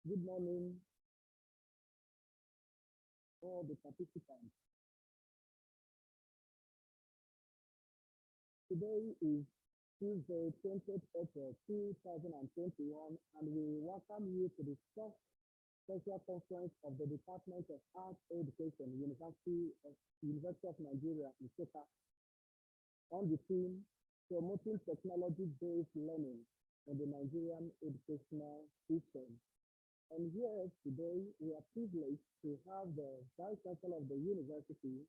Good morning, all the participants. Today is Tuesday, 20th April 2021, and we welcome you to the first special conference of the Department of Arts Education, University of Nigeria, Nsukka, on the theme Promoting Technology-Based Learning in the Nigerian Educational System. And here today, we are privileged to have the Vice Chancellor of the University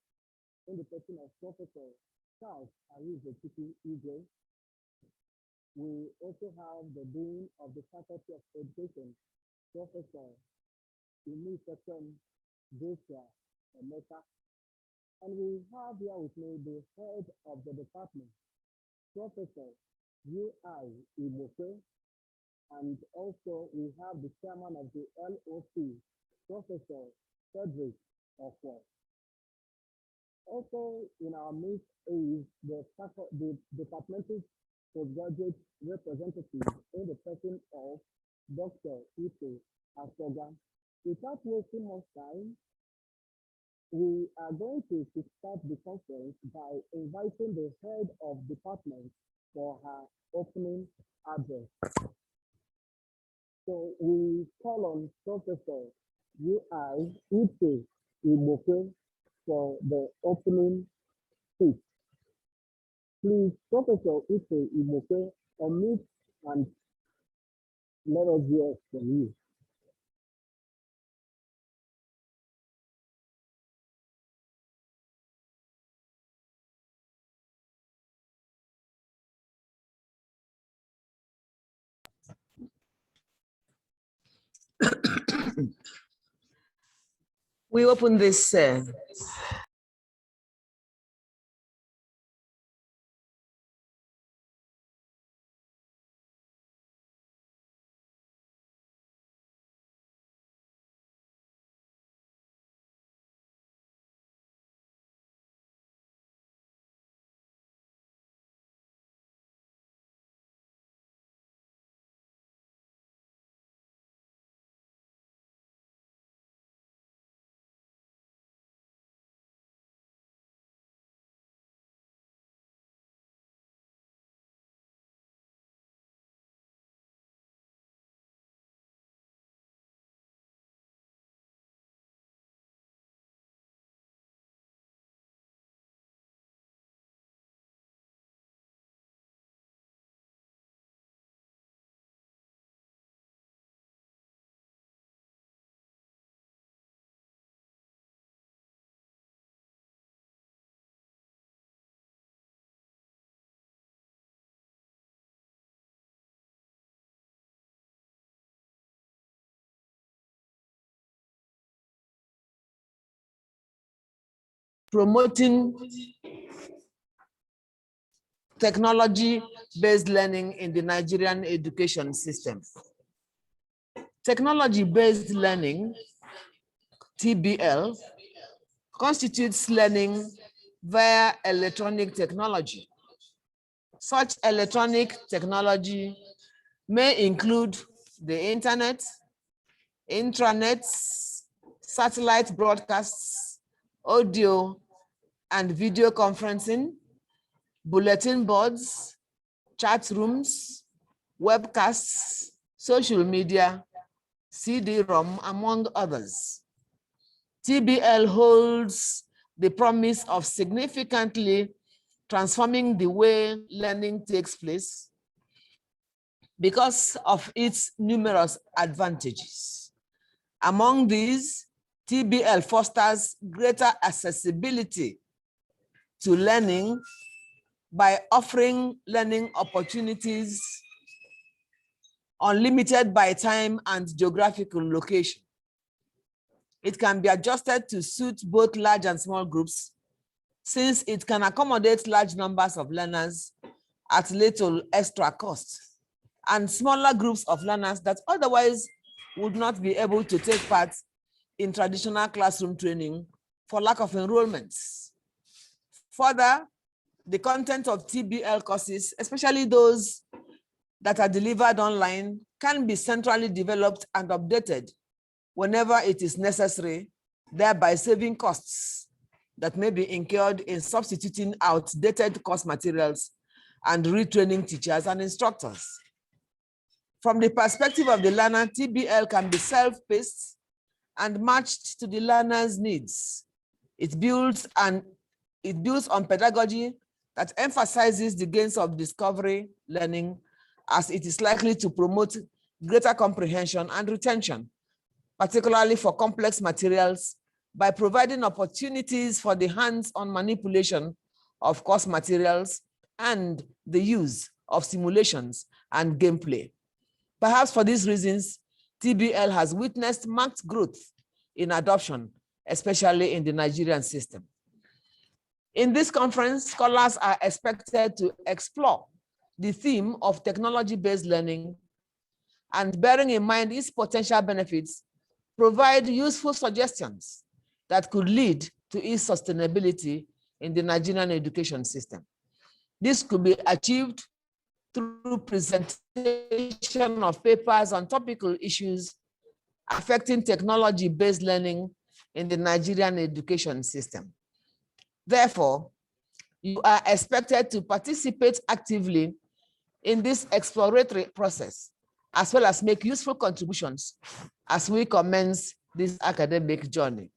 in the person of Professor Charles Arizetiki Ige. We also have the Dean of the Faculty of Education, Professor Int'l Joshua Emeka. And we have here with me the head of the department, Professor U.I. Imoke. And also we have the chairman of the LOC, Professor Frederick Ofo. Also in our midst is the departmental postgraduate representative in the person of Dr. Ute Asoga. Without wasting much time, we are going to start the conference by inviting the head of department for her opening address. So we call on Professor U.I. Ute Imoke for the opening speech. Please, Professor Ute Imoke, unmute and let us hear from you. We open this promoting technology-based learning in the Nigerian education system. Technology-based learning, TBL, constitutes learning via electronic technology. Such electronic technology may include the internet, intranets, satellite broadcasts, audio and video conferencing, bulletin boards, chat rooms, webcasts, social media, CD-ROM, among others. TBL holds the promise of significantly transforming the way learning takes place because of its numerous advantages. Among these, TBL fosters greater accessibility to learning by offering learning opportunities unlimited by time and geographical location. It can be adjusted to suit both large and small groups, since it can accommodate large numbers of learners at little extra cost, and smaller groups of learners that otherwise would not be able to take part in traditional classroom training for lack of enrollments. Further, the content of TBL courses, especially those that are delivered online can be centrally developed and updated whenever it is necessary, thereby saving costs that may be incurred in substituting outdated course materials and retraining teachers and instructors. From the perspective of the learner, TBL can be self-paced and matched to the learner's needs. It builds on pedagogy that emphasizes the gains of discovery learning, as it is likely to promote greater comprehension and retention, particularly for complex materials, by providing opportunities for the hands-on manipulation of course materials and the use of simulations and gameplay. Perhaps for these reasons, TBL has witnessed marked growth in adoption, especially in the Nigerian system. In this conference, scholars are expected to explore the theme of technology-based learning and, bearing in mind its potential benefits, provide useful suggestions that could lead to its sustainability in the Nigerian education system. This could be achieved through presentation of papers on topical issues affecting technology-based learning in the Nigerian education system. Therefore, you are expected to participate actively in this exploratory process, as well as make useful contributions as we commence this academic journey.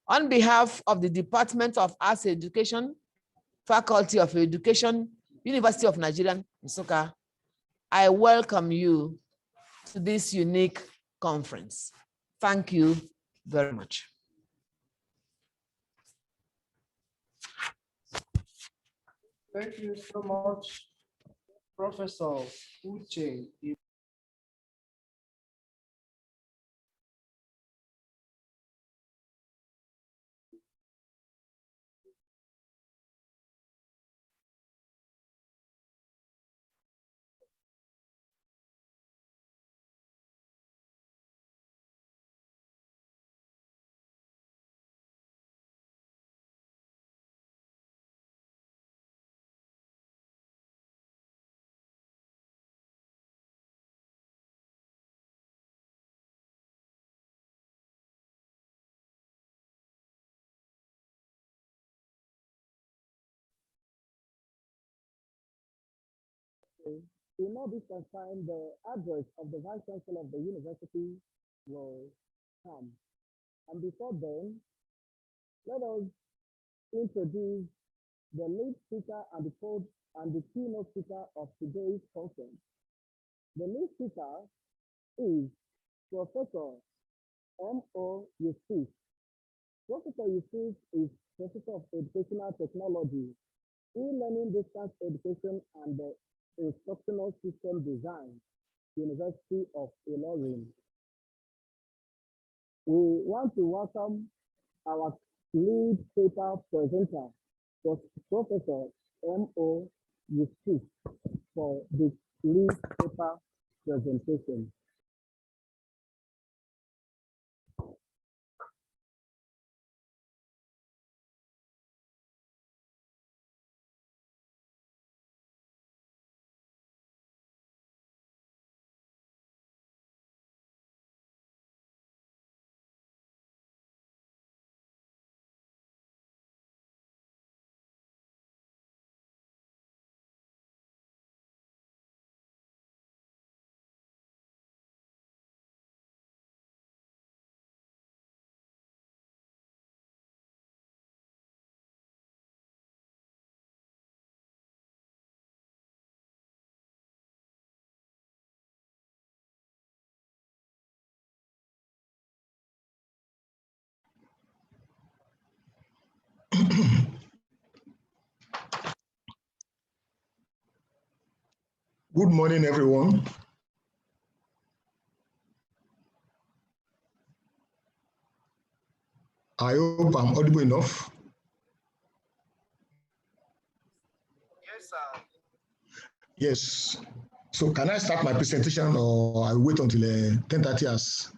On behalf of the Department of Arts Education, Faculty of Education, University of Nigeria, Nsukka, I welcome you to this unique conference. Thank you very much. Thank you so much, Professor Uche. To know this concern, the address of the Vice Chancellor of the university will come. And before then, let us introduce the lead speaker and the keynote speaker of today's conference. The lead speaker is Professor M.O. Yusuf. Professor Yusuf is Professor of Educational Technology, e-learning distance education and the instructional system design, University of Ilorin. We want to welcome our lead paper presenter, Professor M.O. Yusuf, for the lead paper presentation. Good morning, everyone. I hope I'm audible enough. Yes, sir. Yes. So can I start my presentation or I wait until 10:30 as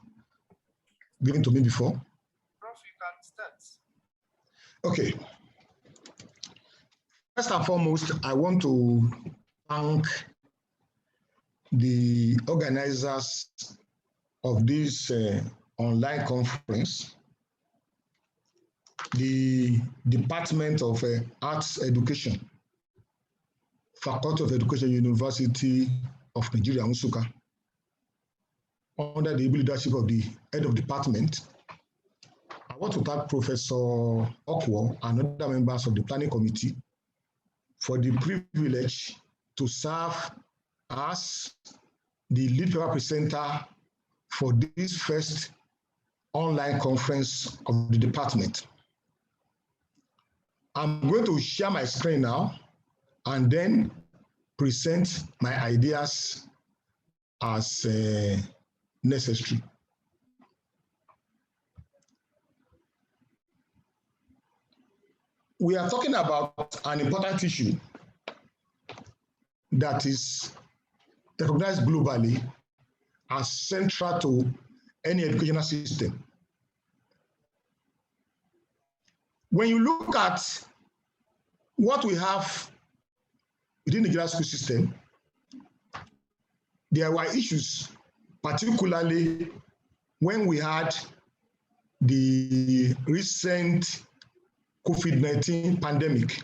given to me before? Prof, you can start. Okay. First and foremost, I want to thank the organizers of this online conference, the Department of Arts Education, Faculty of Education, University of Nigeria, Nsukka, under the leadership of the head of department. I want to thank Professor Okwo and other members of the planning committee for the privilege to serve as the lead paper presenter for this first online conference of the department. I'm going to share my screen now and then present my ideas as necessary. We are talking about an important issue that is recognized globally as central to any educational system. When you look at what we have within the Nigerian school system, there were issues, particularly when we had the recent COVID-19 pandemic.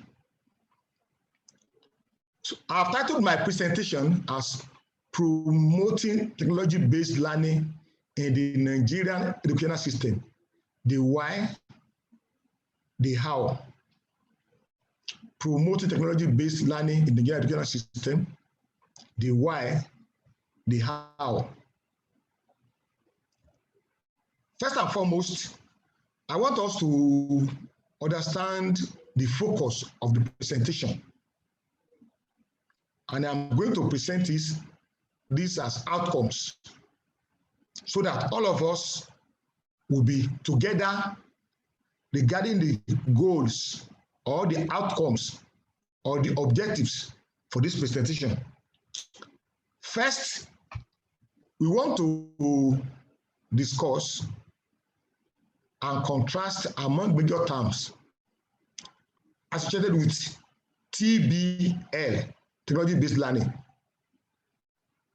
So I've titled my presentation as Promoting Technology-Based Learning in the Nigerian Educational System, the why, the how. Promoting technology-based learning in the Nigerian educational system, the why, the how. First and foremost, I want us to understand the focus of the presentation. And I'm going to present this as outcomes so that all of us will be together regarding the goals or the outcomes or the objectives for this presentation. First, we want to discuss and contrast among major terms associated with TBL, technology-based learning.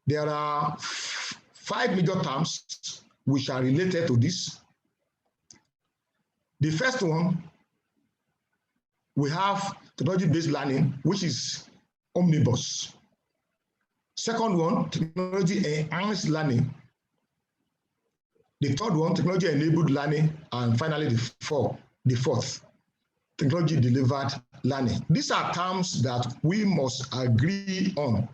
There are 5 major terms which are related to this. The first one, we have technology-based learning, which is omnibus. Second one, technology-enhanced learning. The third one, technology-enabled learning. And finally, the fourth, technology-delivered learning. These are terms that we must agree on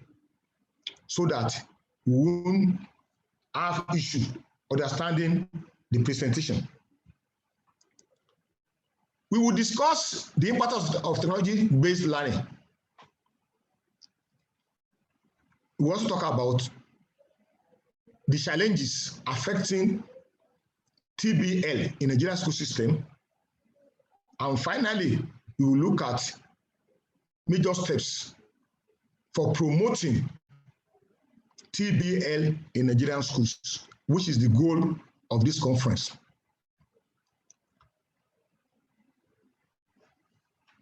so that we won't have issue understanding the presentation. We will discuss the importance of technology-based learning. We will also talk about the challenges affecting TBL in the Nigerian school system. And finally, we will look at major steps for promoting TBL in Nigerian schools, which is the goal of this conference.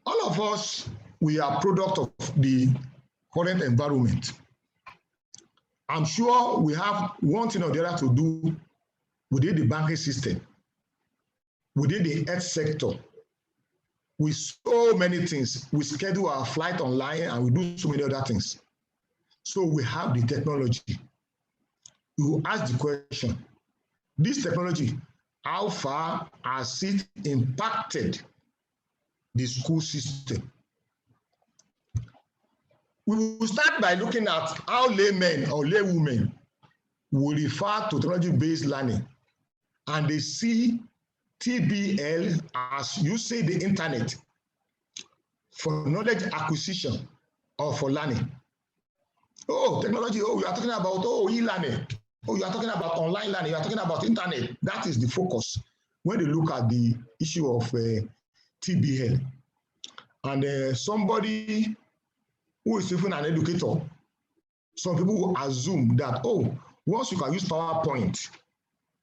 All of us, we are product of the current environment. I'm sure we have one thing or the other to do within the banking system, within the health sector, with so many things. We schedule our flight online and we do so many other things. So we have the technology. We will ask the question, this technology, how far has it impacted the school system? We will start by looking at how laymen or laywomen will refer to technology-based learning, and they see TBL as using the internet for knowledge acquisition or for learning. Oh, technology, oh, you are talking about, oh, e-learning. Oh, you are talking about online learning. You are talking about internet. That is the focus when they look at the issue of TBL. And somebody who is even an educator, some people will assume that, oh, once you can use PowerPoint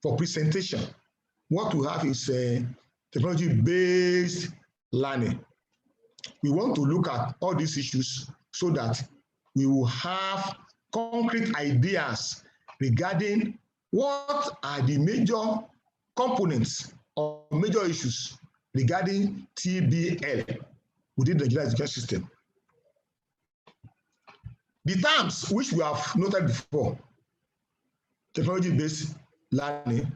for presentation, what we have is technology-based learning. We want to look at all these issues so that we will have concrete ideas regarding what are the major components or major issues regarding TBL within the Nigerian education system. The terms which we have noted before: technology-based learning,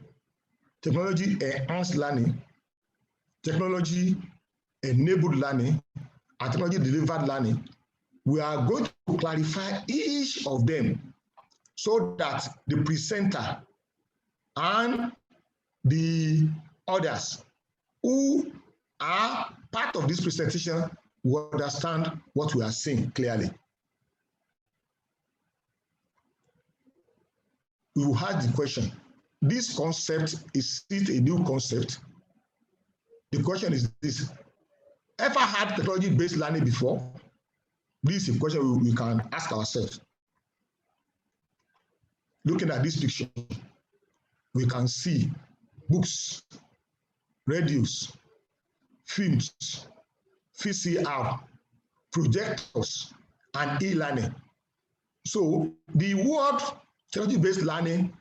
technology-enhanced learning, technology-enabled learning, and technology-delivered learning. We are going to clarify each of them so that the presenter and the others who are part of this presentation will understand what we are saying clearly. We will ask the question, this concept, is it a new concept? The question is this: ever had technology-based learning before? This is a question we can ask ourselves. Looking at this picture, we can see books, radios, films, VCR, projectors, and e-learning. So the word technology-based learning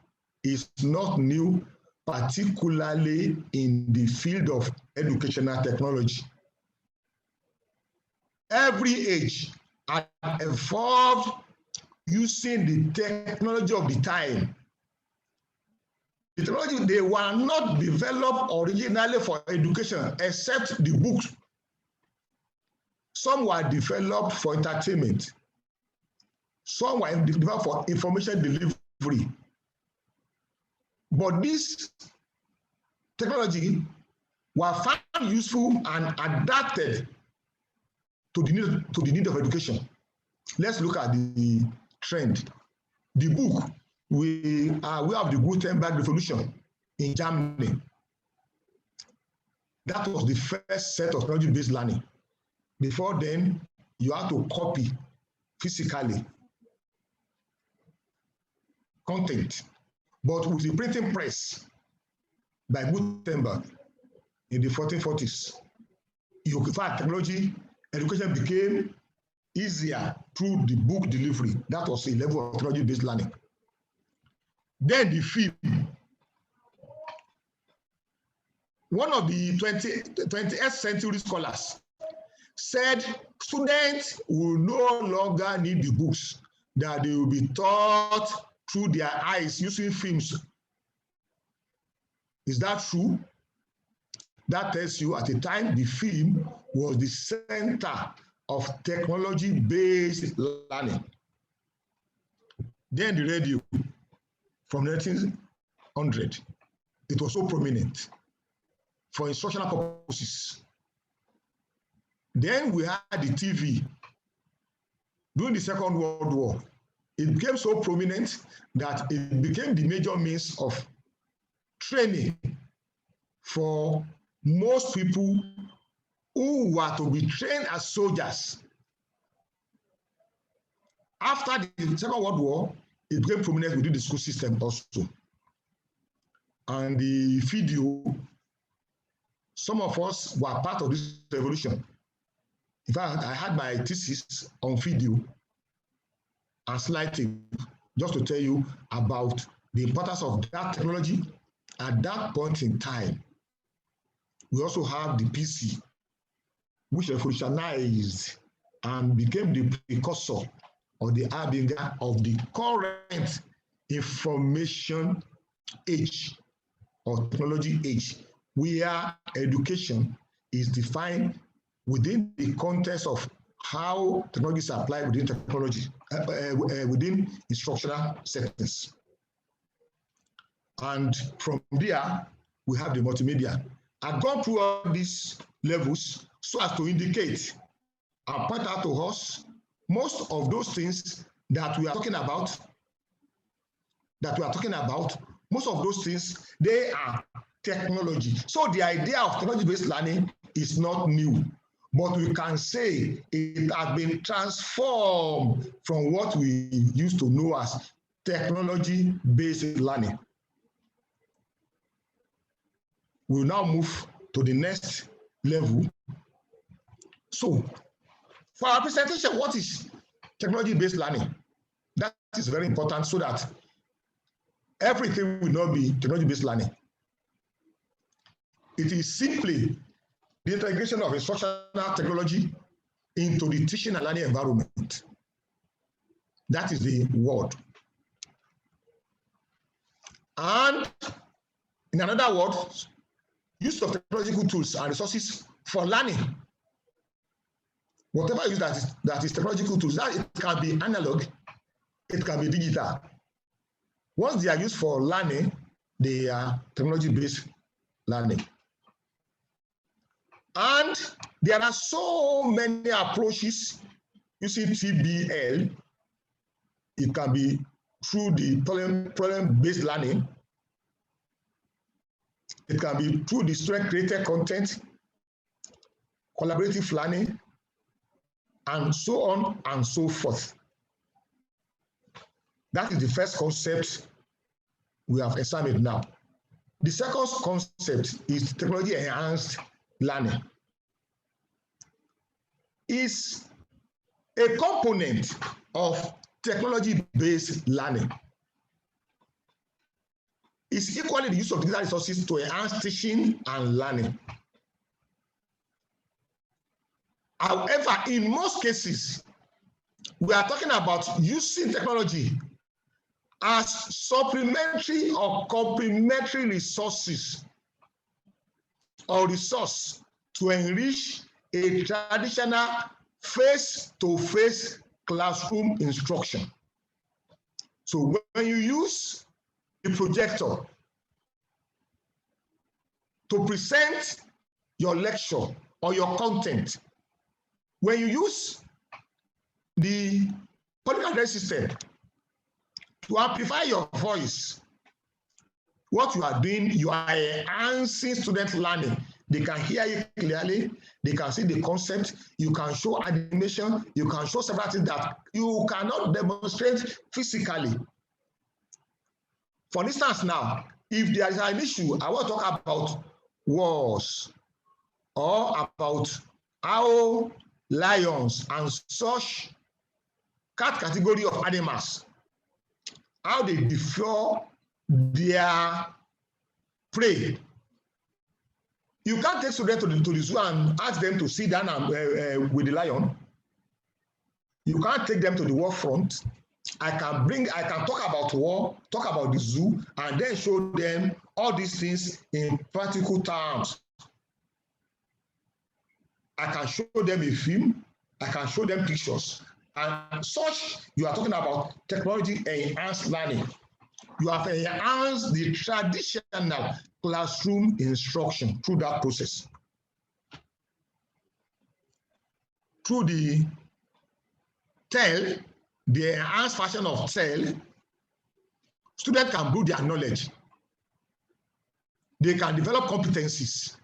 is not new, particularly in the field of educational technology. Every age has evolved using the technology of the time. The technology, they were not developed originally for education, except the books. Some were developed for entertainment. Some were developed for information delivery. But this technology were found useful and adapted to the need of education. Let's look at the trend. The book, we have the Gutenberg Revolution in Germany. That was the first set of technology-based learning. Before then, you had to copy physically content. But with the printing press by Gutenberg in the 1440s, in fact, technology, education became easier through the book delivery. That was a level of technology-based learning. Then the film. One of the 20th century scholars said students will no longer need the books, that they will be taught through their eyes using films. Is that true? That tells you at the time the film was the center of technology-based learning. Then the radio from 1900, it was so prominent for instructional purposes. Then we had the TV. During the Second World War, it became so prominent that it became the major means of training for most people who were to be trained as soldiers. After the Second World War, it became prominent within the school system also. And the video, some of us were part of this revolution. In fact, I had my thesis on video and slide tape, just to tell you about the importance of that technology at that point in time. We also have the PC, which revolutionized and became the precursor or the harbinger of the current information age or technology age, where education is defined within the context of how technology is applied within technology, within instructional settings. And from there, we have the multimedia. I've gone through all these levels so as to indicate and point out to us most of those things that we are talking about, most of those things, they are technology. So the idea of technology-based learning is not new, but we can say it has been transformed from what we used to know as technology-based learning. We'll now move to the next level. So, for our presentation, what is technology-based learning? That is very important so that everything will not be technology-based learning. It is simply the integration of instructional technology into the teaching and learning environment. That is the word. And in another word, use of technological tools and resources for learning. Whatever use that is technological tools, that it can be analog, it can be digital. Once they are used for learning, they are technology-based learning. And there are so many approaches using TBL. It can be through the problem-based learning. It can be through the student-created content, collaborative learning, and so on and so forth. That is the first concept we have examined now. The second concept is technology-enhanced learning. Is a component of technology-based learning. It's equally the use of digital resources to enhance teaching and learning. However, in most cases, we are talking about using technology as supplementary or complementary resources or resource to enrich a traditional face-to-face classroom instruction. So when you use the projector to present your lecture or your content, when you use the polygon address system to amplify your voice, what you are doing, you are enhancing student learning. They can hear you clearly, they can see the concept, you can show animation, you can show several things that you cannot demonstrate physically. For instance now, if there is an issue, I want to talk about wars or about how lions and such cat category of animals, how they devour their prey. You can't take students to the zoo and ask them to sit down and, with the lion. You can't take them to the war front. I can talk about war, talk about the zoo, and then show them all these things in practical terms. I can show them a film, I can show them pictures, and such. You are talking about technology enhanced learning. You have enhanced the traditional classroom instruction through that process. Through the TEL, the enhanced version of TEL, students can build their knowledge. They can develop competencies.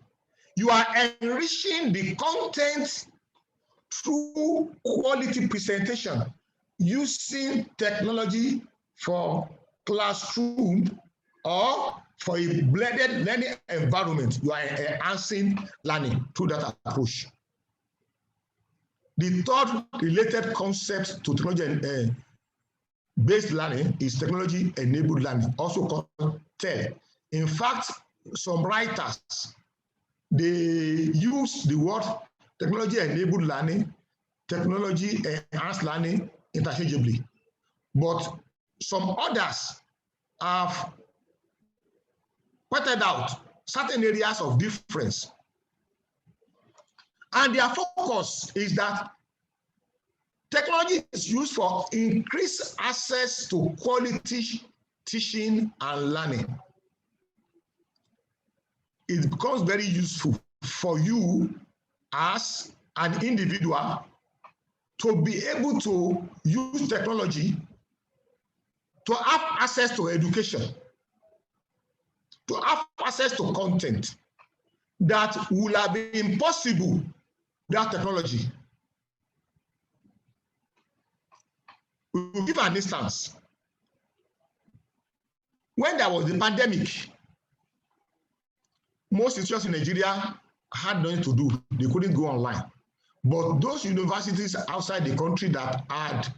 You are enriching the content through quality presentation using technology for classroom or for a blended learning environment. You are enhancing learning through that approach. The third related concept to technology based learning is technology enabled learning, also called TEL. In fact, some writers, they use the word technology enabled learning, technology enhanced learning interchangeably. But some others have pointed out certain areas of difference. And their focus is that technology is used for increased access to quality teaching and learning. It becomes very useful for you as an individual to be able to use technology to have access to education, to have access to content that would have been impossible without technology. We will give an instance. When there was the pandemic, most institutions in Nigeria had nothing to do. They couldn't go online. But those universities outside the country that had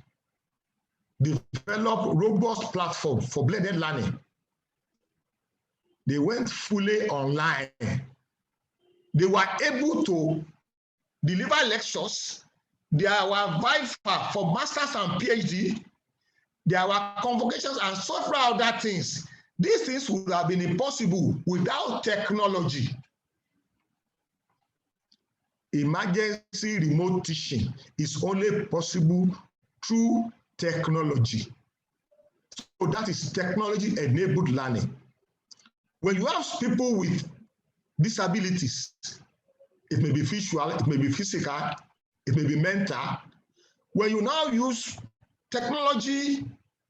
develop robust platform for blended learning. They went fully online. They were able to deliver lectures. There were Viva for masters and PhD. There were convocations and several other things. These things would have been impossible without technology. Emergency remote teaching is only possible through technology. So that is technology-enabled learning. When you have people with disabilities, it may be visual, it may be physical, it may be mental. When you now use technology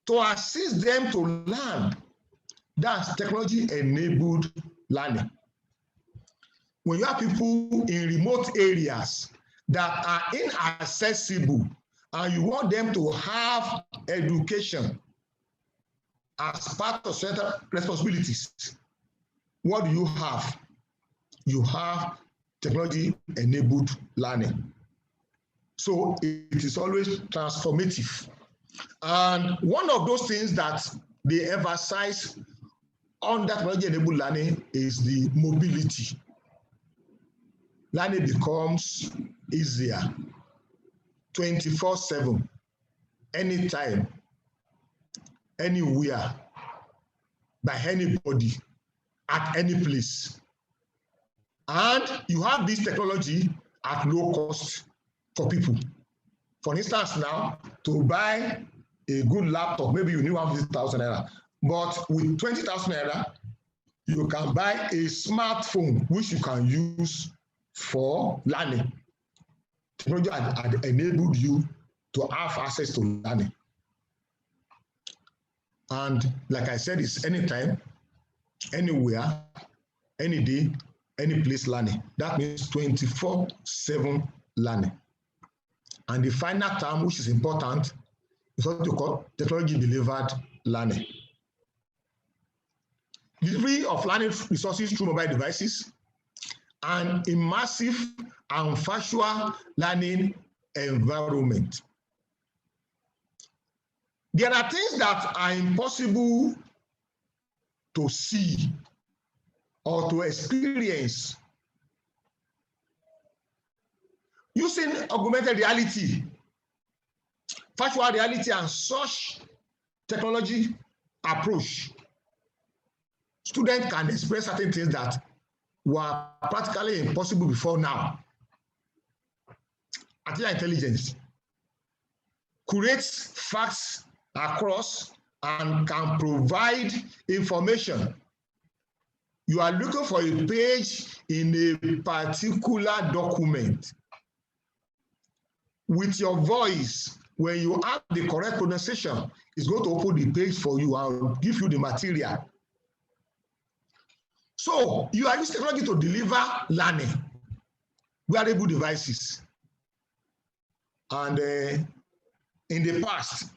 to assist them to learn, that's technology-enabled learning. When you have people in remote areas that are inaccessible and you want them to have education as part of certain responsibilities, what do you have? You have technology-enabled learning. So it is always transformative. And one of those things that they emphasize on that technology-enabled learning is the mobility. Learning becomes easier 24/7, anytime, anywhere, by anybody, at any place. And you have this technology at low cost for people. For instance, now, to buy a good laptop, maybe you need 150,000 naira, but with 20,000 naira, you can buy a smartphone which you can use for learning. Technology had enabled you to have access to learning. And like I said, it's anytime, anywhere, any day, any place learning. That means 24/7 learning. And the final term, which is important, is what we call technology-delivered learning. Delivery of learning resources through mobile devices and immersive and virtual learning environment. There are things that are impossible to see or to experience using augmented reality, virtual reality, and such technology approach. Students can express certain things that were practically impossible before now. Artificial intelligence curates facts across and can provide information. You are looking for a page in a particular document. With your voice, when you have the correct pronunciation, it's going to open the page for you and give you the material. So you are using technology to deliver learning, wearable devices. And in the past,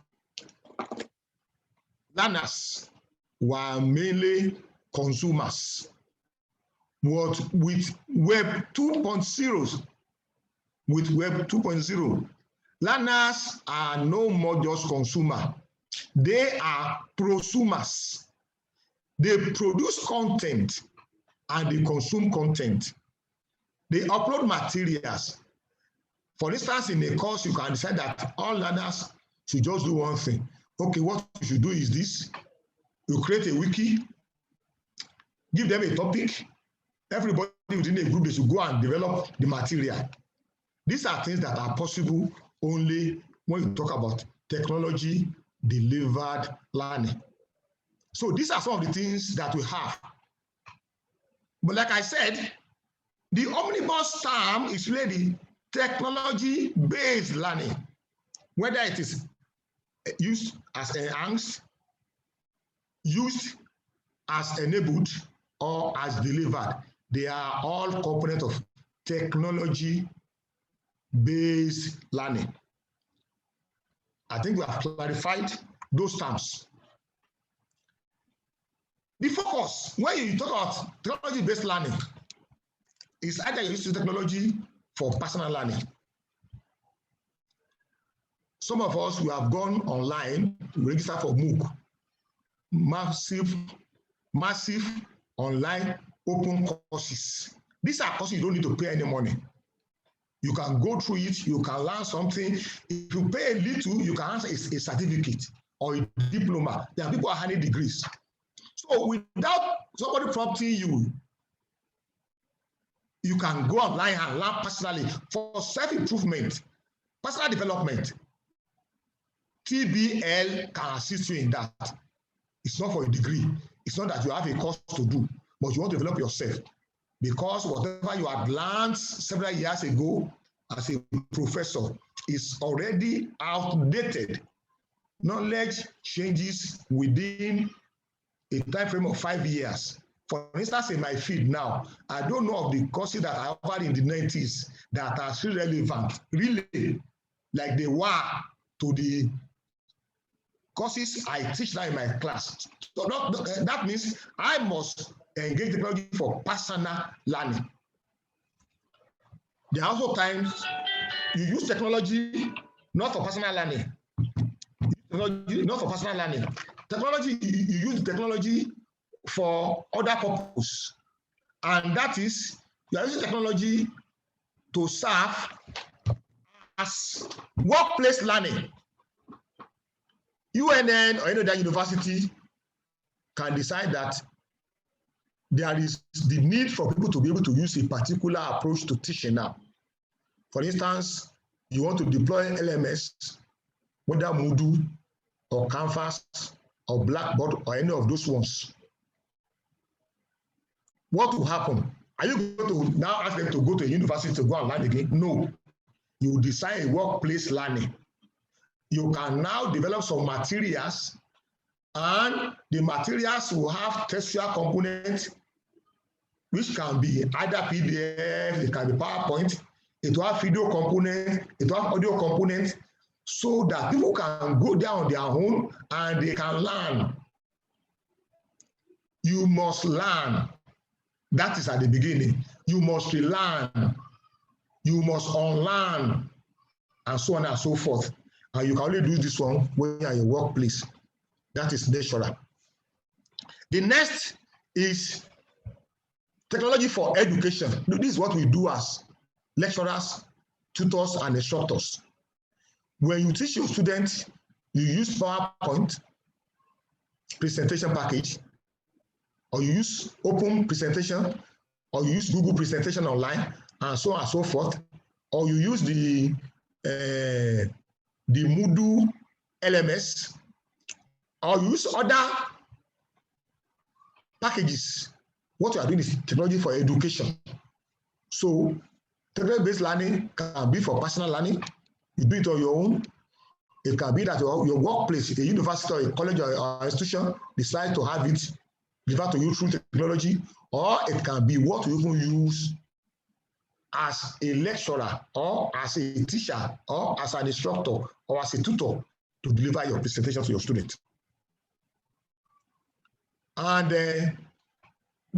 learners were mainly consumers. But with Web 2.0, learners are no more just consumers. They are prosumers. They produce content and they consume content. They upload materials. For instance, in a course, you can decide that all learners should just do one thing. Okay, what you should do is this. You create a wiki, give them a topic. Everybody within a group, they should go and develop the material. These are things that are possible only when you talk about technology-delivered learning. So these are some of the things that we have. But like I said, the omnibus term is really technology-based learning, whether it is used as enhanced, used as enabled, or as delivered. They are all components of technology-based learning. I think we have clarified those terms. The focus, when you talk about technology-based learning, is either you use technology for personal learning. Some of us, we have gone online to register for MOOC, massive online open courses. These are courses you don't need to pay any money. You can go through it, you can learn something. If you pay a little, you can earn a certificate or a diploma. There are people who are earning degrees. So without somebody prompting you, you can go online and learn personally for self-improvement, personal development. TBL can assist you in that. It's not for a degree. It's not that you have a course to do, but you want to develop yourself. Because whatever you had learned several years ago as a professor is already outdated. Knowledge changes within a time frame of 5 years. For instance, in my field now, I don't know of the courses that I offered in the 90s that are still relevant, really, like they were to the courses I teach now in my class. So that means I must engage technology for personal learning. There are also times you use technology not for personal learning. Not for personal learning. Technology, you use technology for other purpose. And that is, you are using technology to serve as workplace learning. UNN or any other university can decide that there is the need for people to be able to use a particular approach to teaching now. For instance, you want to deploy LMS, whether Moodle or Canvas or Blackboard or any of those ones. What will happen? Are you going to now ask them to go to a university to go and learn again? No. You design a workplace learning. You can now develop some materials, and the materials will have textual components, which can be either PDF, it can be PowerPoint, it will have video component, it will have audio component, so that people can go there on their own and they can learn. You must learn. That is at the beginning. You must relearn. You must unlearn, and so on and so forth. And you can only do this one when you're in your workplace. That is natural. The next is technology for education. This is what we do as lecturers, tutors, and instructors. When you teach your students, you use PowerPoint presentation package, or you use open presentation, or you use Google presentation online, and so on and so forth, or you use the Moodle LMS, or use other packages. What you are doing is technology for education. So technology-based learning can be for personal learning. You do it on your own. It can be that your workplace, a university or a college or an institution decide to have it delivered to you through technology, or it can be what you even use as a lecturer or as a teacher or as an instructor or as a tutor to deliver your presentation to your student. And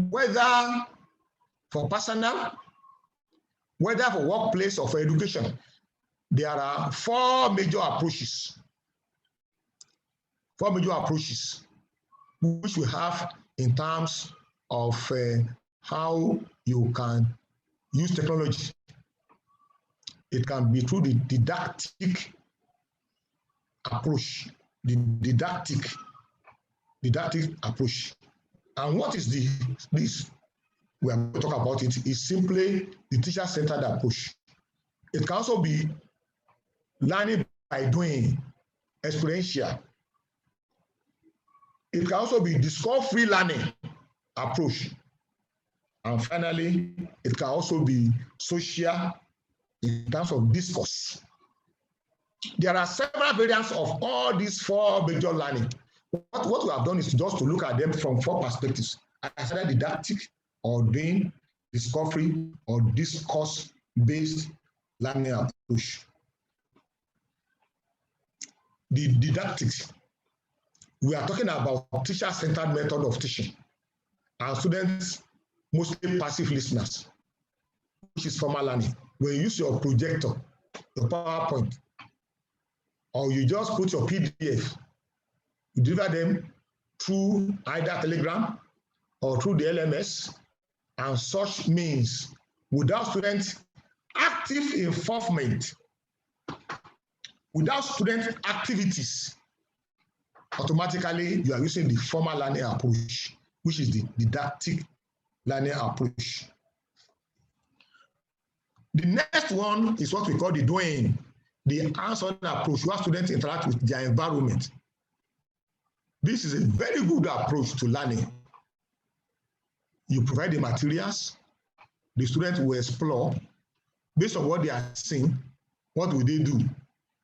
whether for personal, whether for workplace or for education, there are four major approaches. Four major approaches which we have in terms of how you can use technology. It can be through the didactic approach, the didactic approach. And what is this? We are going to talk about it. Is simply the teacher-centered approach. It can also be learning by doing, experiential. It can also be discovery learning approach. And finally, it can also be social in terms of discourse. There are several variants of all these four major learning. What we have done is just to look at them from four perspectives: either didactic, or doing, discovery, or discourse-based learning approach. The didactics, we are talking about teacher-centered method of teaching. Our students, mostly passive listeners, which is formal learning. When you use your projector, your PowerPoint, or you just put your PDF, you deliver them through either Telegram or through the LMS, and such means without students' active involvement, without student activities, automatically you are using the formal learning approach, which is the didactic learning approach. The next one is what we call the doing, the hands-on approach, where students interact with their environment. This is a very good approach to learning. You provide the materials, the students will explore. Based on what they are seeing, what will they do?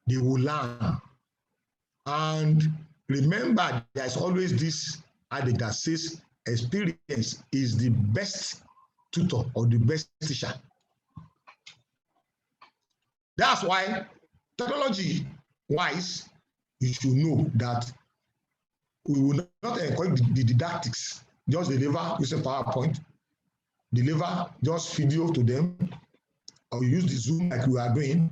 They will learn. And remember, there's always this adage that says experience is the best tutor or the best teacher. That's why technology-wise, you should know that we will not encourage the didactics, just deliver using PowerPoint, deliver just video to them, or you use the Zoom like we are doing,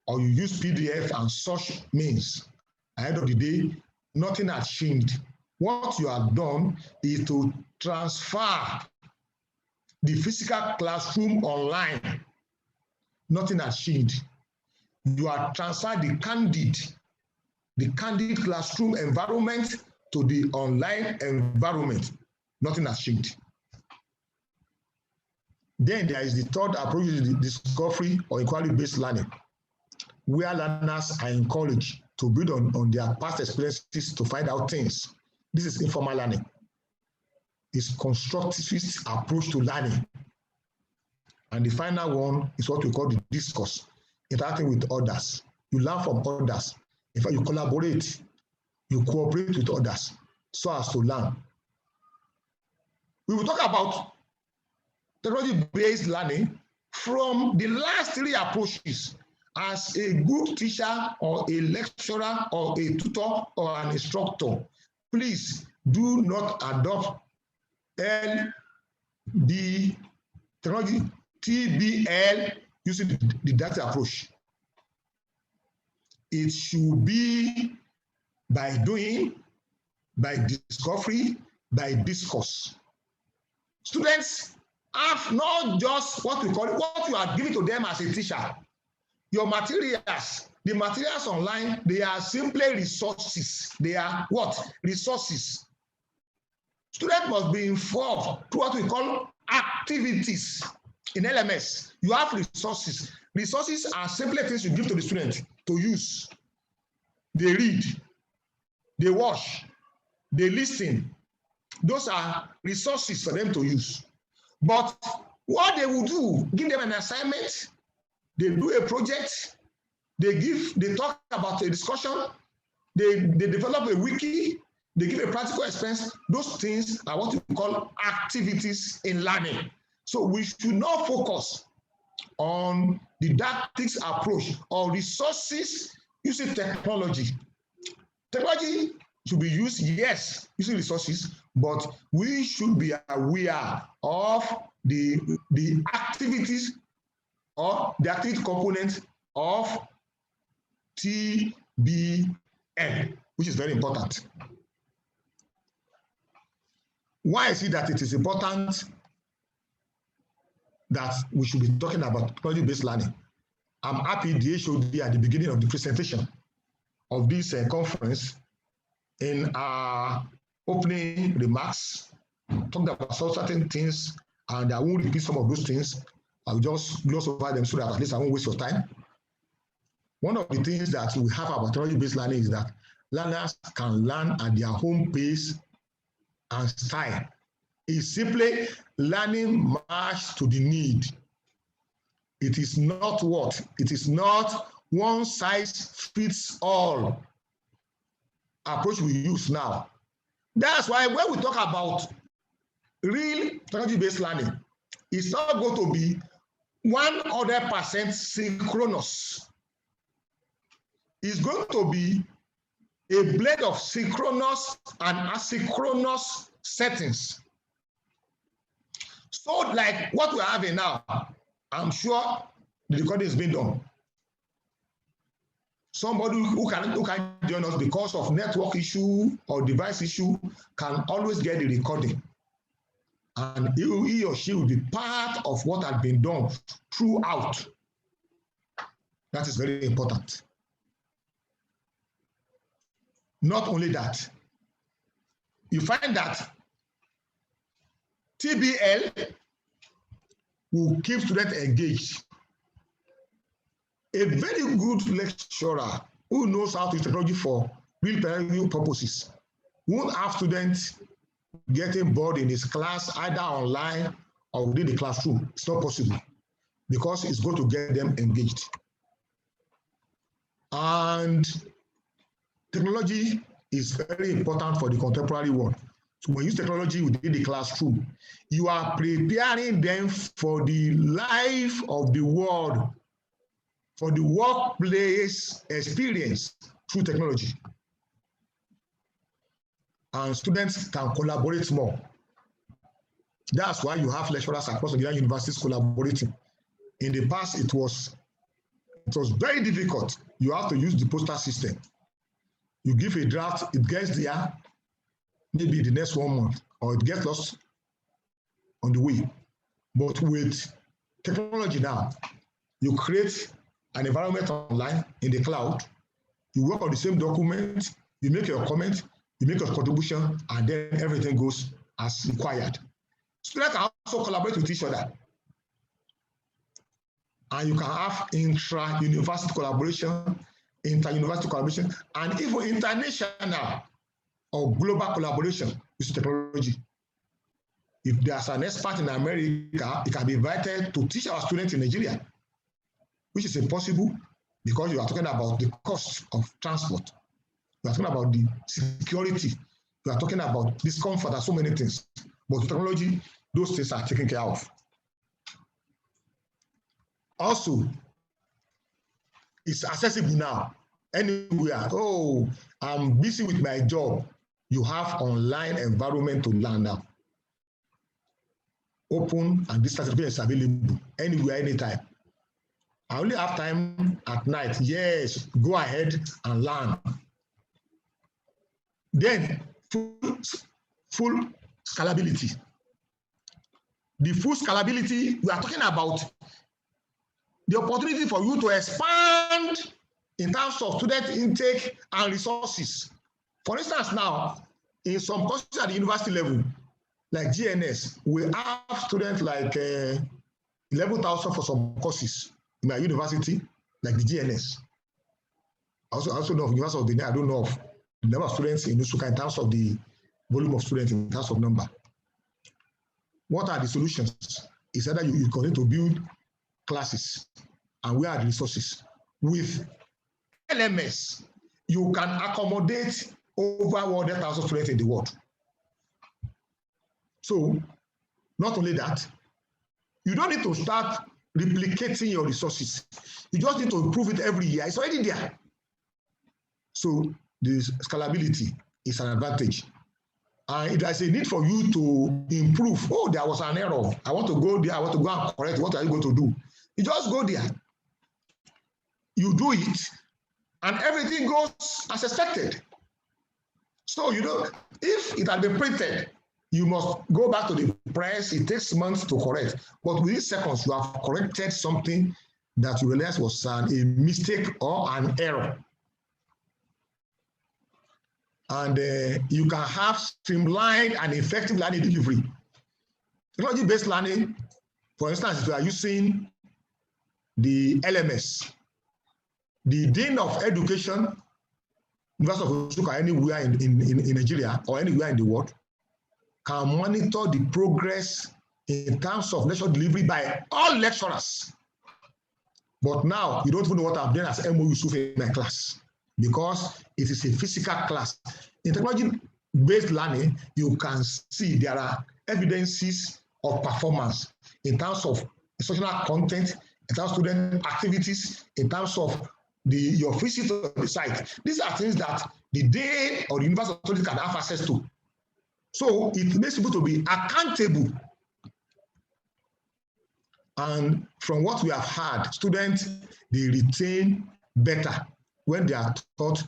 or you use PDF and such means. At the end of the day, nothing has changed. What you have done is to transfer the physical classroom online. Nothing has changed. You are transferred the candid classroom environment to the online environment. Nothing has changed. Then there is the third approach, the discovery or inquiry-based learning, where learners are encouraged to build on their past experiences to find out things. This is informal learning. It's constructivist approach to learning. And the final one is what we call the discourse, interacting with others. You learn from others. In fact, you collaborate, you cooperate with others so as to learn. We will talk about technology-based learning from the last three approaches. As a good teacher or a lecturer or a tutor or an instructor, please do not adopt LB technology, TBL, using the didactic approach. It should be by doing, by discovery, by discourse. Students have not just what we call it, what you are giving to them as a teacher. Your materials, the materials online, they are simply resources. They are what? Resources. Students must be involved through what we call activities. In LMS, you have resources. Resources are simply things you give to the student to use. They read, they watch, they listen. Those are resources for them to use. But what they will do, give them an assignment, they do a project, they talk about a discussion, they develop a wiki, they give a practical experience. Those things are what we call activities in learning. So we should not focus on didactics approach or resources using technology. Technology should be used, yes, using resources, but we should be aware of the activities or the activity component of TBL, which is very important. Why is it that it is important that we should be talking about technology-based learning? I'm happy the HOD at the beginning of the presentation of this conference in our opening remarks talked about certain things, and I won't repeat some of those things. I'll just gloss over them so that at least I won't waste your time. One of the things that we have about technology-based learning is that learners can learn at their own pace and style. It's simply learning matched to the need. It is not what? It is not one size fits all approach we use now. That's why when we talk about real technology-based learning, it's not going to be 100% synchronous. It's going to be a blend of synchronous and asynchronous settings. So like what we're having now, I'm sure the recording is being done. Somebody who can join us because of network issue or device issue can always get the recording. And he or she will be part of what has been done throughout. That is very important. Not only that, you find that TBL will keep students engaged. A very good lecturer who knows how to use technology for real pedagogical purposes won't have students getting bored in his class either online or within the classroom. It's not possible because it's going to get them engaged. And technology is very important for the contemporary world. So when you use technology within the classroom, you are preparing them for the life of the world, for the workplace experience through technology. And students can collaborate more. That's why you have lecturers across the Nigerian universities collaborating. In the past, it was very difficult. You have to use the poster system. You give a draft, it gets there, maybe the next 1 month, or it gets lost on the way. But with technology now, you create an environment online in the cloud, you work on the same document, you make your comment, you make your contribution, and then everything goes as required. Students can also collaborate with each other. And you can have intra-university collaboration, inter-university collaboration, and even international or global collaboration with technology. If there's an expert in America, it can be invited to teach our students in Nigeria, which is impossible because you are talking about the cost of transport. You are talking about the security. You are talking about discomfort and so many things. But with technology, those things are taken care of. Also, it's accessible now anywhere. Oh, I'm busy with my job. You have online environment to learn now. Open and distance is available anywhere, anytime. I only have time at night. Yes, go ahead and learn. Then full scalability. The full scalability, we are talking about the opportunity for you to expand in terms of student intake and resources. For instance, now, in some courses at the university level, like GNS, we have students like 11,000 for some courses in my university, like the GNS. I also know of University of Benin, I don't know of the number of students in Nsukka in terms of the volume of students in terms of number. What are the solutions? It's either you continue to build classes, and where are the resources? With LMS, you can accommodate over 100,000 students in the world. So, not only that, you don't need to start replicating your resources. You just need to improve it every year. It's already there. So, the scalability is an advantage. And there's a need for you to improve. Oh, there was an error. I want to go there. I want to go and correct. What are you going to do? You just go there. You do it, and everything goes as expected. So, you know, if it had been printed, you must go back to the press. It takes months to correct. But within seconds, you have corrected something that you realize was a mistake or an error. And you can have streamlined and effective learning delivery. Technology-based learning, for instance, if you are using the LMS, the Dean of Education, University of Nsukka, anywhere in Nigeria or anywhere in the world, can monitor the progress in terms of lecture delivery by all lecturers. But now, you don't even know what I've done as MO Yusuf in my class, because it is a physical class. In technology-based learning, you can see there are evidences of performance in terms of instructional content, in terms of student activities, in terms of your visit to the site. These are things that the day or the university authority can have access to. So it makes people to be accountable. And from what we have heard, students, they retain better when they are taught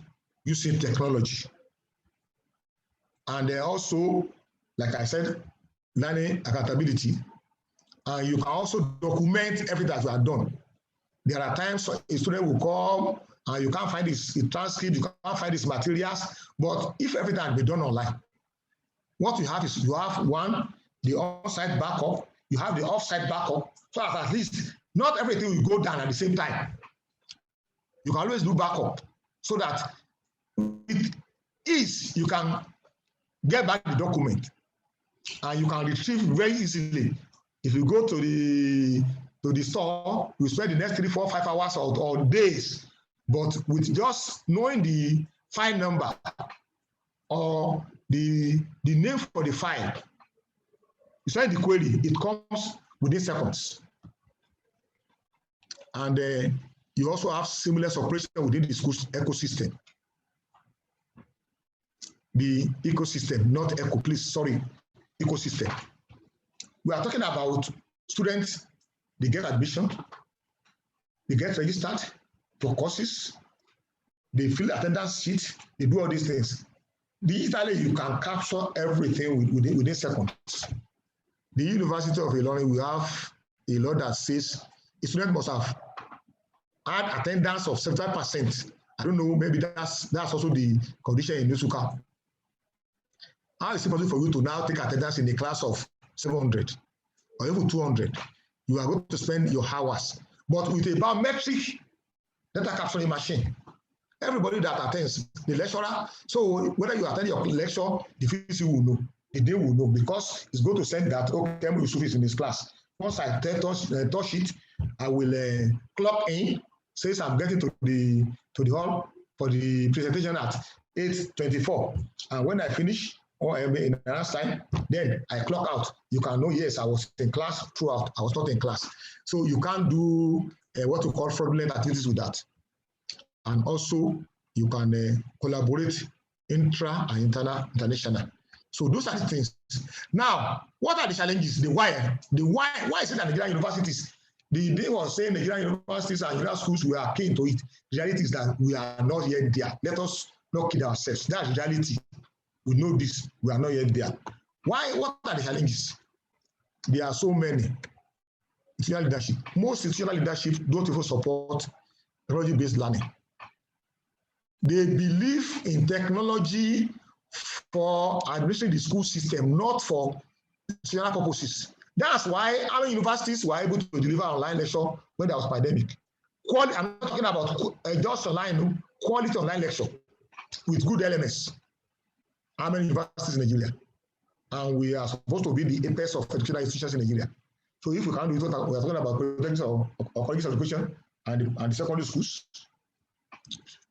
using technology. And then also, like I said, learning accountability. And you can also document everything that you have done. There are times a student will come and you can't find his transcript, you can't find his materials, but if everything has been done online, what you have is you have one, the on-site backup, you have the off-site backup, so that at least not everything will go down at the same time. You can always do backup so that with ease you can get back the document and you can retrieve very easily. If you go to the store, you spend the next 3, 4, 5 hours or days, but with just knowing the file number or the name for the file, you send the query, it comes within seconds. And you also have seamless operation within the school ecosystem. The ecosystem, not eco, please, sorry, ecosystem. We are talking about students, they get admission, they get registered for courses, they fill attendance sheet, they do all these things. Digitally, you can capture everything within seconds. The University of Ilorin, we have a law that says a student must have had attendance of 75%. I don't know, maybe that's also the condition in Nsukka. How is it possible for you to now take attendance in a class of 700 or even 200? You are going to spend your hours. But with a biometric data capturing machine, everybody that attends, the lecturer, so whether you attend your lecture, the VC will know, the day will know, because it's going to send that, okay, Yusuf is in this class. Once I touch it, I will clock in, says I'm getting to the hall for the presentation at 8:24. And when I finish, or in another time, then I clock out. You can know, yes, I was in class throughout. I was not in class. So you can't do what we call fraudulent activities with that. And also, you can collaborate intra and international. So those are the things. Now, what are the challenges? The why? Why is it that Nigerian universities, they were saying Nigerian universities and Nigerian schools, we are keen to it. The reality is that we are not yet there. Let us not kid ourselves. That's the reality. We know this, we are not yet there. Why? What are the challenges? There are so many. Institutional leadership. Most institutional leadership don't even support technology-based learning. They believe in technology for administering the school system, not for institutional purposes. That's why our universities were able to deliver online lecture when there was pandemic. I'm not talking about just online, quality online lecture with good LMS. How many universities in Nigeria? And we are supposed to be the apex of educational institutions in Nigeria. So if we can't do it, we are talking about projects or colleges of education and the secondary schools.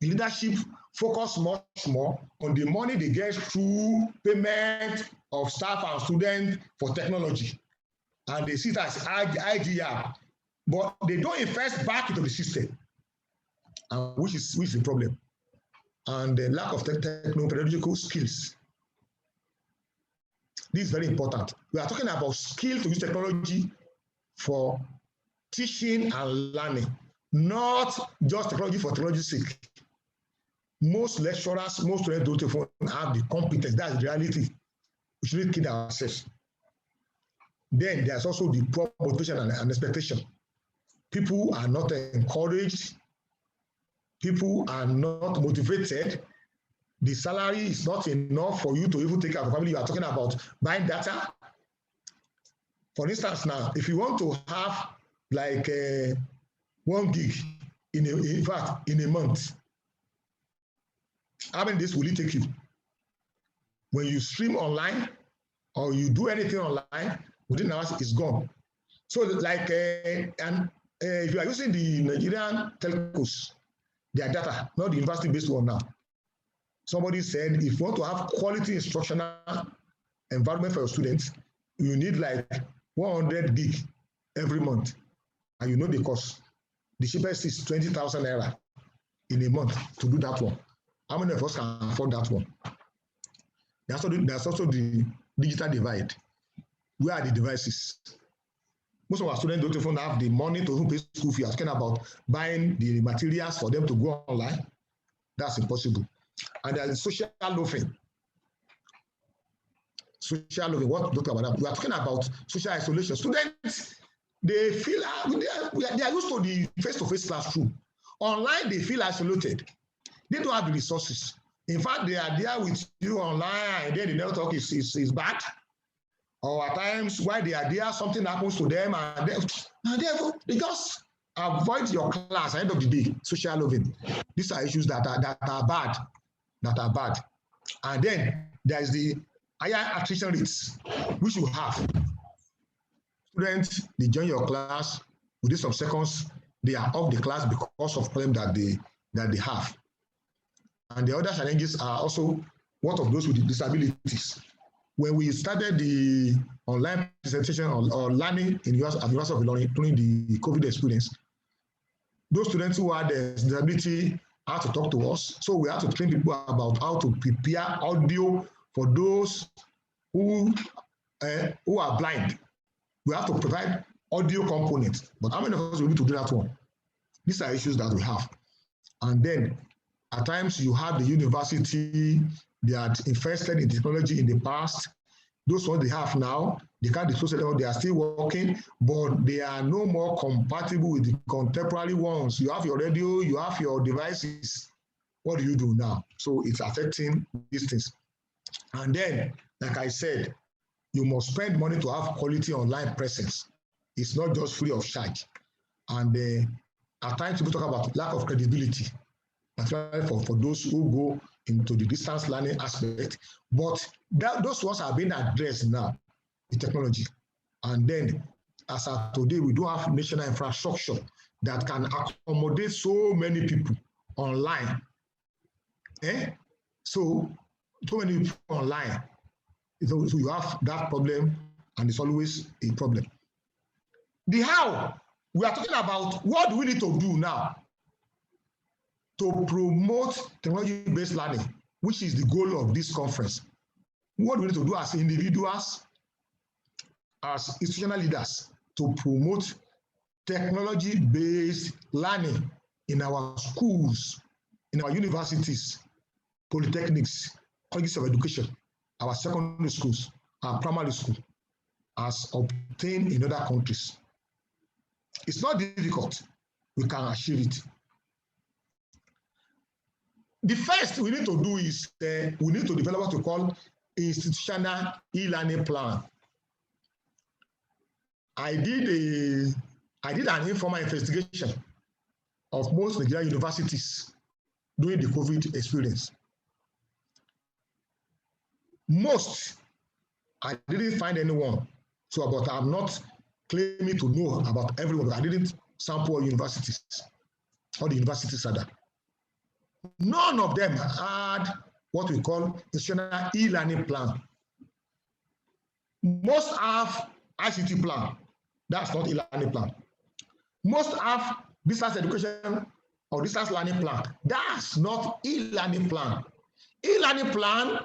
The leadership focus much more on the money they get through payment of staff and students for technology. And they see it as IGR, but they don't invest back into the system, which is the problem. And the lack of techno-pedagogical skills. This is very important. We are talking about skill to use technology for teaching and learning, not just technology for technology's sake. Most lecturers, most students don't have the competence. That's the reality. We shouldn't kid ourselves. Then there's also the poor motivation and expectation. People are not encouraged. People are not motivated. The salary is not enough for you to even take care of the family. You are talking about buying data. For instance, now, if you want to have like 1 gig in a month, how many days will it take you? When you stream online or you do anything online, within hours it's gone. So like, if you are using the Nigerian telcos, their data, not the university-based one now. Somebody said, if you want to have quality instructional environment for your students, you need like 100 gig every month. And you know the cost. The cheapest is 20,000 naira in a month to do that one. How many of us can afford that one? There's also the digital divide. Where are the devices? Most of our students don't even have the money to pay school fee. I'm talking about buying the materials for them to go online. That's impossible. And there's social loafing. Social loafing, what we talk about that? We are talking about social isolation. Students, they feel they are used to the face-to-face classroom. Online, they feel isolated. They don't have the resources. In fact, they are there with you online, and then the network is bad. Or at times, while they are there, something happens to them, and they just avoid your class at the end of the day. Social loafing. These are issues that are bad. That are bad. And then there is the higher attrition rates, which you have. Students, they join your class, within some seconds, they are off the class because of problem that they have. And the other challenges are also what of those with disabilities. When we started the online presentation or learning in University of Ilorin during the COVID experience, those students who had a disability had to talk to us. So we had to train people about how to prepare audio for those who are blind. We have to provide audio components. But how many of us will be able to do that one? These are issues that we have. And then at times you have the university, they are invested in technology in the past. Those ones they have now, they can't disclose it, they are still working, but they are no more compatible with the contemporary ones. You have your radio, you have your devices. What do you do now? So it's affecting these things. And then, like I said, you must spend money to have quality online presence. It's not just free of charge. And at times people talk about lack of credibility, particularly for those who go into the distance learning aspect. But those ones are being addressed now in technology. And then, as of today, we do have national infrastructure that can accommodate so many people online. So many people online. So you have that problem, and it's always a problem. The how, we are talking about what do we need to do now to promote technology-based learning, which is the goal of this conference. What do we need to do as individuals, as institutional leaders, to promote technology-based learning in our schools, in our universities, polytechnics, colleges of education, our secondary schools, our primary school, as obtained in other countries. It's not difficult. We can achieve it. The first we need to do is we need to develop what we call institutional e-learning plan. I did an informal investigation of most Nigerian universities during the COVID experience. Most, I didn't find anyone. So, but I'm not claiming to know about everyone. I didn't sample all universities, all the universities are there. None of them had what we call institutional e-learning plan. Most have ICT plan. That's not e-learning plan. Most have distance education or distance learning plan. That's not e-learning plan. E-learning plan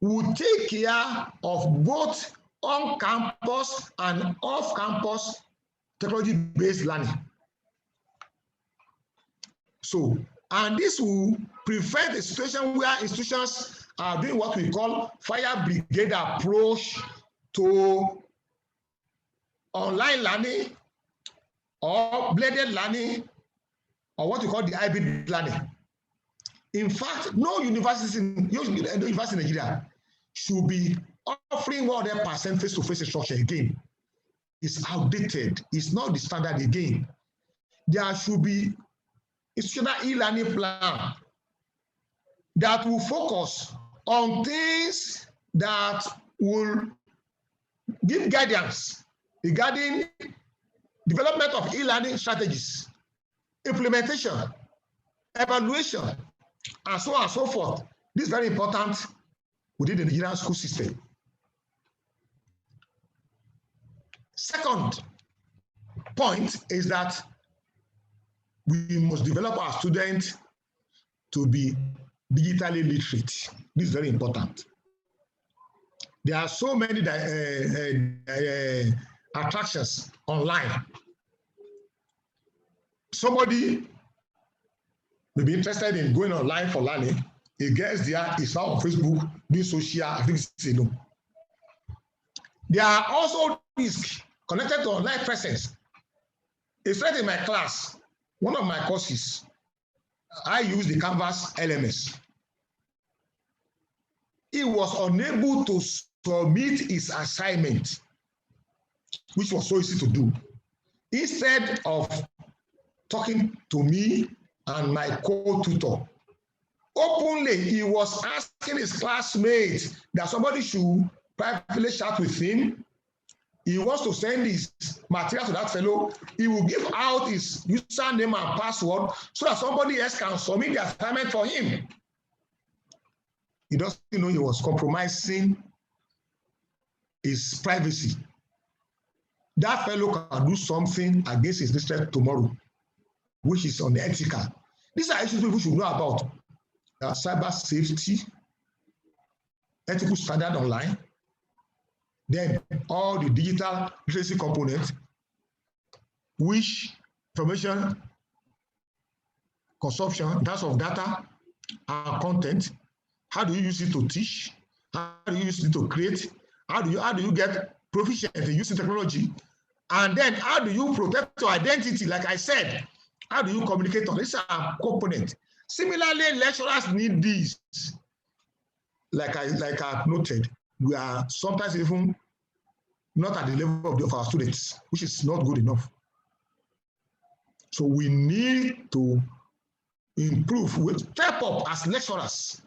will take care of both on-campus and off-campus technology-based learning. So, and this will prevent a situation where institutions are doing what we call fire brigade approach to online learning or blended learning or what we call the hybrid learning. In fact, no university in Nigeria should be offering 100% face-to-face instruction again. It's outdated. It's not the standard again. There should be institutional e-learning plan that will focus on things that will give guidance regarding development of e-learning strategies, implementation, evaluation, and so on and so forth. This is very important within the Nigerian school system. Second point is that we must develop our students to be digitally literate. This is very important. There are so many attractions online. Somebody may be interested in going online for learning, he gets there, he's now on Facebook, doing social activities alone. There are also risks connected to online presence. A student in my class, one of my courses, I use the Canvas LMS. He was unable to submit his assignment, which was so easy to do. Instead of talking to me and my co-tutor, openly, he was asking his classmates that somebody should privately chat with him. He wants to send his material to that fellow. He will give out his username and password so that somebody else can submit the assignment for him. He doesn't know he was compromising his privacy. That fellow can do something against his district tomorrow, which is unethical. These are issues people should know about. Cyber safety, ethical standard online, then all the digital literacy components, which information consumption in terms of data and content, how do you use it to teach? How do you use it to create? How do you get proficient in using technology? And then how do you protect your identity? Like I said, how do you communicate on this component? Similarly, lecturers need these. Like I've noted, we are sometimes even not at the level of our students, which is not good enough. So we need to improve, we step up as lecturers,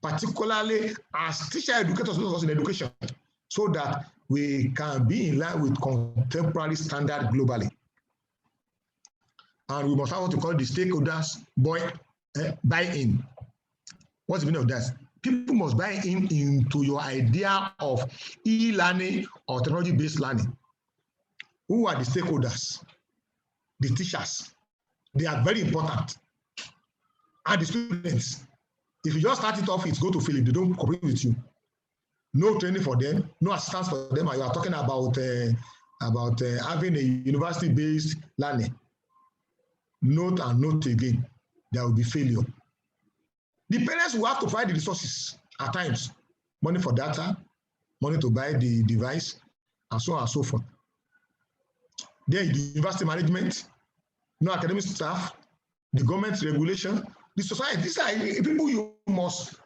particularly as teacher educators in education, so that we can be in line with contemporary standard globally. And we must have what we call the stakeholders buy-in. What's the meaning of that? People must buy in into your idea of e-learning or technology-based learning. Who are the stakeholders? The teachers. They are very important. And the students. If you just start it off, it's going to fail if they don't cooperate with you. No training for them, no assistance for them. And you are talking about having a university-based learning. Note and note again, there will be failure. The parents will have to provide the resources at times, money for data, money to buy the device, and so on and so forth. Then the university management, no academic staff, the government regulation, the society. These are people you must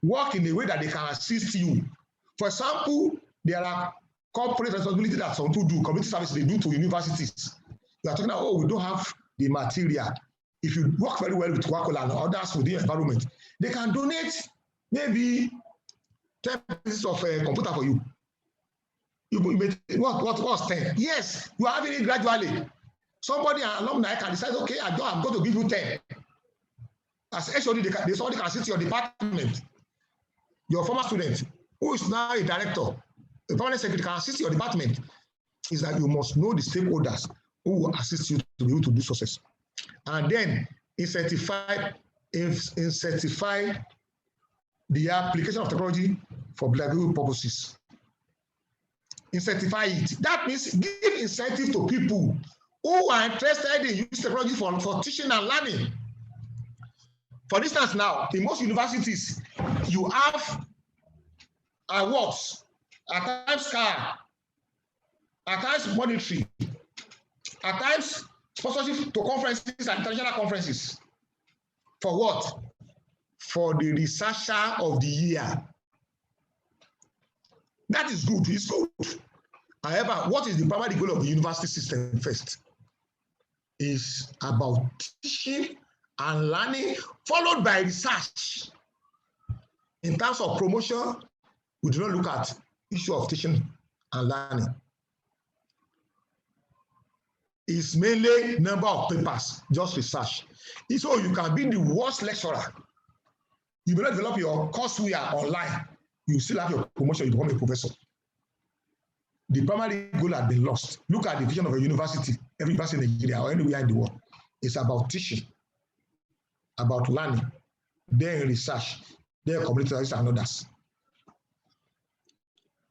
work in a way that they can assist you. For example, there are corporate responsibilities that some people do, community service they do to universities. You are talking about, oh, we don't have the material. If you work very well with Coca-Cola and others within the environment, they can donate maybe 10 pieces of a computer for you. What's 10? Yes, you are having it gradually. Somebody, an alumni, can decide, okay, I'm going to give you 10. As HOD, somebody can assist your department. Your former student, who is now a director, a permanent secretary, can assist your department. Is that you must know the stakeholders who will assist you to be able to do success. And then incentivize the application of technology for pedagogical purposes. Incentivize it. That means give incentive to people who are interested in using technology for teaching and learning. For instance, now, in most universities, you have awards, at times car, at times monetary, at times sponsorship to conferences and international conferences. For what? For the researcher of the year. That is good, it's good. However, what is the primary goal of the university system first? Is about teaching and learning, followed by research. In terms of promotion, we do not look at issue of teaching and learning. It's mainly number of papers, just research. So you can be the worst lecturer. You may not develop your courseware online. You still have your promotion, you become a professor. The primary goal has been lost. Look at the vision of a university, every university in Nigeria or anywhere in the world. It's about teaching, about learning, then research, then community service and others.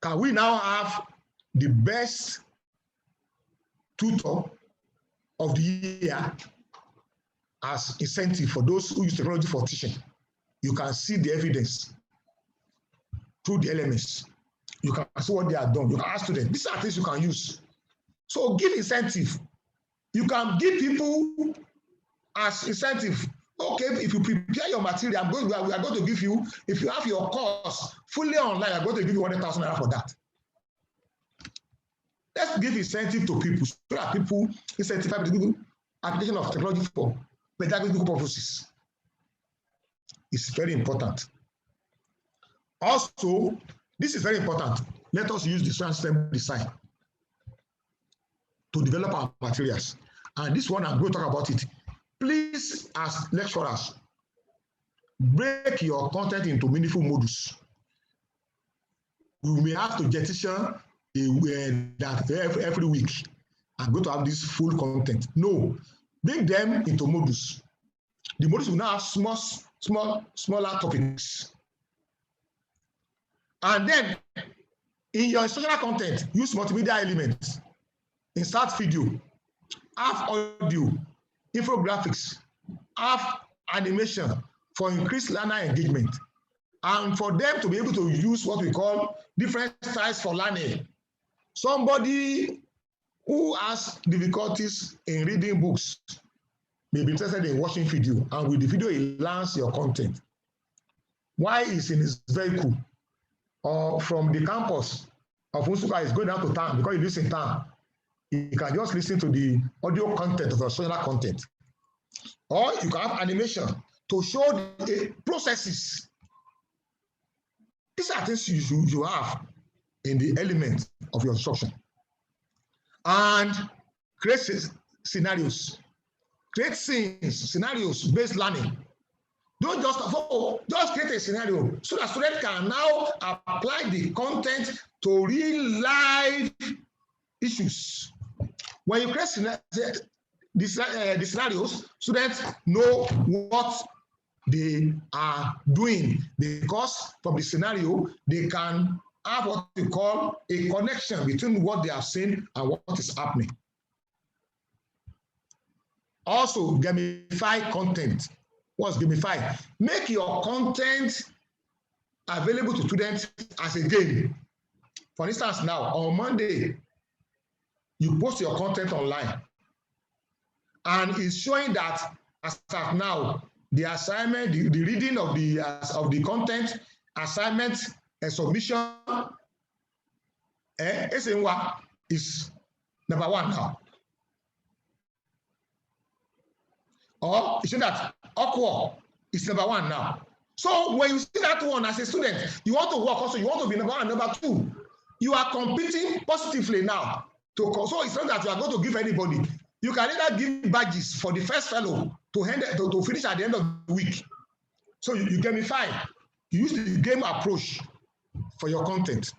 Can we now have the best tutor of the year as incentive for those who use technology for teaching. You can see the evidence through the elements. You can see what they are done. You can ask students. These are things you can use. So give incentive. You can give people as incentive. Okay, if you prepare your material, we are going to give you, if you have your course fully online, I'm going to give you 100,000 naira for that. Let's give incentive to people so that people incentivize the application of technology for pedagogical purposes. It's very important. Also, this is very important. Let us use the system design to develop our materials. And this one, I'm going to talk about it. Please, as lecturers, break your content into meaningful modules. You may have to jettison that every week. I'm going to have this full content. No, break them into modules. The modules will now have smaller topics. And then, in your instructional content, use multimedia elements. Insert video, have audio, infographics, have animation for increased learner engagement, and for them to be able to use what we call different styles for learning. Somebody who has difficulties in reading books may be interested in watching video, and with the video, he learns your content. While he's in his vehicle or from the campus of Nsukka, is going down to town because he lives in town, you can just listen to the audio content of the social content. Or you can have animation to show the processes. These are things you have in the element of your instruction. And create scenarios. Create scenes, scenarios, based learning. Don't just create a scenario so that students can now apply the content to real life issues. When you create the scenarios, students know what they are doing, because from the scenario, they can have what we call a connection between what they have seen and what is happening. Also, gamify content. What's gamify? Make your content available to students as a game. For instance, now, on Monday, you post your content online, and it's showing that as of now, the assignment, the reading of the content, assignment, and submission, is number 1 now. Or it's showing that Okwo is number 1 now. So when you see that one as a student, you want to work also, you want to be number 1 and number 2. You are competing positively now. So it's not that you are going to give anybody. You can either give badges for the first fellow to finish at the end of the week. So you gamify. You use the game approach for your content.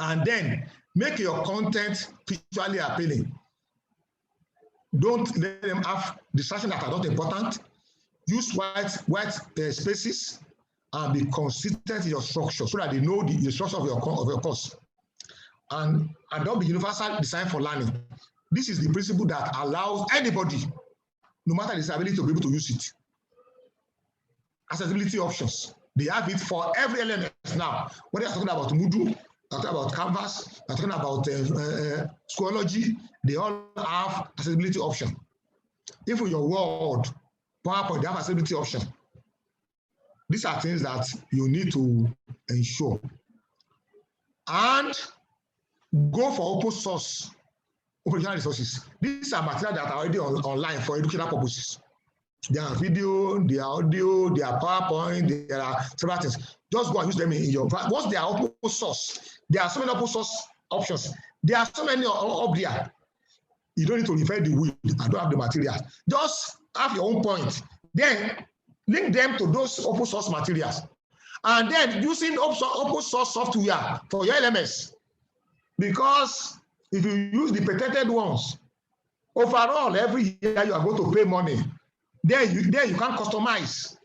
And then make your content visually appealing. Don't let them have distractions that are not important. Use white spaces and be consistent in your structure so that they know the structure of your course. And don't be universal design for learning. This is the principle that allows anybody, no matter disability, to be able to use it. Accessibility options. They have it for every element now. When they're talking about Moodle, they're talking about Canvas, they're talking about Schoology, they all have accessibility option. If in your Word, PowerPoint, they have accessibility option. These are things that you need to ensure. And go for open source operational resources. These are materials that are already online for educational purposes. There are video, there are audio, there are PowerPoint, there are several things. Just go and use them in your. Once they are open source, there are so many open source options. There are so many up there. You don't need to reinvent the wheel. I don't have the materials. Just have your own point. Then link them to those open source materials. And then using open source software for your LMS. Because if you use the patented ones, overall, every year you are going to pay money. Then you can customize.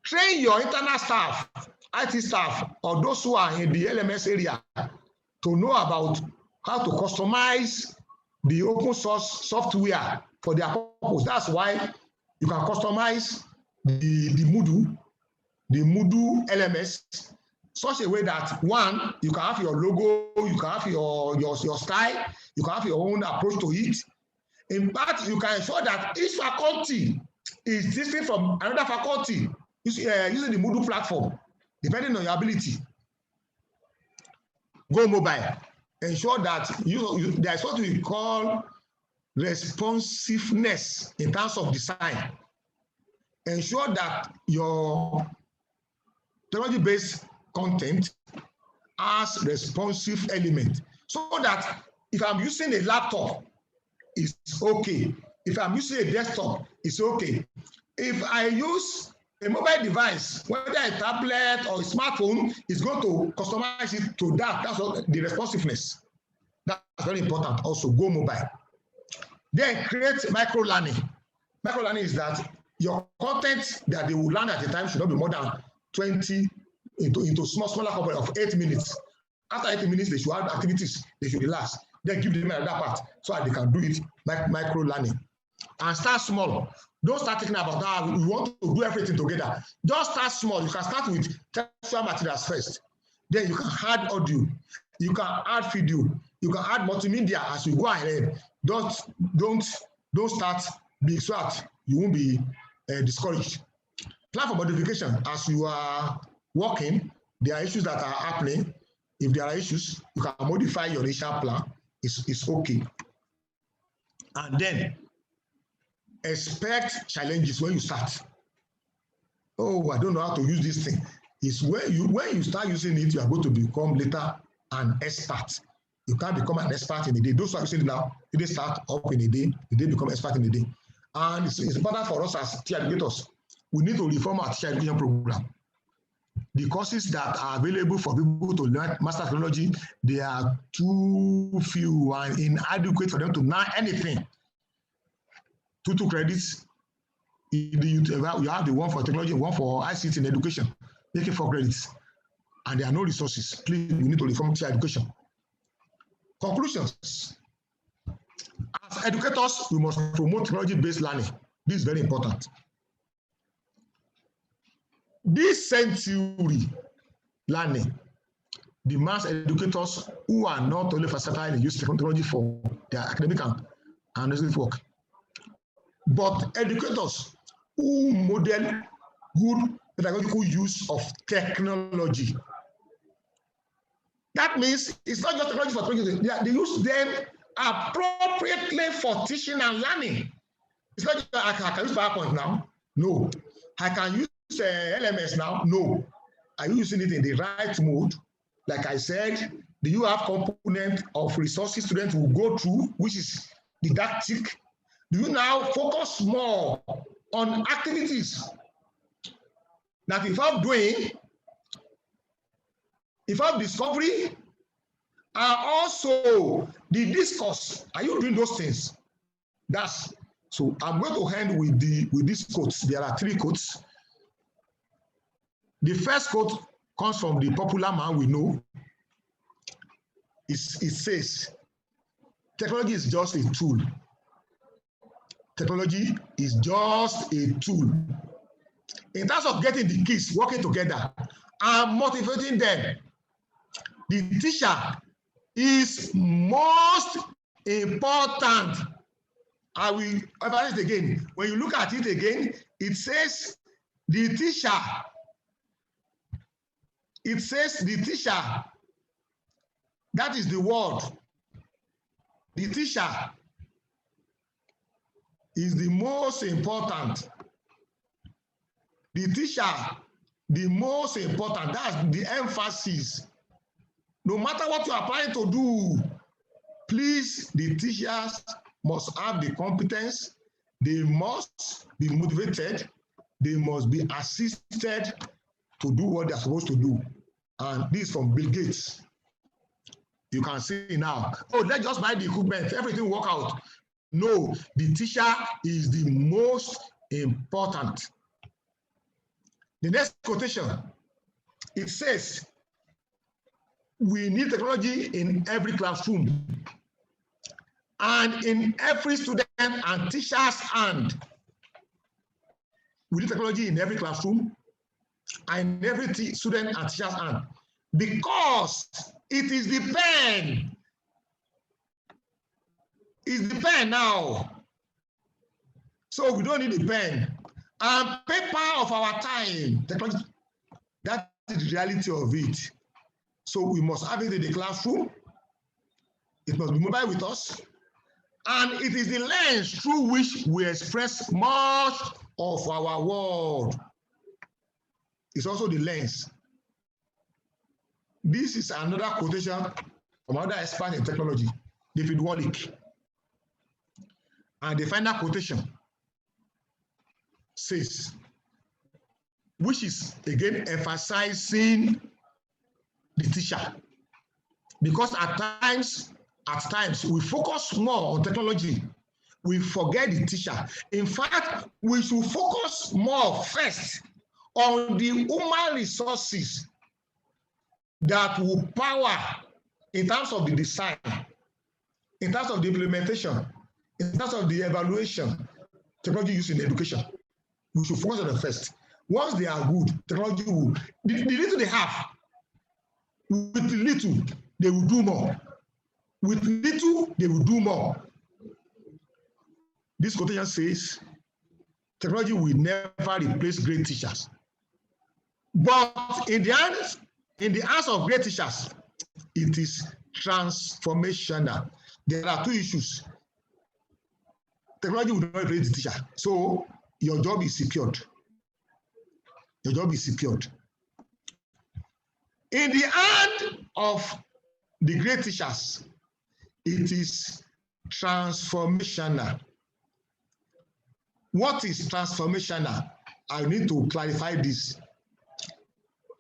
Train your internal staff, IT staff, or those who are in the LMS area to know about how to customize the open source software for their purpose. That's why you can customize the Moodle LMS such a way that one, you can have your logo, you can have your style, you can have your own approach to it. In fact, you can ensure that each faculty is distinct from another faculty using the Moodle platform, depending on your ability. Go mobile. Ensure that there is what we call responsiveness in terms of design. Ensure that your technology-based content has responsive element, so that if I'm using a laptop, it's okay. If I'm using a desktop, it's okay. If I use a mobile device, whether a tablet or a smartphone, it's going to customize it to that. That's what the responsiveness. That's very important. Also, go mobile. Then create micro learning. Micro learning is that your content that they will learn at a time should not be more than 20 into smaller couple of 8 minutes. After 8 minutes, they should have activities, they should relax. Then give them another part so that they can do it like micro learning. And start small. Don't start thinking about how we want to do everything together. Just start small. You can start with textual materials first. Then you can add audio. You can add video. You can add multimedia as you go ahead. Don't start big so that you won't be discouraged. Plan for modification as you are working. There are issues that are happening. If there are issues, you can modify your initial plan. It's okay. And then expect challenges when you start. Oh, I don't know how to use this thing. It's when you start using it, you are going to become later an expert. You can't become an expert in a day. Those who are using it now, they start up in a day, they become expert in a day. And it's important for us as teacher educators. We need to reform our teacher education program. The courses that are available for people to learn master technology, they are too few and inadequate for them to learn anything. 2 credits. You have the one for technology, one for ICT in education, making 4 credits. And there are no resources. Please, we need to reform teacher education. Conclusions. As educators, we must promote technology-based learning. This is very important. This century learning demands educators who are not only versatile in using technology for their academic and administrative work, but educators who model good pedagogical use of technology. That means it's not just technology for technology, they use them appropriately for teaching and learning. It's not just I can use PowerPoint now. No. I can use LMS now. No. Are you using it in the right mode? Like I said, do you have component of resources students will go through, which is didactic? Do you now focus more on activities that involve doing, involve discovery, and also the discourse? Are you doing those things? So I'm going to end with these quotes. There are 3 quotes. The first quote comes from the popular man we know. It says, technology is just a tool. Technology is just a tool. In terms of getting the kids working together and motivating them, the teacher is most important. I will emphasize it again. When you look at it again, it says the teacher. It says the teacher. That is the word. The teacher is the most important. The teacher, the most important. That's the emphasis. No matter what you are trying to do, please, the teachers must have the competence. They must be motivated. They must be assisted to do what they're supposed to do. And this is from Bill Gates. You can see now, oh, let's just buy the equipment, everything will work out. No, the teacher is the most important. The next quotation, it says, we need technology in every classroom. and in every student and teacher's hand. We need technology in every classroom and in every student and teacher's hand, because it is the pen. It's the pen now. So we don't need the pen. And paper of our time, technology, that is the reality of it. So we must have it in the classroom. It must be mobile with us. And it is the lens through which we express much of our world. It's also the lens. This is another quotation from another expert in technology, David Wallach. And the final quotation says, which is again emphasizing the teacher, because at times we focus more on technology, we forget the teacher. In fact, we should focus more first on the human resources that will power in terms of the design, in terms of the implementation, in terms of the evaluation, technology used in education. We should focus on them first. Once they are good, technology will, the little they have, with the little, they will do more. With little, they will do more. This quotation says, technology will never replace great teachers. But in the hands of great teachers, it is transformational. There are two issues. Technology will not replace the teacher. So your job is secured. Your job is secured. In the hand of the great teachers, it is transformational. What is transformational? I need to clarify this.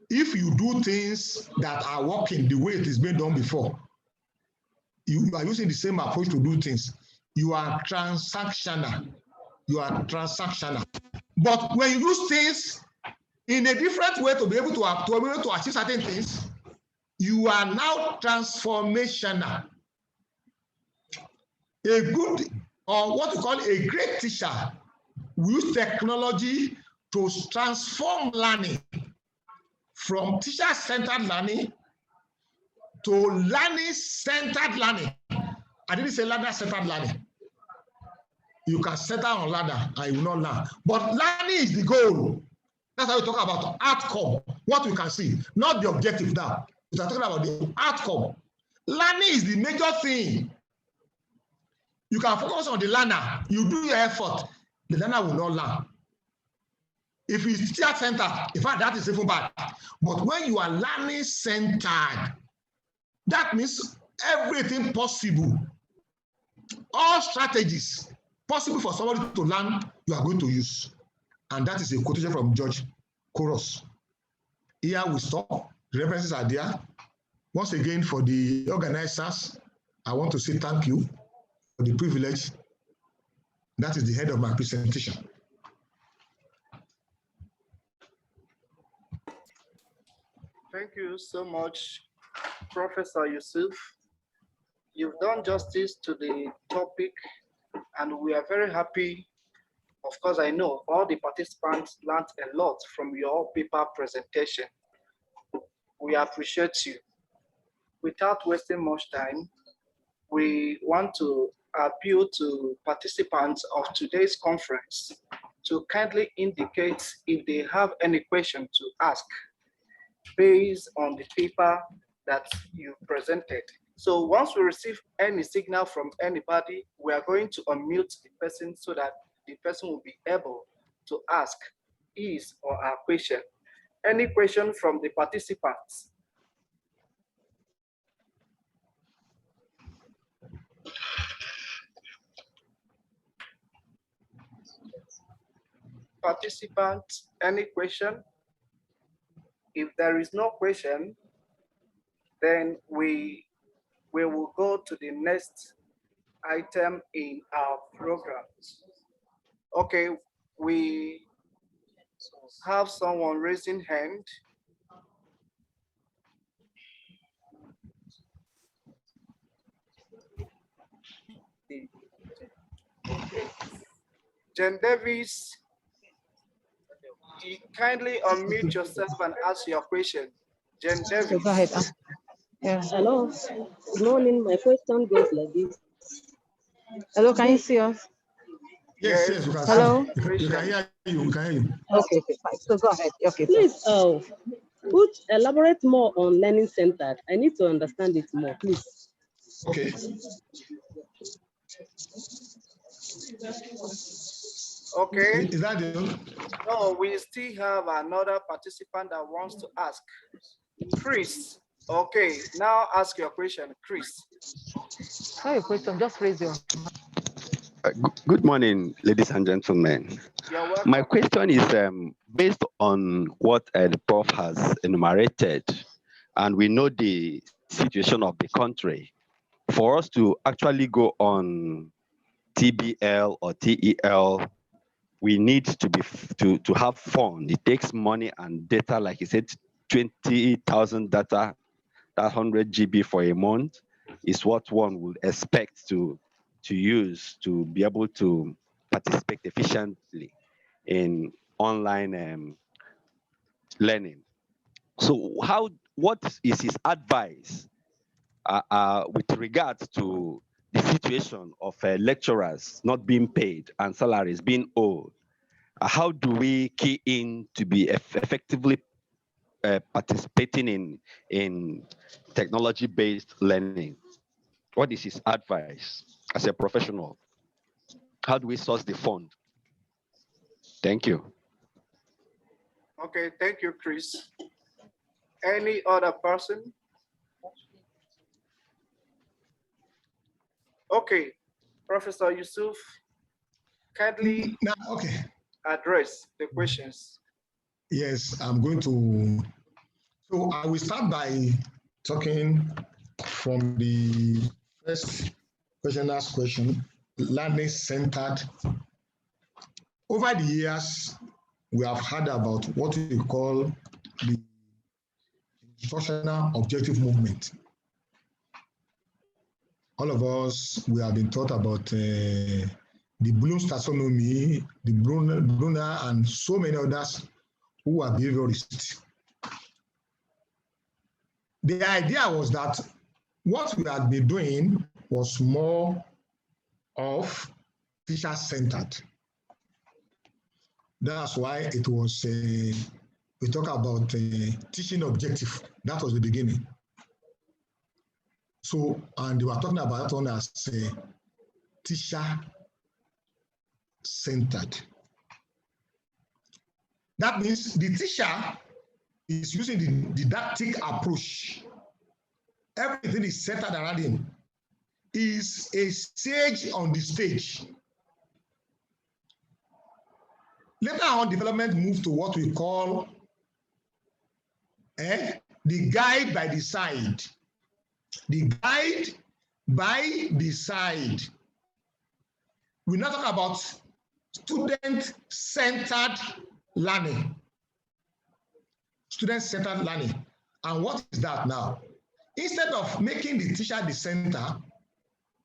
If you do things that are working the way it is being done before, you are using the same approach to do things, you are transactional. You are transactional. But when you use things in a different way to be able to achieve certain things, you are now transformational. A good, or what we call a great teacher, will use technology to transform learning from teacher-centered learning to learning-centered learning. I didn't say learner-centered learning. You can center on learner and you will not learn. But learning is the goal. That's how we talk about outcome, what we can see, not the objective now. We are talking about the outcome. Learning is the major thing. You can focus on the learner. You do your effort. The learner will not learn. If it's teacher-centered, in fact, that is even bad. But when you are learning-centered, that means everything possible, all strategies possible for somebody to learn, you are going to use. And that is a quotation from George Couros. Here we stop. The references are there. Once again, for the organizers, I want to say thank you for the privilege. That is the end of my presentation. Thank you so much, Professor Yusuf. You've done justice to the topic, and we are very happy. Of course, I know all the participants learned a lot from your paper presentation. We appreciate you. Without wasting much time, we want to appeal to participants of today's conference to kindly indicate if they have any question to ask based on the paper that you presented. So once we receive any signal from anybody, we are going to unmute the person so that the person will be able to ask his or her question. Any question from the participants? Participants, any question? If there is no question, then we will go to the next item in our program. Okay, we have someone raising hand. The Jen Davis, you kindly unmute yourself and ask your question. Jen Davis. Go ahead. Yeah. Hello. Good morning. My question goes like this. Hello, can you see us? Yes, yes, we can Hello? see. We can hear you. We can hear you. Okay, fine. So go ahead. Okay. Please, elaborate more on learning centered. I need to understand it more, please. Okay. Okay. Is that the? No, we still have another participant that wants to ask. Chris. Okay, now ask your question, Chris. Have a question. Just raise your. Good morning, ladies and gentlemen. You're welcome. My question is based on what the Prof has enumerated, and we know the situation of the country. For us to actually go on TBL or TEL, we need to have fun. It takes money and data, like you said, 20,000 data, that 100 GB for a month is what one would expect to use to be able to participate efficiently in online learning. So what is his advice with regards to the situation of lecturers not being paid and salaries being owed? How do we key in to be effectively participating in technology-based learning? What is his advice as a professional? How do we source the fund? Thank you. Okay, thank you, Chris. Any other person? Okay, Professor Yusuf, kindly Okay. address the questions. Yes, I'm going to. So I will start by talking from the first questioner's question, learning centered. Over the years, we have heard about what we call the instructional objective movement. All of us, we have been taught about the Bloom's taxonomy, the Brunner, and so many others who are behaviorists. The idea was that what we had been doing was more of teacher-centered. That's why it was, we talk about teaching objective. That was the beginning. So, and they were talking about that one as teacher-centered. That means the teacher is using the didactic approach. Everything is centered around him. He is a sage on the stage. Later on, development moved to what we call the guide by the side. The guide by the side. We now talk about student-centered learning. Student-centered learning. And what is that now? Instead of making the teacher the center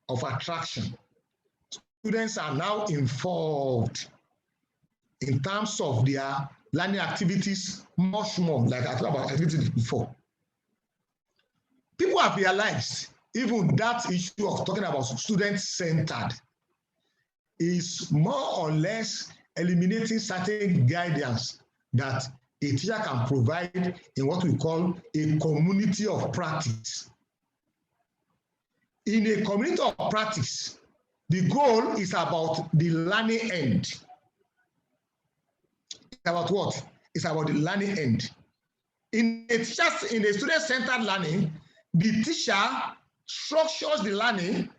of attraction, students are now involved in terms of their learning activities much more, like I talked about activities before. People have realized even that issue of talking about student-centered is more or less eliminating certain guidance that a teacher can provide in what we call a community of practice. In a community of practice, the goal is about the learning end. It's about what? It's about the learning end. In a student-centered learning, the teacher structures the learning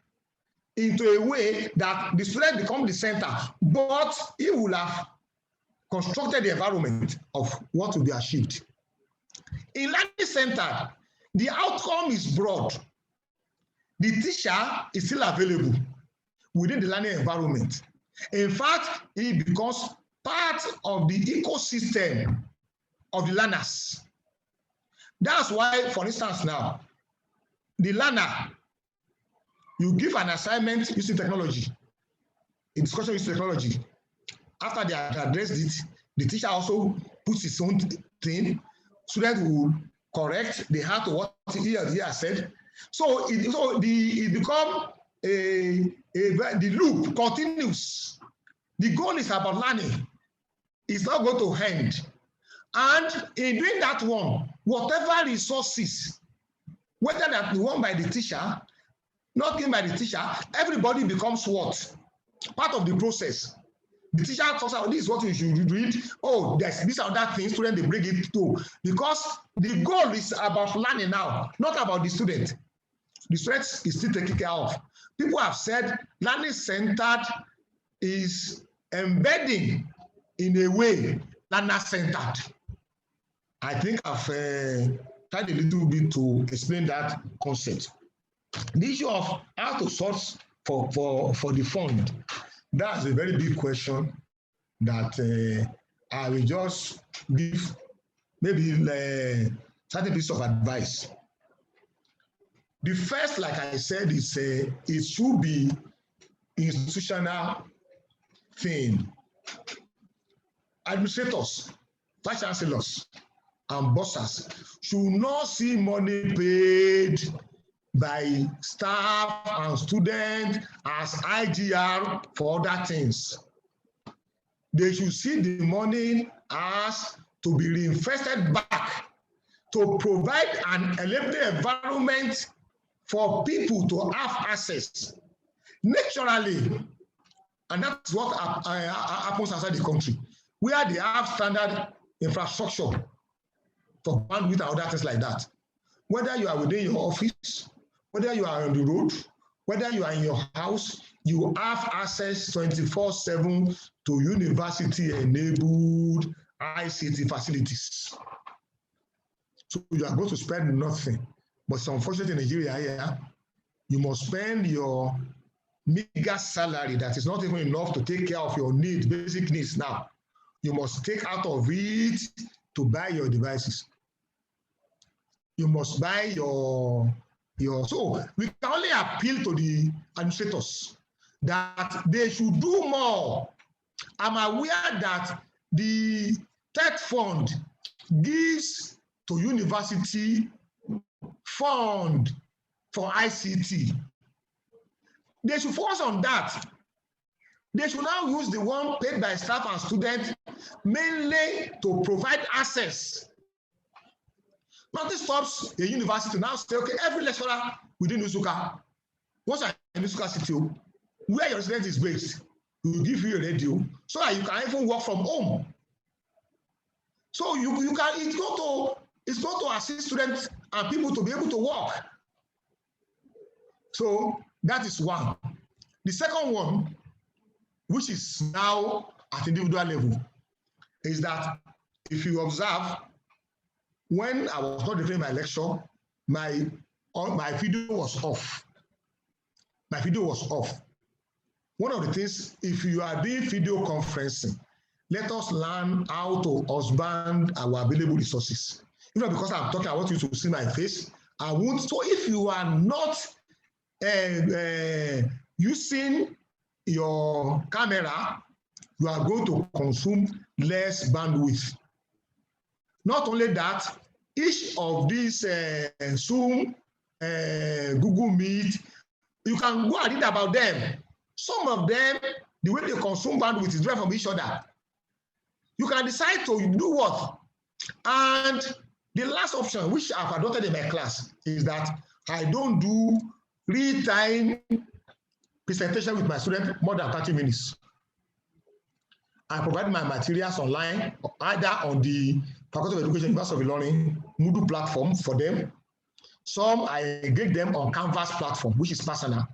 into a way that the student becomes the center, but he will have constructed the environment of what will be achieved. In learning centered, the outcome is broad. The teacher is still available within the learning environment. In fact, he becomes part of the ecosystem of the learners. That's why, for instance, now, the learner, you give an assignment using technology, a discussion using technology, after they have addressed it, the teacher also puts his own thing. Students will correct. They have to what he has said. So it becomes the loop continues. The goal is about learning. It's not going to end. And in doing that one, whatever resources, whether that the one by the teacher, not given by the teacher, everybody becomes what? Part of the process. The teacher talks about this is what you should read. Oh, there's this or that thing, student, they bring it to. Because the goal is about learning now, not about the student. The student is still taken care of. People have said learning centered is embedding in a way learner centered. I think I've tried a little bit to explain that concept. The issue of how to source for the fund, that's a very big question that I will just give maybe certain piece of advice. The first, like I said, is it should be institutional thing. Administrators, vice chancellors, and bosses should not see money paid by staff and students as IGR for other things. They should see the money as to be reinvested back to provide an elevated environment for people to have access naturally. And that's what happens outside the country, where they have standard infrastructure for bandwidth and other things like that. Whether you are within your office, whether you are on the road, whether you are in your house, you have access 24/7 to university-enabled ICT facilities. So you are going to spend nothing. But it's unfortunate in Nigeria here, you must spend your meager salary that is not even enough to take care of your needs, basic needs now. You must take out of it to buy your devices. You must buy your so we can only appeal to the administrators that they should do more. I'm aware that the TED fund gives to university fund for ICT. They should focus on that. They should now use the one paid by staff and students mainly to provide access. Nothing stops a university now say, okay, every lecturer within Nsukka, once you're in Nsukka city, where your residence is based, we will give you a radio so that you can even work from home. So you can, it's going to assist students and people to be able to work. So that is one. The second one, which is now at individual level, is that if you observe, when I was not delivering my lecture, my video was off. My video was off. One of the things, if you are doing video conferencing, let us learn how to husband our available resources. Even because I'm talking, I want you to see my face. I won't. So if you are not using your camera, you are going to consume less bandwidth. Not only that, each of these Zoom, Google Meet, you can go and read about them. Some of them, the way they consume bandwidth is different from each other. You can decide to do what. And the last option, which I've adopted in my class, is that I don't do real-time presentation with my students more than 30 minutes. I provide my materials online, either on the Faculty of Education, University of Ilorin, Moodle platform for them. Some I engage them on Canvas platform, which is personal.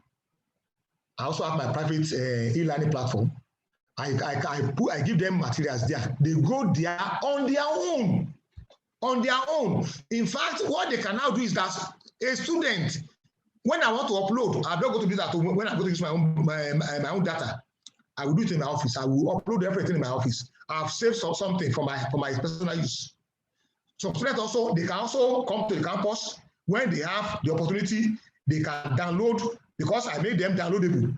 I also have my private e-learning platform. I give them materials there. They go there on their own. On their own. In fact, what they can now do is that a student, when I want to upload, I'm not going to do that when I'm going to use my own data. I will do it in my office. I will upload everything in my office. I've saved something for my personal use. So students also, they can also come to the campus when they have the opportunity. They can download because I made them downloadable.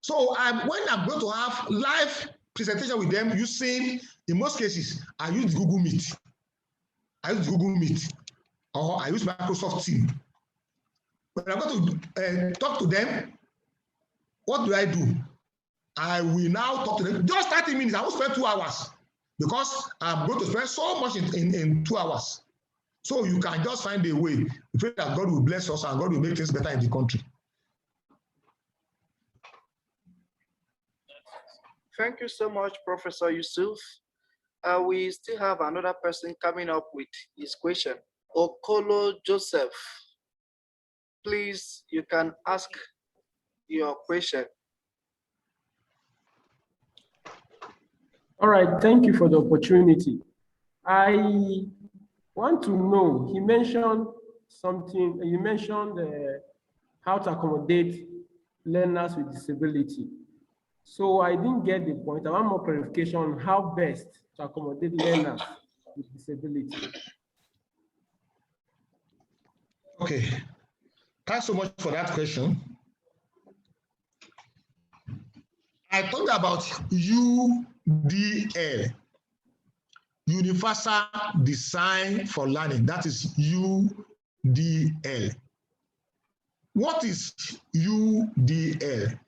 So when I'm going to have live presentation with them using, in most cases, I use Google Meet. Or I use Microsoft Teams. When I go to talk to them, what do? I will now talk to them. Just 30 minutes, I will spend 2 hours because I'm going to spend so much in 2 hours. So you can just find a way. We pray that God will bless us and God will make things better in the country. Thank you so much, Professor Yusuf. We still have another person coming up with his question. Okolo Joseph, please, you can ask your question. All right, thank you for the opportunity. I want to know, he mentioned something, you mentioned how to accommodate learners with disability. So I didn't get the point. I want more clarification on how best to accommodate learners with disability. Okay, thanks so much for that question. I talked about UDL, Universal Design for Learning. That is UDL. What is UDL?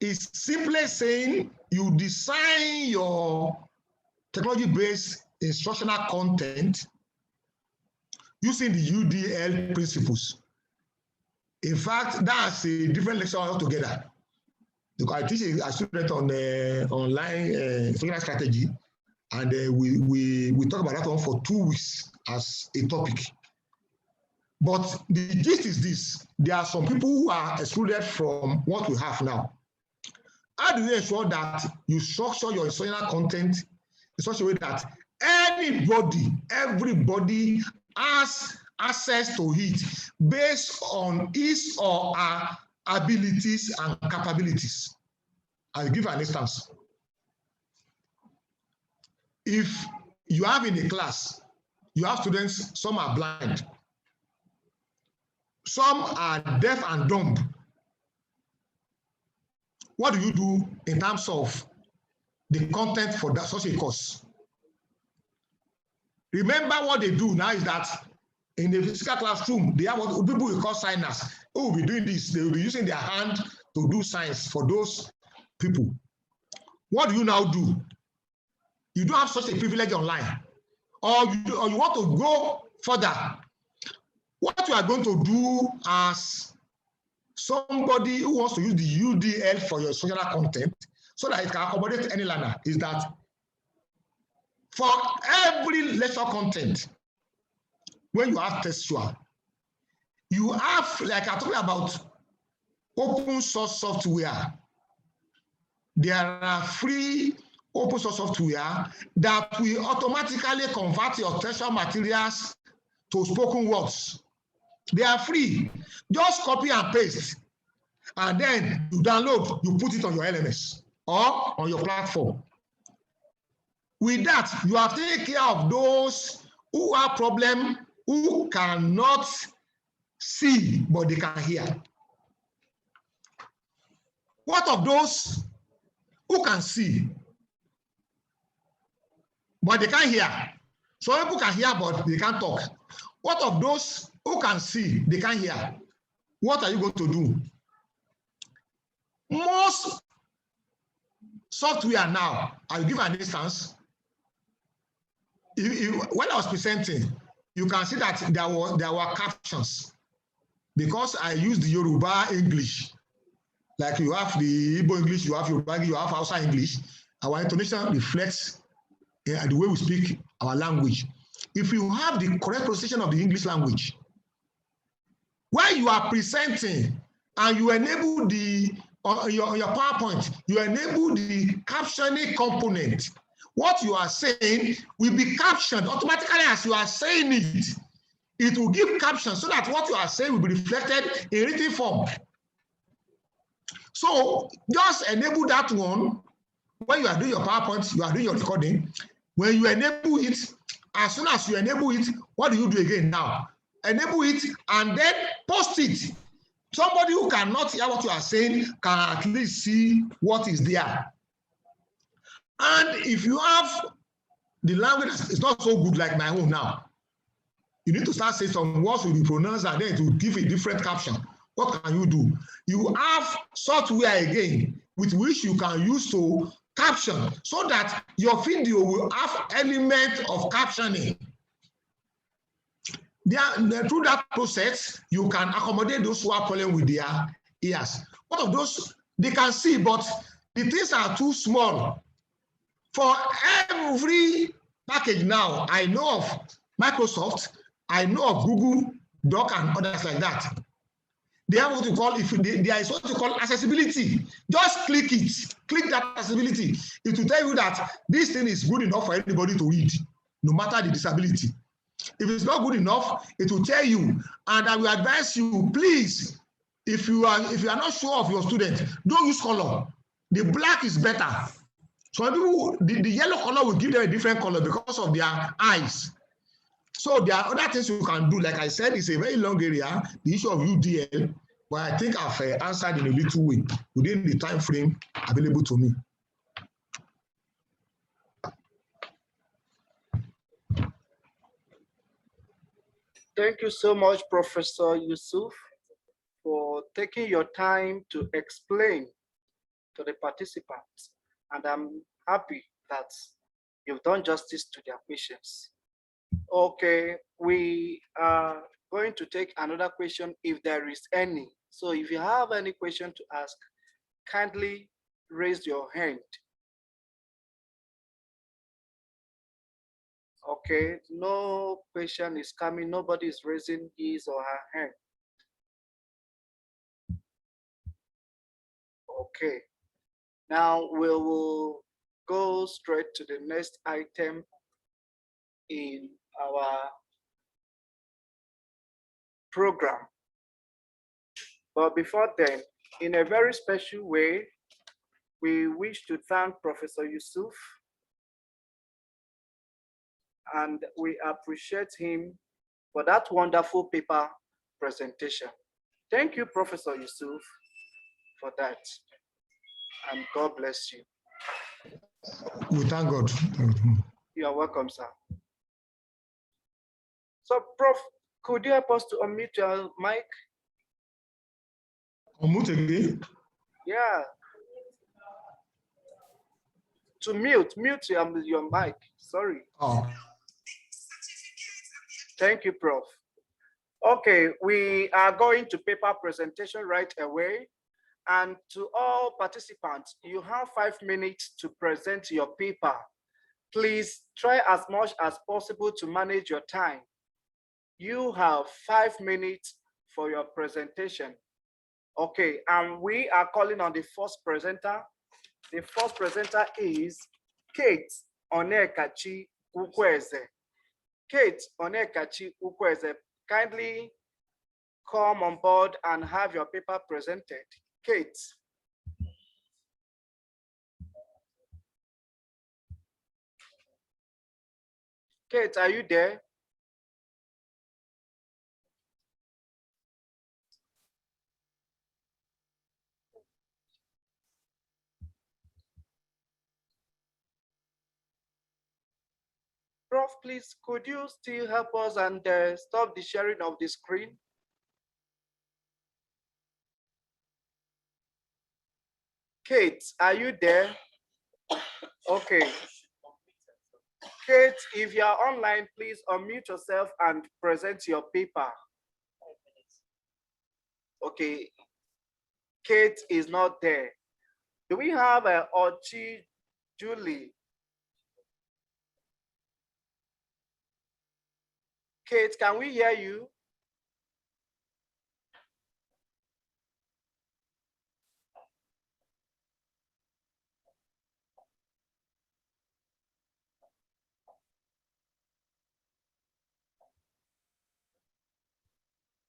It's simply saying you design your technology-based instructional content using the UDL principles. In fact, that's a different lecture altogether. Because I teach a student on online instructional strategy, and we talk about that one for 2 weeks as a topic. But the gist is this: there are some people who are excluded from what we have now. How do you ensure that you structure your instructional content in such a way that everybody has access to it based on his or her abilities and capabilities? I'll give an instance. If you have in a class, you have students, some are blind, some are deaf and dumb. What do you do in terms of the content for that such a course? Remember, what they do now is that in the physical classroom, they have what people will call signers who will be doing this. They will be using their hand to do signs for those people. What do you now do? You don't have such a privilege online, or you want to go further. What you are going to do as somebody who wants to use the UDL for your social content so that it can accommodate any learner is that for every lecture content, when you have textual, you have, like I'm talking about open source software. There are free open source software that will automatically convert your textual materials to spoken words. They are free. Just copy and paste. And then you download, you put it on your LMS or on your platform. With that, you have taken care of those who have problems, who cannot see, but they can hear. What of those who can see, but they can't hear? Some people can hear, but they can't talk. What of those who can see, they can't hear? What are you going to do? Most software now, I'll give an instance. When I was presenting, you can see that there were captions because I used the Yoruba English. Like you have the Igbo English, you have Yoruba, you have Hausa English. Our intonation reflects the way we speak our language. If you have the correct pronunciation of the English language, when you are presenting and you enable the on your PowerPoint, you enable the captioning component. What you are saying will be captioned automatically as you are saying it. It will give captions so that what you are saying will be reflected in written form. So just enable that one. When you are doing your PowerPoint, you are doing your recording. When you enable it, as soon as you enable it, what do you do again now? Enable it and then post it. Somebody who cannot hear what you are saying can at least see what is there. And if you have the language is not so good like my own now, you need to start saying some words will be pronounced and then to give a different caption. What can you do? You have software again with which you can use to caption so that your video will have element of captioning. Through that process, you can accommodate those who are problem with their ears. One of those, they can see, but the things are too small. For every package now, I know of Microsoft, I know of Google Doc and others like that. They have what you call, there is what you call accessibility. Just click it, click that accessibility. It will tell you that this thing is good enough for anybody to read, no matter the disability. If it's not good enough, it will tell you. And I will advise you, please, if you are not sure of your student, don't use color. The black is better. Some people, the yellow color will give them a different color because of their eyes. So there are other things you can do. Like I said, it's a very long area, the issue of UDL, but I think I've answered in a little way within the time frame available to me. Thank you so much, Professor Yusuf, for taking your time to explain to the participants. And I'm happy that you've done justice to their questions. Okay, we are going to take another question if there is any. So if you have any question to ask, kindly raise your hand. Okay, no question is coming. Nobody is raising his or her hand. Okay, now we will go straight to the next item in our program. But before then, in a very special way, we wish to thank Professor Yusuf, and we appreciate him for that wonderful paper presentation. Thank you, Professor Yusuf, for that. And God bless you. We thank God. You are welcome, sir. So, Prof, could you help us to unmute your mic? Unmute again? Yeah. To mute your mic. Sorry. Oh. Thank you, Prof. Okay, we are going to paper presentation right away. And to all participants, you have 5 minutes to present your paper. Please try as much as possible to manage your time. You have 5 minutes for your presentation. Okay, and we are calling on the first presenter. The first presenter is Kate Onekachi Ukweze. Kate Onekachi Ukweze, kindly come on board and have your paper presented. Kate. Kate, are you there? Prof, please, could you still help us and stop the sharing of the screen? Kate, are you there? Okay. Kate, if you are online, please unmute yourself and present your paper. Okay. Kate is not there. Do we have Ochi Julie? Kate, can we hear you?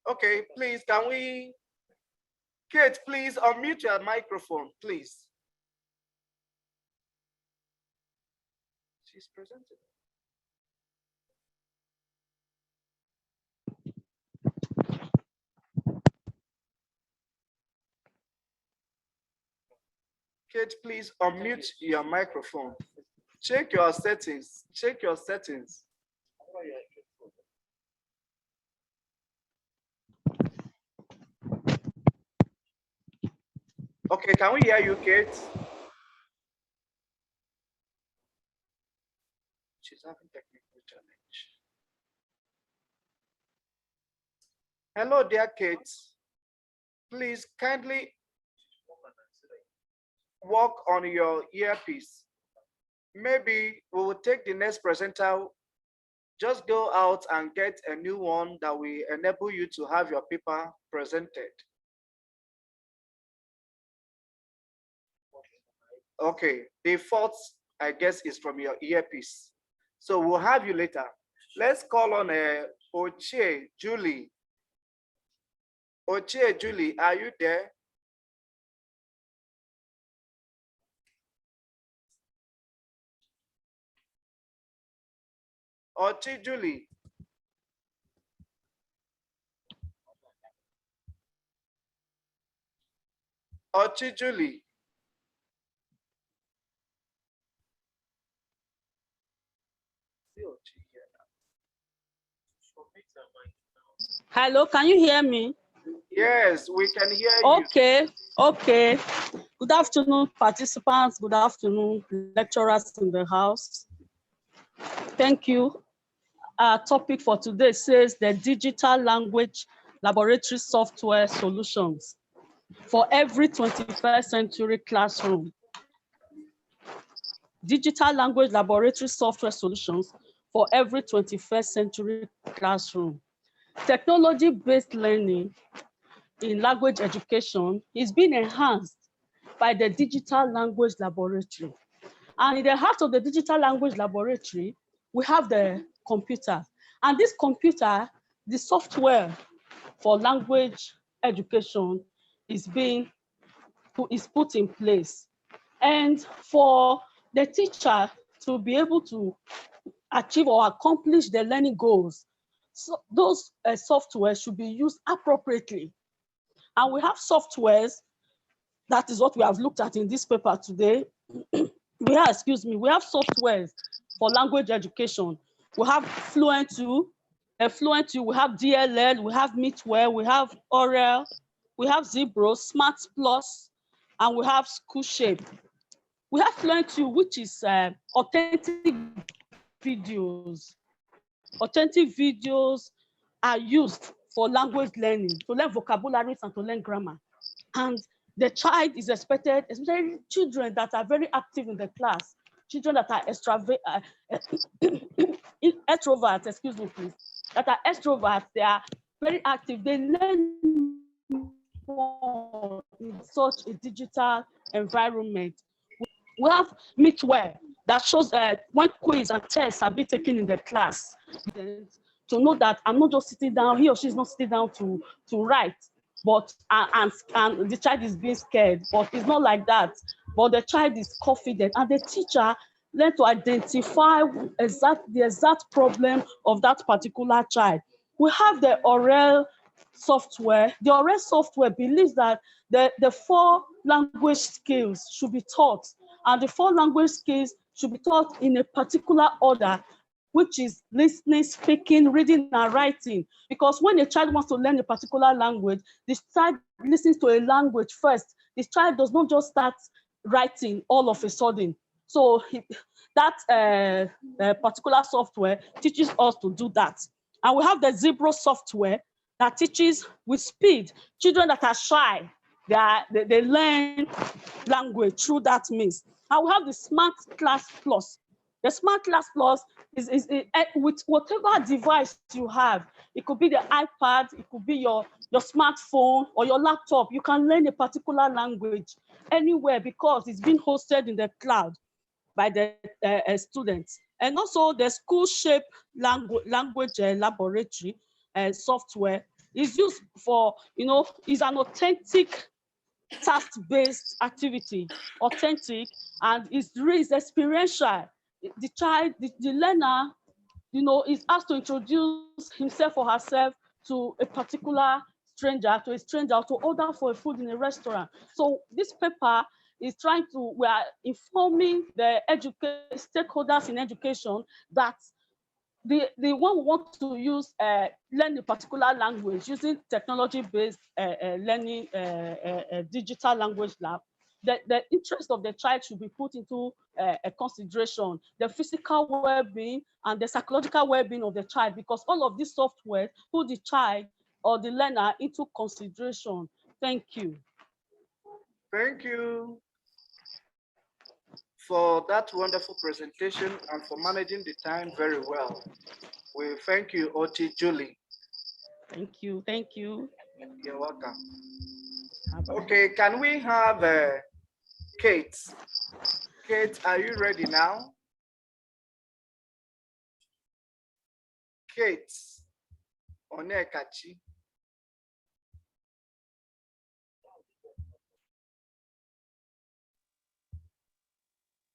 Okay, please, can we? Kate, please unmute your microphone, please. She's presented. Kate, please unmute your microphone. Check your settings. Check your settings. Okay, can we hear you, Kate? She's having technical challenge. Hello, dear Kate. Please kindly work on your earpiece. Maybe we will take the next presenter. Just go out and get a new one that will enable you to have your paper presented. Okay, the fault, I guess, is from your earpiece. So we'll have you later. Let's call on Ochie Julie. Ochie Julie, are you there? Ochie Julie. Ochie Julie. Hello, can you hear me? Yes, we can hear you. Okay, okay. Good afternoon, participants. Good afternoon, lecturers in the house. Thank you. Our topic for today says the digital language laboratory software solutions for every 21st century classroom. Digital language laboratory software solutions for every 21st century classroom. Technology-based learning in language education is being enhanced by the digital language laboratory. And in the heart of the digital language laboratory, we have the computer. And this computer, the software for language education is put in place. And for the teacher to be able to achieve or accomplish the learning goals, so those software should be used appropriately. And we have softwares, that is what we have looked at in this paper today. We have softwares for language education. We have Fluent2, we have DLL, we have Meetware, we have Orel, we have Zebro, Smart Plus, and we have Schoolshape. We have Fluent2, which is authentic videos. Authentic videos are used for language learning, to learn vocabularies and to learn grammar. And the child is expected, especially children that are very active in the class, children that are extroverts, excuse me, please, that are extroverts, they are very active, they learn more in such a digital environment. We have Meetware that shows when quiz and tests are being taken in the class, to know that I'm not just sitting down, he or she is not sitting down to write, but and the child is being scared, but it's not like that. But the child is confident, and the teacher learn to identify the exact problem of that particular child. We have the Orel software. The Orel software believes that the 4 language skills should be taught, and the 4 language skills should be taught in a particular order, which is listening, speaking, reading, and writing. Because when a child wants to learn a particular language, the child listens to a language first. The child does not just start writing all of a sudden. So that particular software teaches us to do that. And we have the Zebra software that teaches with speed. Children that are shy, they learn language through that means. And we have the Smart Class Plus. The Smart Class Plus is with whatever device you have. It could be the iPad, it could be your smartphone or your laptop. You can learn a particular language anywhere because it's being hosted in the cloud by the students. And also the Schoolshape language laboratory software is used for, is an authentic task-based activity, authentic, and it's experiential. The child, the learner, is asked to introduce himself or herself to a particular stranger, to a stranger, to order for a food in a restaurant. So this paper is trying to, we are informing the stakeholders in education that the one we want to use learn a particular language using technology-based learning digital language lab, the interest of the child should be put into a consideration, the physical well-being and the psychological well-being of the child, because all of these software put the child or the learner into consideration. Thank you. Thank you for that wonderful presentation and for managing the time very well. We thank you, Oti Julie. Thank you. Thank you. You're welcome. Okay, can we have Kate? Kate, are you ready now? Kate Onekachi.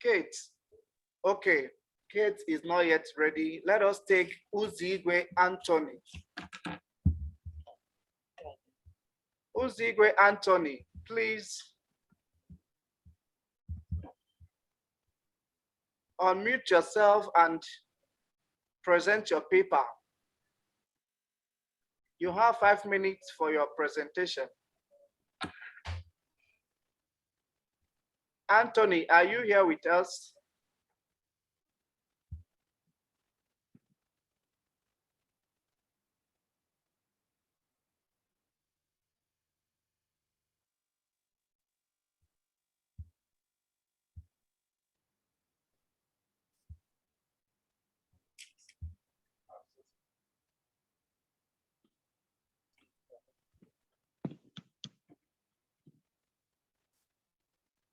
Kate, okay, Kate is not yet ready. Let us take Uzigwe Anthony. Uzigwe Anthony, please unmute yourself and present your paper. You have 5 minutes for your presentation. Anthony, are you here with us?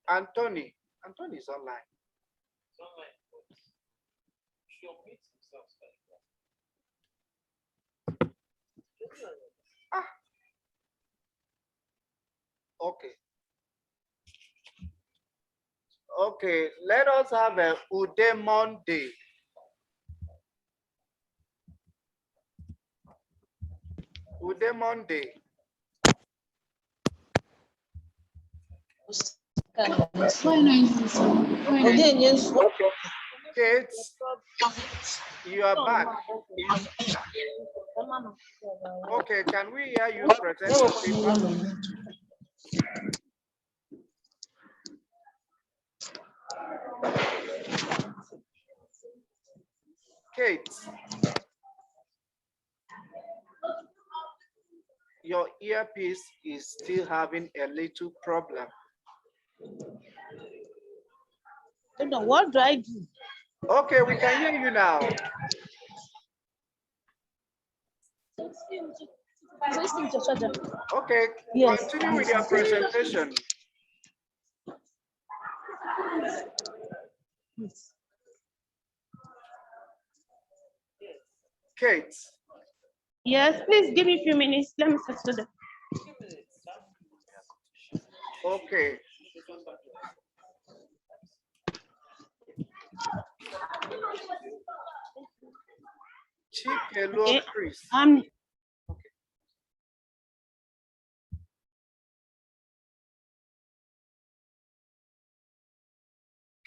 Anthony is online. Ah. Okay. Okay, let us have a Ude Monday. Ude Monday. Kate, you are back. Okay, can we hear you present your paper? Kate, your earpiece is still having a little problem. What do I do? Okay, we can hear you now. Okay, yes. Continue with your presentation. Yes. Kate. Yes, please give me a few minutes. Let me settle them. Okay. Okay. Chris.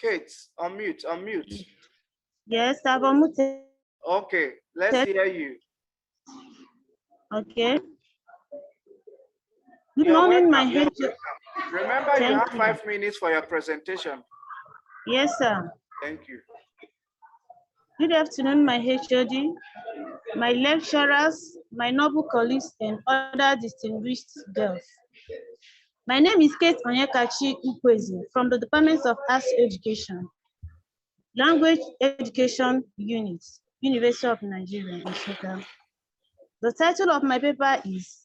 Kate, unmute. Yes, I've unmuted. Okay, let's hear you. Okay. Good morning, my head. Remember, you have 5 minutes for your presentation. Yes, sir. Thank you. Good afternoon, my HOD, my lecturers, my noble colleagues, and other distinguished girls. My name is Kate Onyekachi Ukwezi from the Department of Arts Education, Language Education Unit, University of Nigeria, Nsukka. The title of my paper is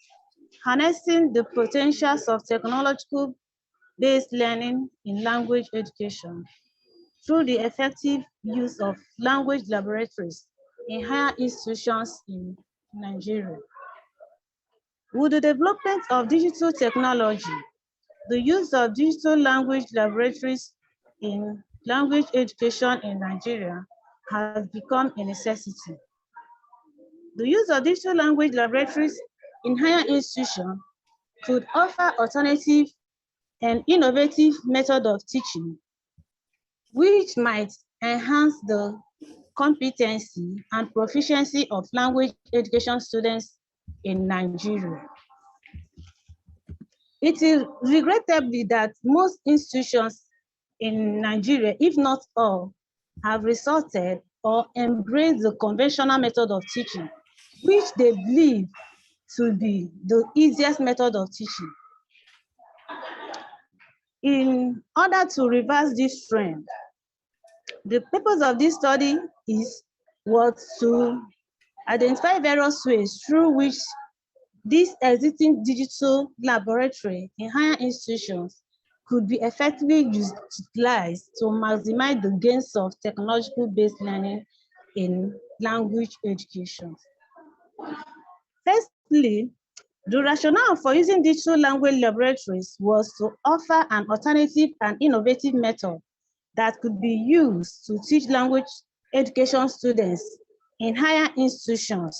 Harnessing the Potentials of Technological-Based Learning in Language Education through the effective use of language laboratories in higher institutions in Nigeria. With the development of digital technology, the use of digital language laboratories in language education in Nigeria has become a necessity. The use of digital language laboratories in higher institutions could offer alternative an innovative method of teaching, which might enhance the competency and proficiency of language education students in Nigeria. It is regrettably that most institutions in Nigeria, if not all, have resorted or embraced the conventional method of teaching, which they believe to be the easiest method of teaching. In order to reverse this trend, the purpose of this study was to identify various ways through which this existing digital laboratory in higher institutions could be effectively utilized to maximize the gains of technological-based learning in language education. Firstly, the rationale for using digital language laboratories was to offer an alternative and innovative method that could be used to teach language education students in higher institutions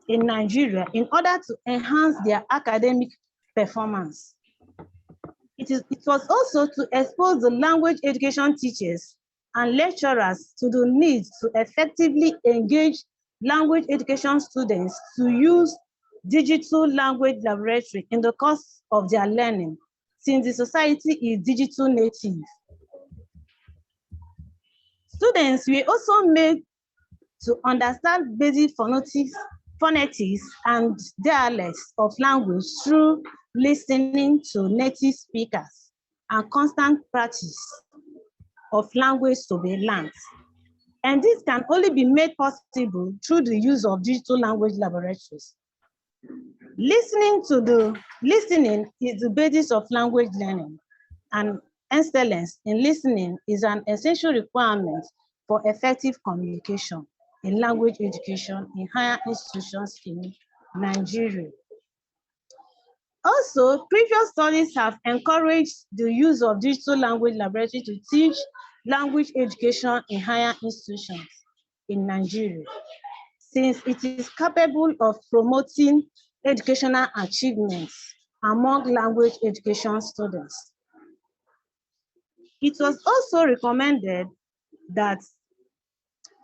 in Nigeria in order to enhance their academic performance. It was also to expose the language education teachers and lecturers to the need to effectively engage language education students to use digital language laboratory in the course of their learning, since the society is digital native. Students were also made to understand basic phonetics and dialects of language through listening to native speakers and constant practice of language to be learned. And this can only be made possible through the use of digital language laboratories. Listening is the basis of language learning, and excellence in listening is an essential requirement for effective communication in language education in higher institutions in Nigeria. Also, previous studies have encouraged the use of digital language laboratory to teach language education in higher institutions in Nigeria, since it is capable of promoting educational achievements among language education students. It was also recommended that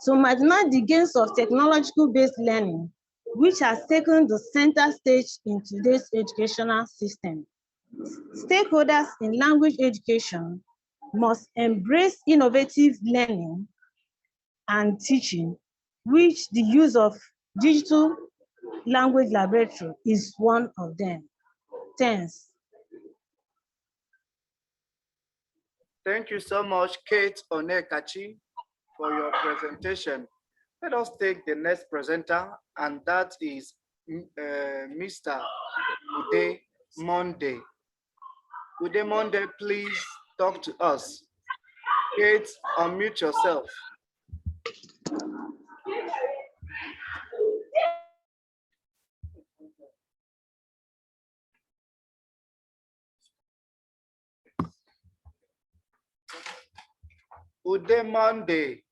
to maximize the gains of technological-based learning, which has taken the center stage in today's educational system, stakeholders in language education must embrace innovative learning and teaching, which the use of digital language laboratory is one of them. Thanks. Thank you so much, Kate Onekachi, for your presentation. Let us take the next presenter, and that is Mr. Ude Monday. Ude Monday, please talk to us. Kate, unmute yourself. Ude Monday.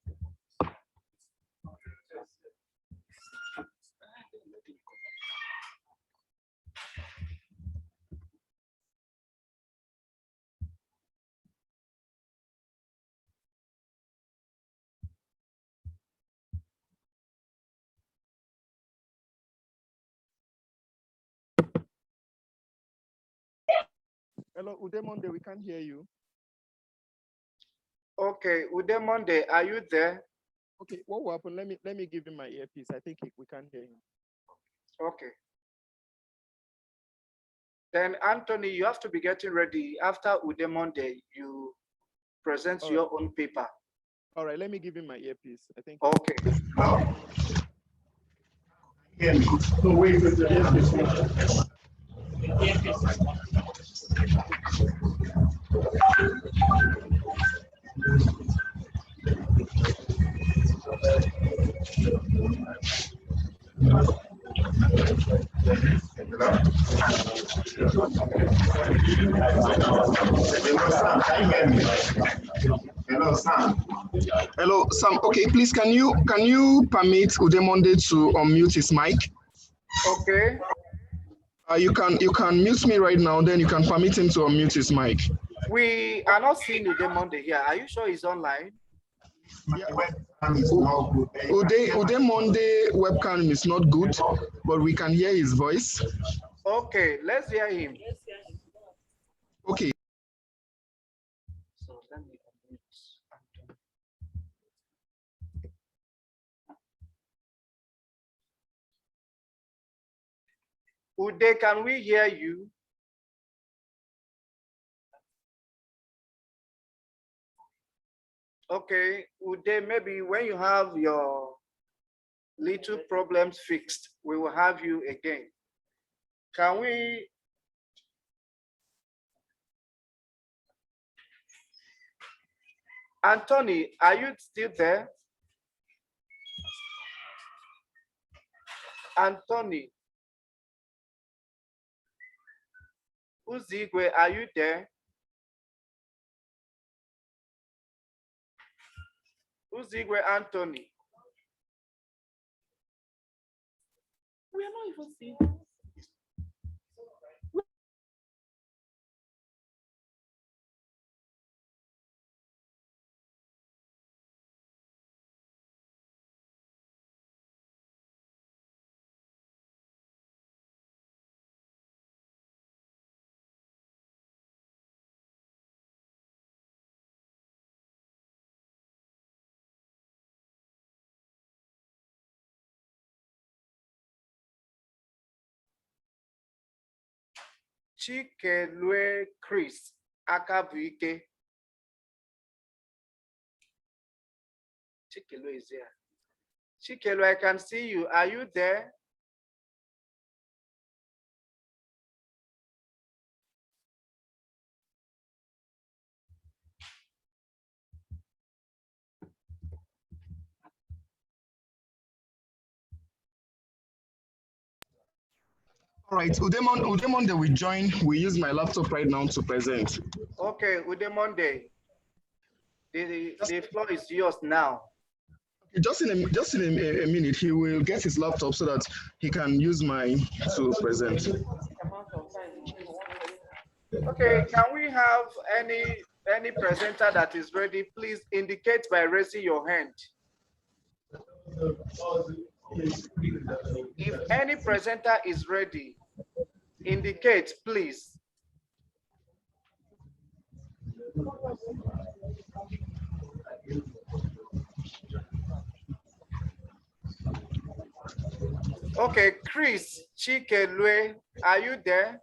Hello, Ude Monday, we can't hear you. Okay, Ude Monday, are you there? Okay, what will happen? Let me give him my earpiece. I think we can't hear him. Okay. Then Anthony, you have to be getting ready. After Ude Monday, you present your own paper. All right, let me give him my earpiece. I think. Okay. No, wait, Hello, Sam. Hello, Sam. Okay, please, can you permit Ude Monday to unmute his mic? Okay. You can mute me right now, then you can permit him to unmute his mic. We are not seeing Ude Monday here. Are you sure he's online? Ude Monday webcam is not good, but we can hear his voice. Okay, let's hear him. Okay. So let me unmute. Ude, can we hear you? Okay, Ude, maybe when you have your little problems fixed, we will have you again. Can we? Anthony, are you still there? Anthony. Uzigwe, are you there? Uzigwe Anthony. We are not even seeing. Chikelue Chris Akabuike. Chikelue is here. Chikelue, I can see you. Are you there? All right, Udemonde will join. We use my laptop right now to present. Okay, Udemonde. The floor is yours now. Just in a minute, he will get his laptop so that he can use mine to present. Okay, can we have any presenter that is ready? Please indicate by raising your hand. If any presenter is ready, indicate, please. Okay, Chris Chikelue, are you there?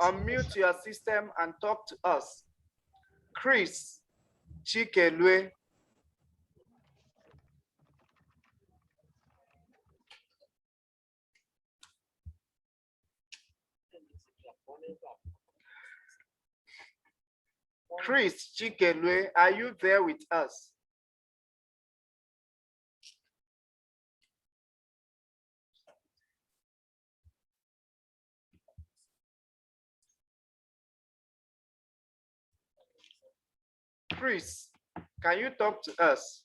Unmute your system and talk to us. Chris Chikelue. Chris Chikelue, are you there with us? Chris, can you talk to us?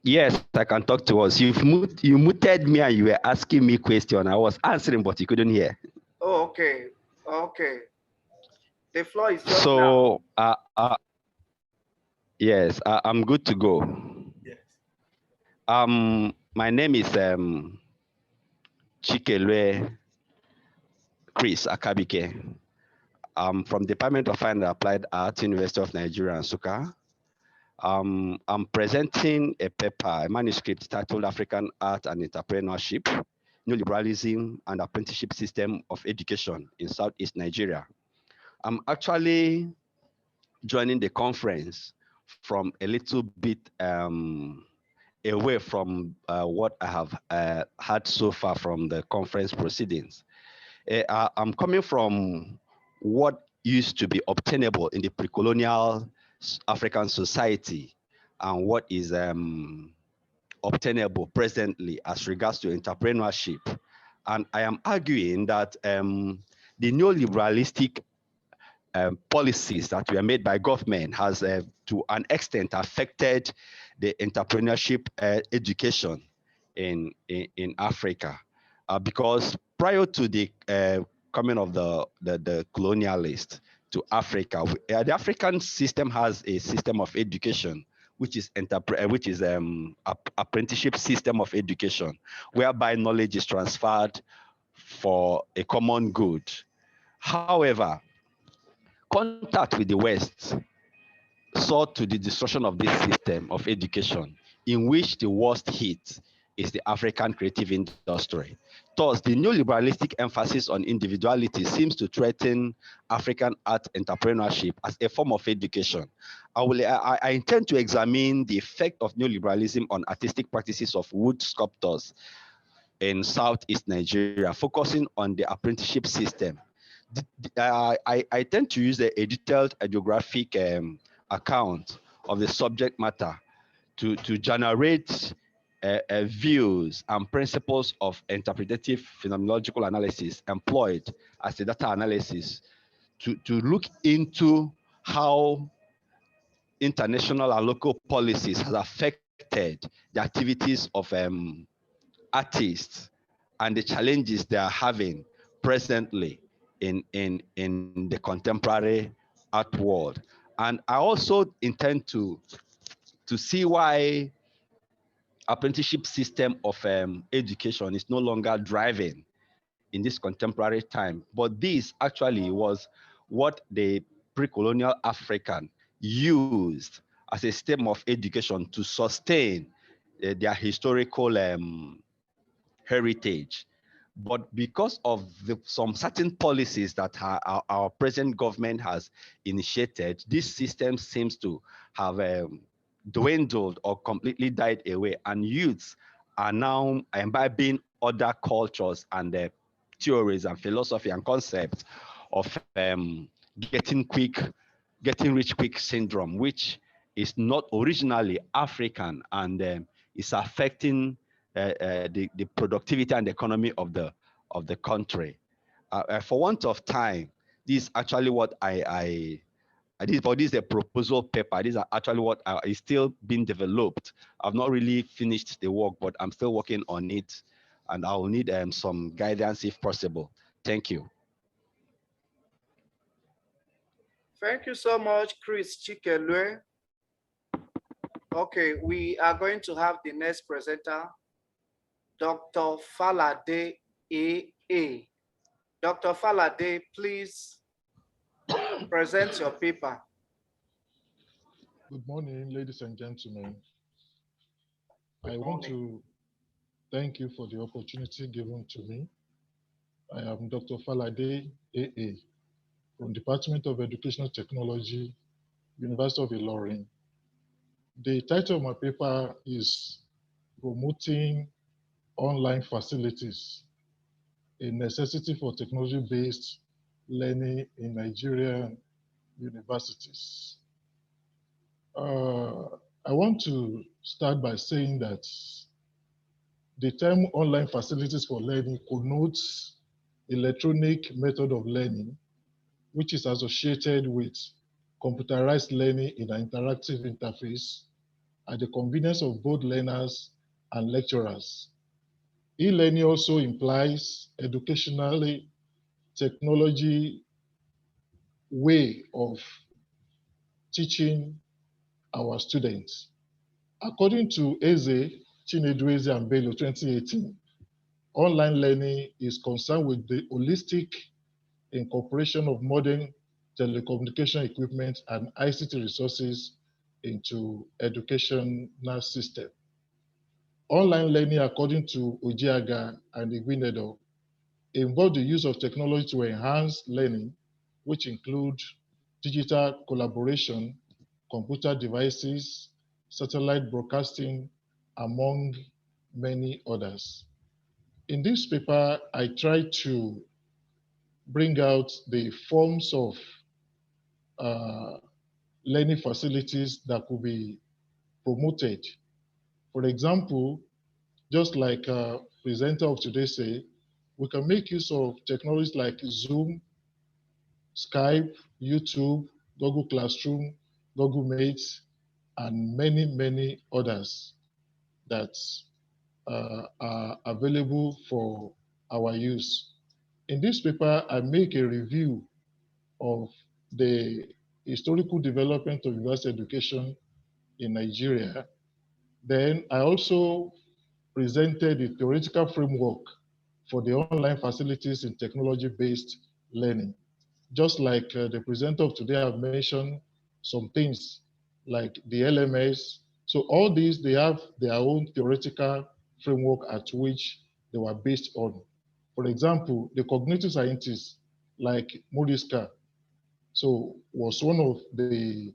Yes, I can talk to us. You muted me and you were asking me question. I was answering, but you couldn't hear. Oh, okay. Okay. The floor is yours so, now. Yes, I'm good to go. Yes. My name is Chikelue Chris Akabike. I'm from Department of Fine and Applied Arts, University of Nigeria, Nsukka. I'm presenting a paper, a manuscript titled African Art and Entrepreneurship, Neoliberalism and Apprenticeship System of Education in Southeast Nigeria. I'm actually joining the conference from a little bit away from what I have had so far from the conference proceedings. I'm coming from what used to be obtainable in the pre-colonial African society and what is obtainable presently as regards to entrepreneurship. And I am arguing that the neoliberalistic policies that were made by government has to an extent affected the entrepreneurship education in Africa, because prior to the coming of the colonialists to Africa, the African system has a system of education which is apprenticeship system of education, whereby knowledge is transferred for a common good. However, contact with the West saw to the destruction of this system of education, in which the worst hit is the African creative industry. Thus, the neoliberalistic emphasis on individuality seems to threaten African art entrepreneurship as a form of education. I intend to examine the effect of neoliberalism on artistic practices of wood sculptors in Southeast Nigeria, focusing on the apprenticeship system. I tend to use a detailed geographic account of the subject matter to generate views and principles of interpretative phenomenological analysis employed as a data analysis to look into how international and local policies has affected the activities of artists and the challenges they are having presently in the contemporary art world. And I also intend to see why apprenticeship system of education is no longer driving in this contemporary time. But this actually was what the pre-colonial African used as a system of education to sustain their historical heritage. But because of some certain policies that our present government has initiated, this system seems to have dwindled or completely died away, and youths are now imbibing other cultures and theories and philosophy and concepts of getting rich quick syndrome, which is not originally African and is affecting the productivity and the economy of the country. For want of time, this is actually what this is a proposal paper. These are actually what is still being developed. I've not really finished the work, but I'm still working on it, and I will need some guidance if possible. Thank you. Thank you so much, Chris Chikelue. Okay, we are going to have the next presenter, Dr. Falade A.A. Dr. Falade, please present your paper. Good morning, ladies and gentlemen. I want to thank you for the opportunity given to me. I am Dr. Falade A.A. from Department of Educational Technology, University of Ilorin. The title of my paper is Promoting Online Facilities, a Necessity for Technology-Based Learning in Nigerian Universities. I want to start by saying that the term online facilities for learning connotes electronic method of learning, which is associated with computerized learning in an interactive interface at the convenience of both learners and lecturers. E-learning also implies educationally technology way of teaching our students. According to Eze, Chinedu Eze and Bello 2018, online learning is concerned with the holistic incorporation of modern telecommunication equipment and ICT resources into educational system. Online learning, according to Ojiaga and Igwinedo, involve the use of technology to enhance learning, which include digital collaboration, computer devices, satellite broadcasting, among many others. In this paper, I try to bring out the forms of learning facilities that could be promoted. For example, just like presenter of today say, we can make use of technologies like Zoom, Skype, YouTube, Google Classroom, Google Mates, and many, many others that are available for our use. In this paper, I make a review of the historical development of university education in Nigeria. Then I also presented a theoretical framework for the online facilities in technology-based learning. Just like the presenter of today have mentioned some things like the LMS. So all these, they have their own theoretical framework at which they were based on. For example, the cognitive scientists like Muriska, so was one of the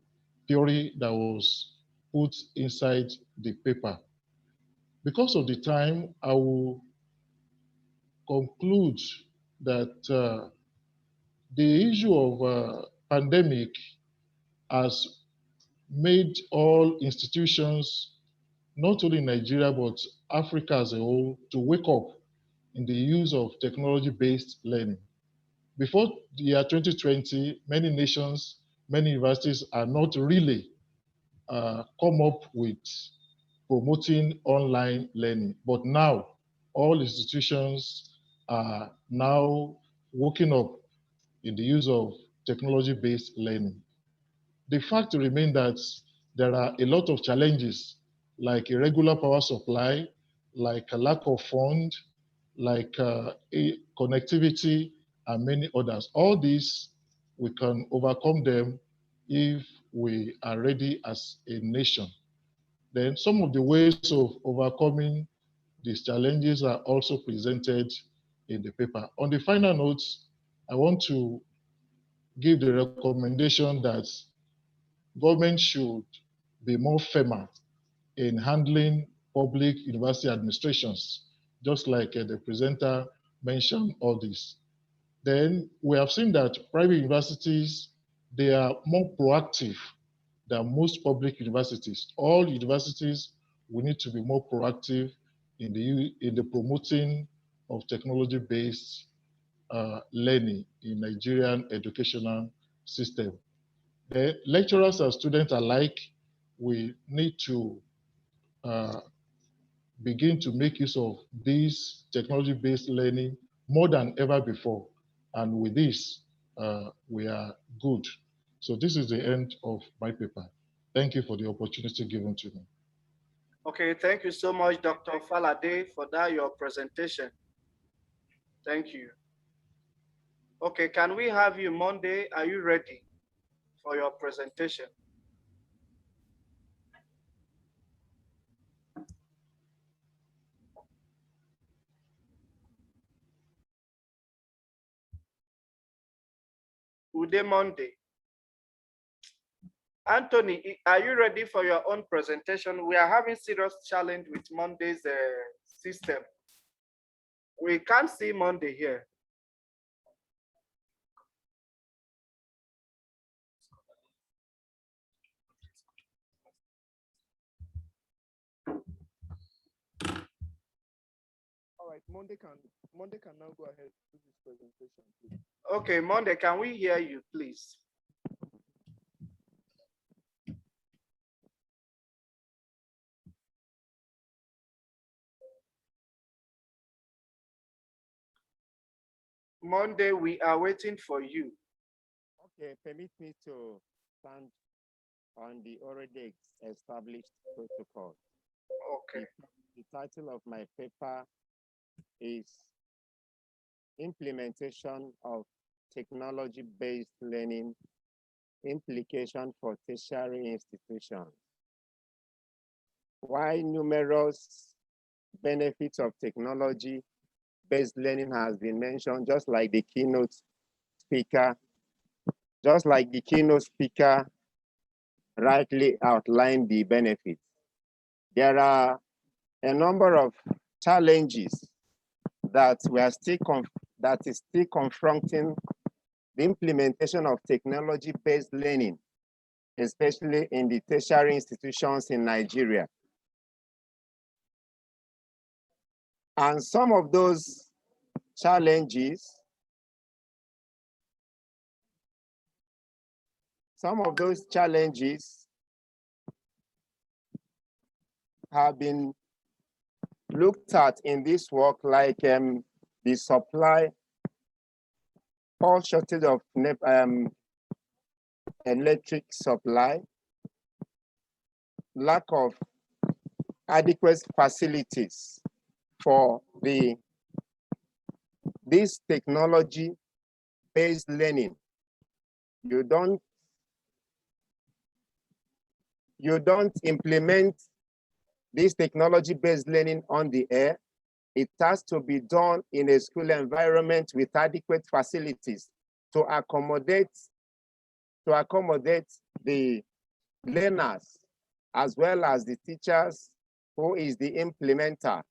theory that was put inside the paper. Because of the time, I will conclude that the issue of pandemic has made all institutions, not only in Nigeria, but Africa as a whole, to wake up in the use of technology-based learning. Before the year 2020, many nations, many universities are not really come up with promoting online learning. But now, all institutions are now waking up in the use of technology-based learning. The fact remains that there are a lot of challenges like irregular power supply, like a lack of fund, like connectivity, and many others. All these, we can overcome them if we are ready as a nation. Then some of the ways of overcoming these challenges are also presented in the paper. On the final notes, I want to give the recommendation that government should be more firmer in handling public university administrations, just like the presenter mentioned all this. Then we have seen that private universities, they are more proactive than most public universities. All universities, we need to be more proactive in the promoting of technology-based learning in Nigerian educational system. The lecturers and students alike, we need to begin to make use of this technology-based learning more than ever before. And with this, we are good. So this is the end of my paper. Thank you for the opportunity given to me. Okay, thank you so much, Dr. Falade, for that, your presentation. Thank you. Okay, can we have you Monday? Are you ready for your presentation? Uday Monday. Anthony, are you ready for your own presentation? We are having serious challenge with Monday's system. We can't see Monday here. All right, Monday can now go ahead with this presentation, please. Okay, Monday, can we hear you, please? Monday, we are waiting for you. Okay, permit me to stand on the already established protocol. Okay. The title of my paper is Implementation of Technology-Based Learning, Implication for Tertiary Institutions. Why numerous benefits of technology-based learning has been mentioned, just like the keynote speaker rightly outlined the benefits. There are a number of challenges that is still confronting the implementation of technology-based learning, especially in the tertiary institutions in Nigeria. And some of those challenges have been looked at in this work, like the supply, or shortage of electric supply, lack of adequate facilities for this technology-based learning. You don't implement this technology-based learning on the air. It has to be done in a school environment with adequate facilities to accommodate the learners as well as the teachers who is the implementer.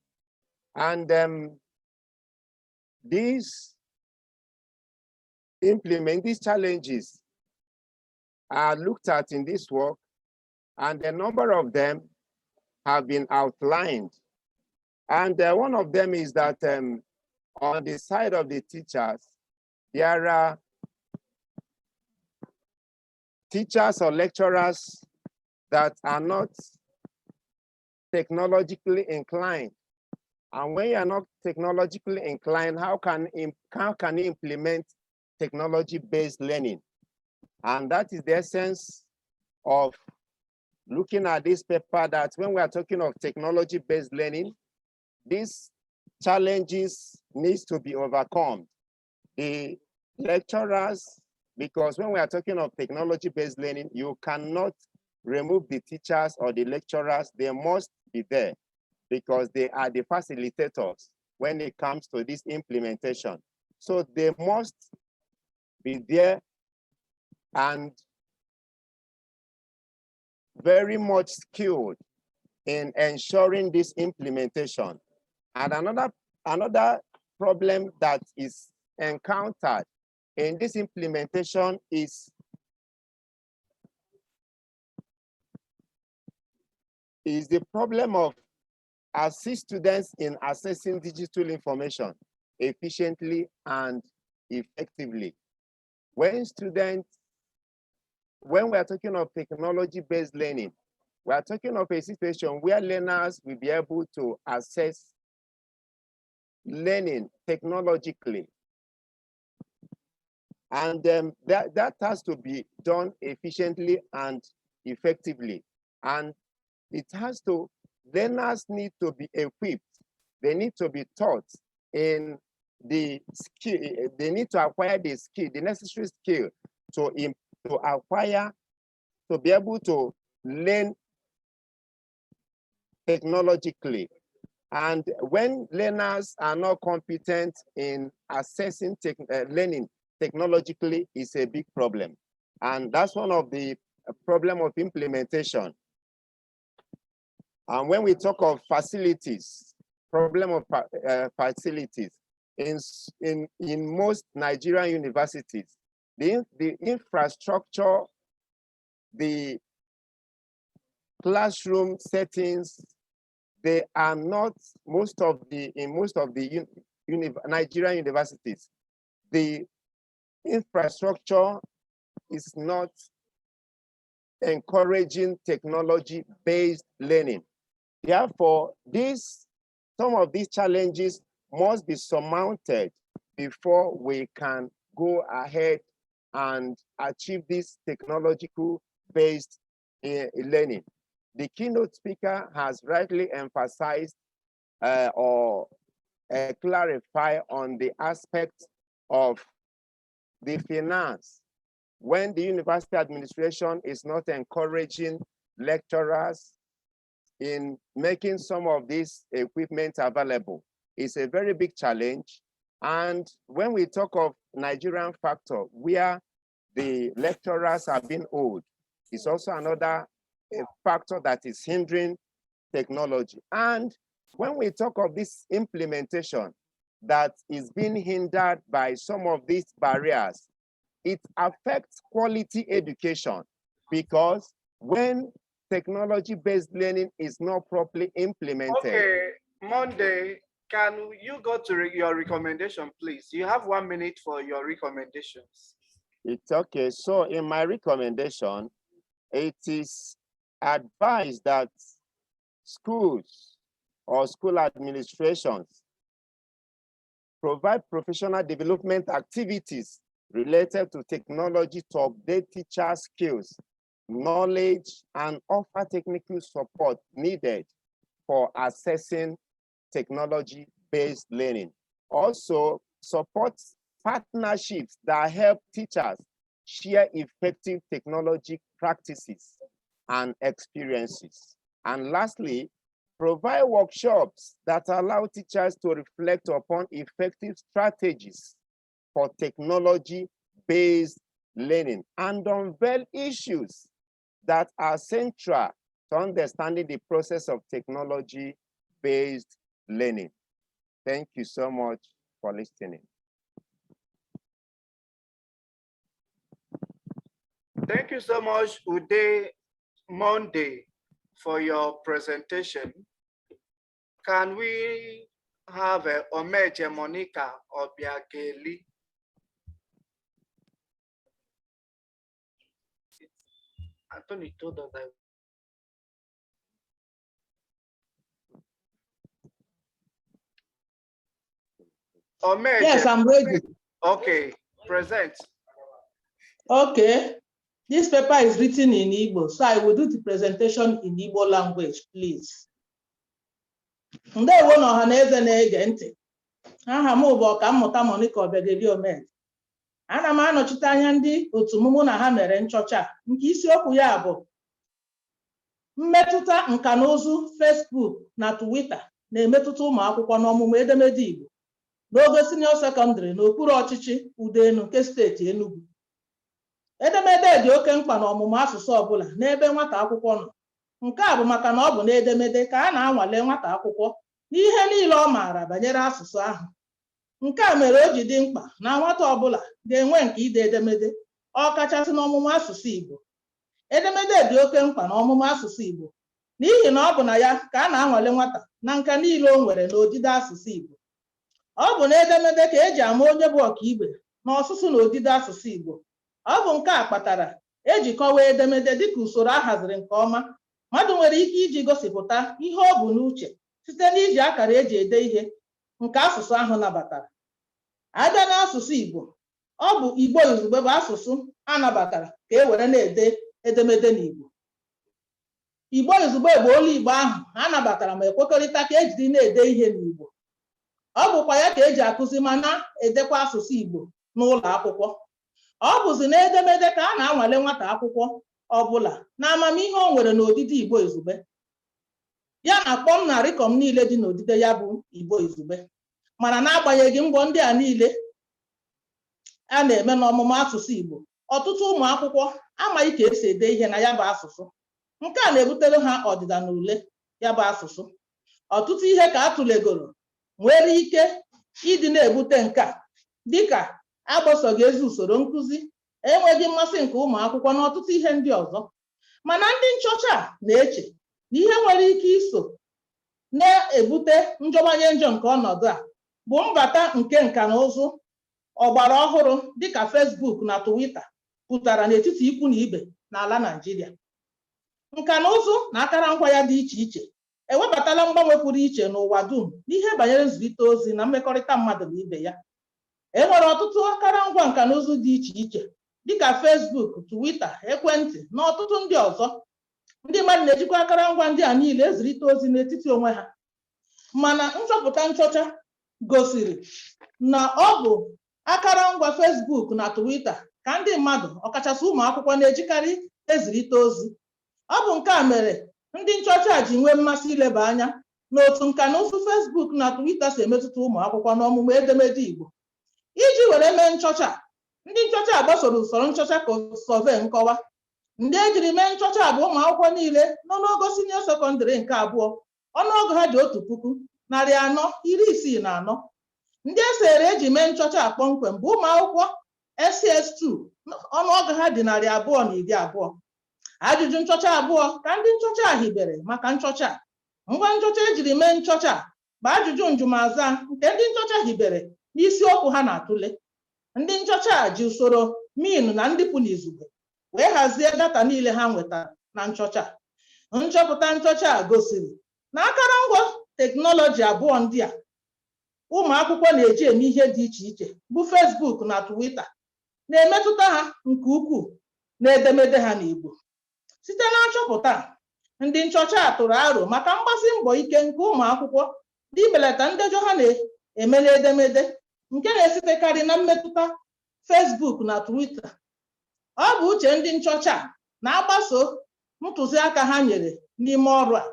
And these challenges are looked at in this work, and a number of them have been outlined. And one of them is that on the side of the teachers, there are teachers or lecturers that are not technologically inclined. And when you are not technologically inclined, how can you implement technology-based learning? And that is the essence of looking at this paper, that when we are talking of technology-based learning, these challenges needs to be overcome. The lecturers, because when we are talking of technology-based learning, you cannot remove the teachers or the lecturers. They must be there because they are the facilitators when it comes to this implementation. So they must be there and very much skilled in ensuring this implementation. And another problem that is encountered in this implementation is the problem of assist students in accessing digital information efficiently and effectively. When we are talking of technology-based learning, we are talking of a situation where learners will be able to access learning technologically. And that has to be done efficiently and effectively. And learners need to be equipped. They need to be taught in the skill. They need to acquire the skill, the necessary skill to acquire, to be able to learn technologically. And when learners are not competent in assessing learning technologically, is a big problem. And that's one of the problem of implementation. And when we talk of facilities, problem of facilities, in most Nigerian universities, the infrastructure, the classroom settings, they are not, in most of the Nigerian universities, the infrastructure is not encouraging technology-based learning. Therefore, some of these challenges must be surmounted before we can go ahead and achieve this technological-based learning. The keynote speaker has rightly emphasized or clarified on the aspect of the finance. When the university administration is not encouraging lecturers in making some of this equipment available, it's a very big challenge. And when we talk of Nigerian factor, where the lecturers have been old, it's also another factor that is hindering technology. And when we talk of this implementation that is being hindered by some of these barriers, it affects quality education, because when technology-based learning is not properly implemented. Okay, Monday, can you go to your recommendation, please? You have 1 minute for your recommendations. It's okay. So in my recommendation, it is advised that schools or school administrations. Provide professional development activities related to technology to update teacher skills, knowledge, and offer technical support needed for assessing technology-based learning. Also, support partnerships that help teachers share effective technology practices and experiences. And lastly, provide workshops that allow teachers to reflect upon effective strategies for technology-based learning and unveil issues that are central to understanding the process of technology-based learning. Thank you so much for listening. Thank you so much, Uday Monday, for your presentation. Can we have Omeje Monica Obiageli? Anthony told us that. Omeje. Yes, I'm ready. Okay, present. Okay. This paper is written in Igbo, so I will do the presentation in Igbo language, please. Ndewo na ọhaneze na-ege ntị. Aha m bụ Ọkammụta Monica Obiageli Omeje. Ana m anọchite anya ndị otu mụ na ha mere nchọcha nke isiokwu ya bụ mmetụta nka na ụzụ Facebook na Twitter na-emetụta ụmụ akwụkwọ n'ọmụmụ edemede Igbo n'ogo senior secondary n'okpuru ọchịchị Udenu nke steeti Enugu. Edemede dị oke mkpa n'ọmụmụ asụsụ ọbụla n'ebe nwata akwụkwọ nọ. Nke a bụ maka na ọ bụ n'edemede ka a na-anwale nwata akwụkwọ n'ihe niile ọ maara banyere asụsụ ahụ. Nke a mere o ji dị mkpa na nwata ọbụla ga-enwe nke ide edemede, ọ kachasị n'ọmụmụ asụsụ Igbo. Edemede dị oke mkpa n'ọmụmụ asụsụ Igbo n'ihi na ọ bụ na ya ka a na-anwale nwata na nka niile o nwere n'odide asụsụ Igbo. Ọ bụ n'edemede ka eji ama onye bụ ọkaigwe n'ọsụsụ na odide asụsụ Igbo. Ọ bụ nke a kpatara eji kọwaa edemede dịka usoro a haziri nke ọma. Mmadụ nwere ike iji gosipụta ihe ọ bụ n'uche site n'iji akara eji ede ihe nke asụsụ ahụ nabatara. Abịa n'asụsụ Igbo, ọ bụ Igbo izugbe bụ asụsụ a nabatara ka e were na-ede edemede n'Igbo. Igbo izugbe bụ olu Igbo ahụ a nabatara ma ekwekọrịta ka ejiri na-ede ihe n'Igbo. Ọ bụkwa ya ka eji akụzi ma na-edekwa asụsụ Igbo n'ụlọ akwụkwọ. Ọ bụzi n'edemede ka a na-anwale nwata akwụkwọ ọbụla na amamihe o nwere n'odide Igbo izugbe ya na kpọm na rịkọm niile dị n'odide ya bụ Igbo izugbe. Mana n'agbanyeghị mbọ ndị a niile a na-eme n'ọmụmụ asụsụ Igbo, ọtụtụ ụmụ akwụkwọ amaghị ka esi ede ihe na ya bụ asụsụ. Nke a na-ebutere ha ọdịda na ule ya bụ asụsụ. Ọtụtụ ihe ka a tụlegoro nwere ike ịdị na-ebute nke a, dịka agbasoghị ezi usoro nkụzi, enweghị mmasị nke ụmụ akwụkwọ na ọtụtụ ihe ndị ọzọ. Mana ndị nchọcha na-eche na ihe nwere ike iso na-ebute njọwanye njọ nke ọnọdụ a bụ mbata nke nka na ụzụ ọgbara ọhụrụ dịka Facebook na Twitter pụtara n'etiti ikwu na ibe n'ala Naịjirịa. Nka na ụzụ na akụrụngwa ya dị iche iche ewebatala mgbanwe pụrụ iche n'ụwa dum n'ihe banyere nzirịta ozi na mmekọrịta mmadụ na ibe ya. E nwere ọtụtụ akụrụngwa nka na ụzụ dị iche iche dịka Facebook, Twitter, ekwentị na ọtụtụ ndị ọzọ. Ndị mmadụ na-ejikwa akụrụngwa ndị a niile ezirịta ozi n'etiti onwe ha. Mana nchọcha gosiri na ọ bụ akụrụngwa Facebook na Twitter ka ndị mmadụ ọkachasị ụmụ akwụkwọ na-ejikarị ezirịta ozi. Ọ bụ nke a mere ndị nchọcha ji nwee mmasị ileba anya n'otu nka na ụzụ Facebook na Twitter si emetụta ụmụ akwụkwọ n'ọmụmụ edemede Igbo. Iji were mee nchọcha, ndị nchọcha gbasoro usoro nchọcha ka survey nkọwa. Ndị ejiri mee nchọcha bụ ụmụ akwụkwọ niile nọ n'ogo senior secondary nke abụọ. Ọnụọgụ ha dị 1,464. Ndị esere eji mee nchọcha kpọmkwem bụ ụmụ akwụkwọ SS2, ọnụọgụ ha dị 220. Ajụjụ nchọcha abụọ ka ndị nchọcha hibere maka nchọcha. Ngwa nchọcha ejiri mee nchọcha bụ ajụjụ njumaza nke ndị nchọcha hibere n'isiokwu ha na-atụle. Ndị nchọcha ji usoro min na ndịpụ n'izugbe wee hazie data niile ha nwetara na nchọcha. Nchọpụta nchọcha gosiri na akụrụngwa teknọlọji abụọ ndị a ụmụ akwụkwọ na-eji eme ihe dị iche iche bụ Facebook na Twitter na-emetụta ha nke ukwuu na edemede ha n'Igbo. Site na nchọpụta ndị nchọcha tụrụ aro maka mgbasi mbọ ike nke ụmụ akwụkwọ dị ibelata ndejọ ha na-eme n'edemede nke na-esitekarị na mmetụta Facebook na Twitter. Ọ bụ uche ndị nchọcha na-agbaso ntụziaka ha nyere n'ime ọrụ a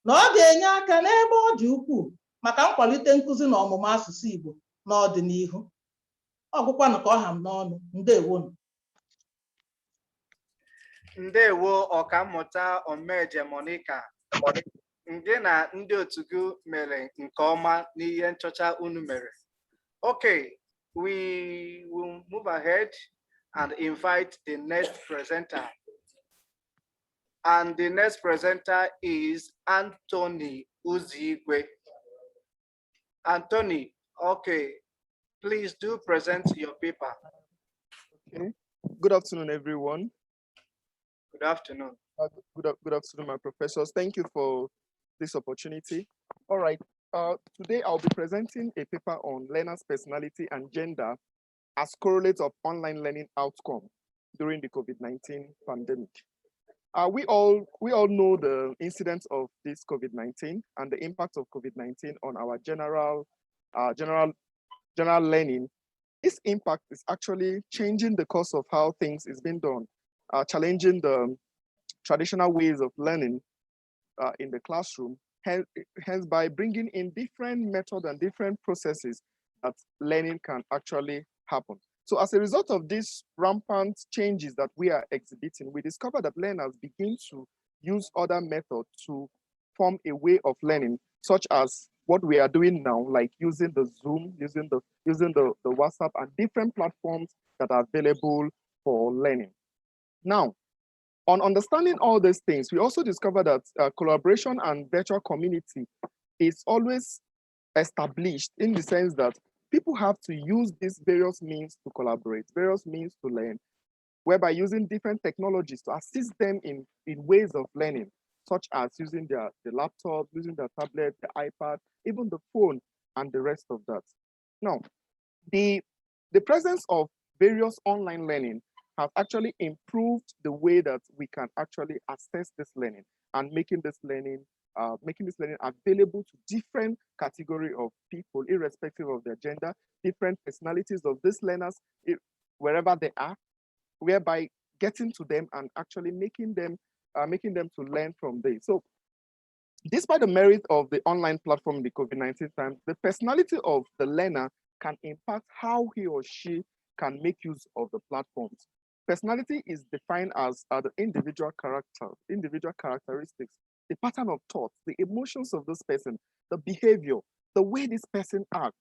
na ọ ga-enye aka n'ebe ọ dị ukwuu maka nkwalite nkụzi na ọmụmụ asụsụ Igbo n'ọdịnihu. Ọgwụkwanụ ka ọ ha m n'ọnụ. Ndewonu. Ndewo ọkammụta Omeje Monica. Ndị na ndị otu gị mere nke ọma n'ihe nchọcha unu mere. Okay, we will move ahead and invite the next presenter. And the next presenter is Anthony Uzigwe. Anthony, okay, please do present your paper. Okay. Good afternoon, everyone. Good afternoon. Good afternoon, my professors. Thank you for this opportunity. All right. Today I'll be presenting a paper on learners' personality and gender as correlates of online learning outcome during the COVID-19 pandemic. We all know the incidence of this COVID-19 and the impact of COVID-19 on our general learning. This impact is actually changing the course of how things is being done, challenging the traditional ways of learning in the classroom, hence by bringing in different methods and different processes that learning can actually happen. So as a result of these rampant changes that we are exhibiting, we discover that learners begin to use other methods to form a way of learning, such as what we are doing now, like using the Zoom, using the WhatsApp and different platforms that are available for learning. Now, on understanding all these things, we also discover that collaboration and virtual community is always established in the sense that people have to use these various means to collaborate, various means to learn, whereby using different technologies to assist them in ways of learning, such as using the laptop, using the tablet, the iPad, even the phone, and the rest of that. Now, the presence of various online learning have actually improved the way that we can actually assess this learning and making this learning available to different category of people, irrespective of their gender, different personalities of these learners, wherever they are, whereby getting to them and actually making them to learn from this. So despite the merit of the online platform in the COVID-19 time, the personality of the learner can impact how he or she can make use of the platforms. Personality is defined as the individual characteristics, the pattern of thought, the emotions of this person, the behavior, the way this person acts.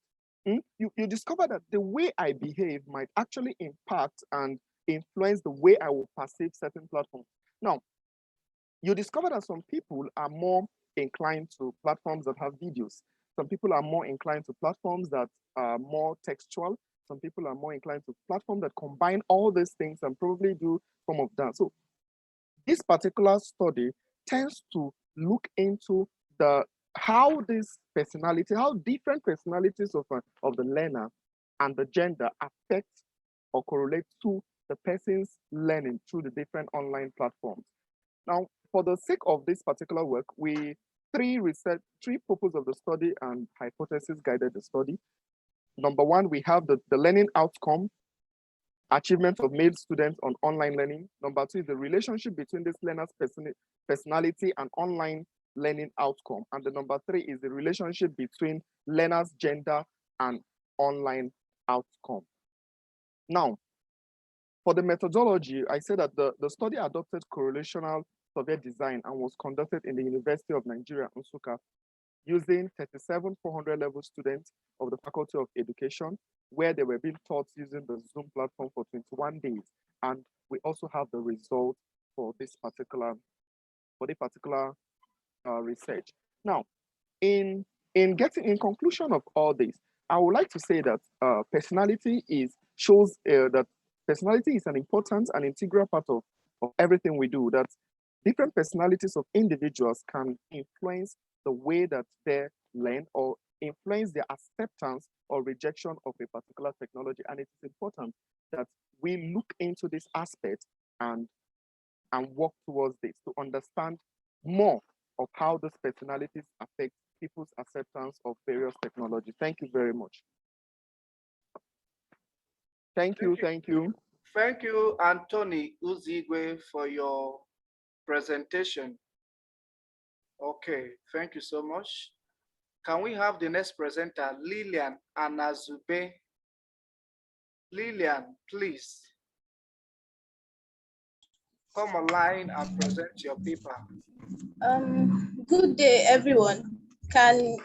You discover that the way I behave might actually impact and influence the way I will perceive certain platforms. Now, you discover that some people are more inclined to platforms that have videos. Some people are more inclined to platforms that are more textual. Some people are more inclined to platforms that combine all these things and probably do some of that. So this particular study tends to look into how different personalities of the learner and the gender affect or correlate to the person's learning through the different online platforms. Now, for the sake of this particular work, three purposes of the study and hypothesis guided the study. Number one, we have the learning outcome, achievement of male students on online learning. Number two is the relationship between this learner's personality and online learning outcome. And the number three is the relationship between learner's gender and online outcome. Now, for the methodology, I said that the study adopted correlational survey design and was conducted in the University of Nigeria, Nsukka, using 37 400-level students of the Faculty of Education, where they were being taught using the Zoom platform for 21 days. And we also have the result for this particular research. Now, in conclusion of all this, I would like to say that personality is an important and integral part of everything we do, that different personalities of individuals can influence the way that their learn or influence their acceptance or rejection of a particular technology. And it's important that we look into this aspect and work towards this to understand more of how those personalities affect people's acceptance of various technologies. Thank you very much. Thank you. Thank you, Anthony Uzigwe, for your presentation. Okay, thank you so much. Can we have the next presenter, Lillian Anazube? Lillian, please come online and present your paper. Good day, everyone. Can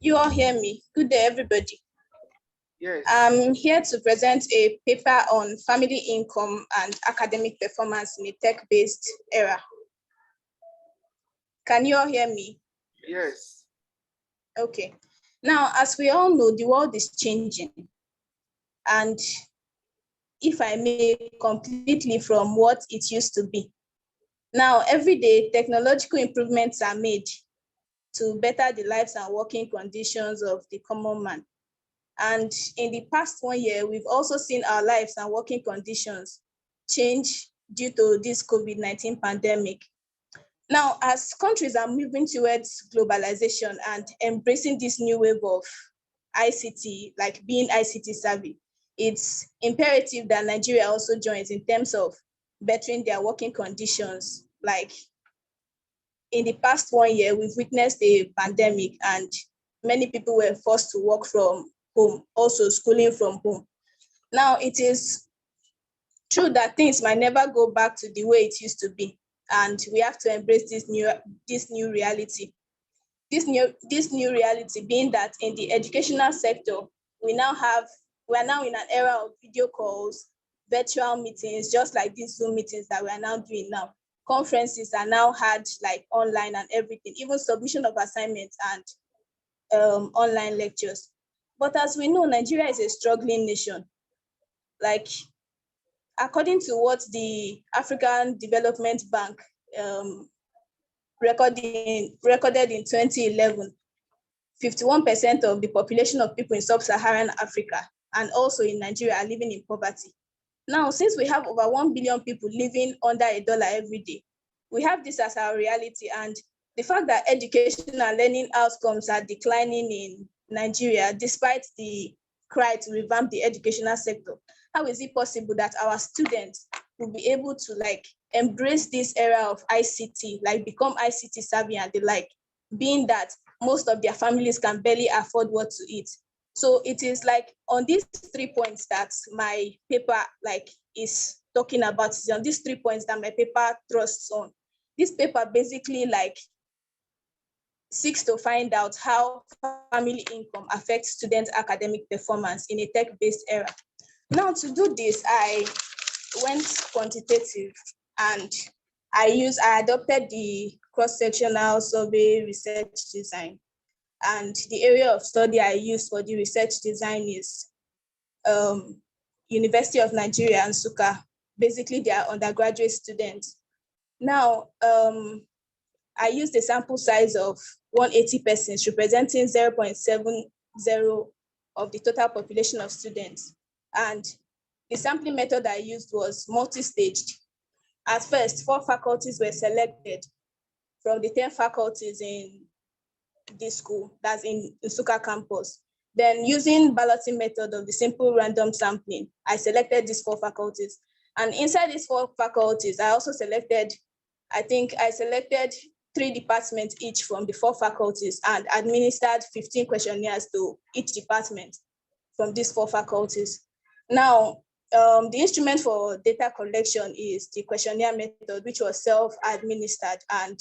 you all hear me? Good day, everybody. Yes. I'm here to present a paper on family income and academic performance in a tech-based era. Can you all hear me? Yes. Okay. Now, as we all know, the world is changing. And if I may, completely from what it used to be. Now, every day, technological improvements are made to better the lives and working conditions of the common man. And in the past 1 year, we've also seen our lives and working conditions change due to this COVID-19 pandemic. Now, as countries are moving towards globalization and embracing this new wave of ICT, like being ICT savvy, it's imperative that Nigeria also joins in terms of bettering their working conditions. Like in the past 1 year, we've witnessed a pandemic and many people were forced to work from home, also schooling from home. Now, it is true that things might never go back to the way it used to be, and we have to embrace this new reality. This new reality being that in the educational sector, we are now in an era of video calls, virtual meetings, just like these Zoom meetings that we are now doing now. Conferences are now had like online and everything, even submission of assignments and online lectures. But as we know, Nigeria is a struggling nation. Like, according to what the African Development Bank recorded in 2011, 51% of the population of people in sub-Saharan Africa and also in Nigeria are living in poverty. Now, since we have over 1 billion people living under $1 every day, we have this as our reality, and the fact that education and learning outcomes are declining in Nigeria, despite the cry to revamp the educational sector, how is it possible that our students will be able to like embrace this era of ICT, like become ICT savvy and the like, being that most of their families can barely afford what to eat? So it is like on these 3 points that my paper like is talking about. It's on these 3 points that my paper thrusts on. This paper basically like seeks to find out how family income affects student academic performance in a tech-based era. Now, to do this, I went quantitative and I adopted the cross-sectional survey research design. And the area of study I used for the research design is University of Nigeria, Nsukka. Basically, they are undergraduate students. Now, I used a sample size of 180 persons, representing 0.70 of the total population of students. And the sampling method I used was multi-staged. At first, 4 faculties were selected from the 10 faculties in this school, that's in Nsukka campus. Then using balloting method of the simple random sampling, I selected these 4 faculties. And inside these 4 faculties, I also selected, I selected 3 departments each from the 4 faculties and administered 15 questionnaires to each department from these 4 faculties. Now, the instrument for data collection is the questionnaire method, which was self-administered, and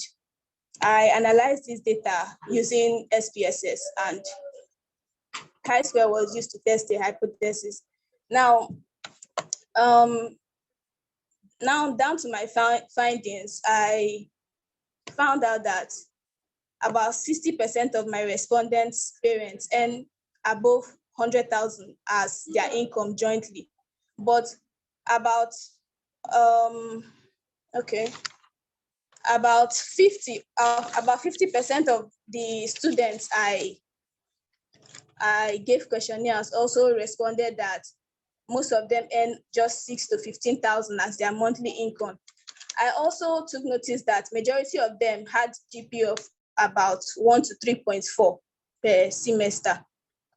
I analyzed this data using SPSS, and chi-square was used to test the hypothesis. Now, now down to my findings, I found out that about 60% of my respondents' parents earn above 100,000 as their income jointly, but about 50% of the students I I gave questionnaires also responded that most of them earn just 6,000 to 15,000 as their monthly income. I also took notice that majority of them had GPA of about 1 to 3.4 per semester.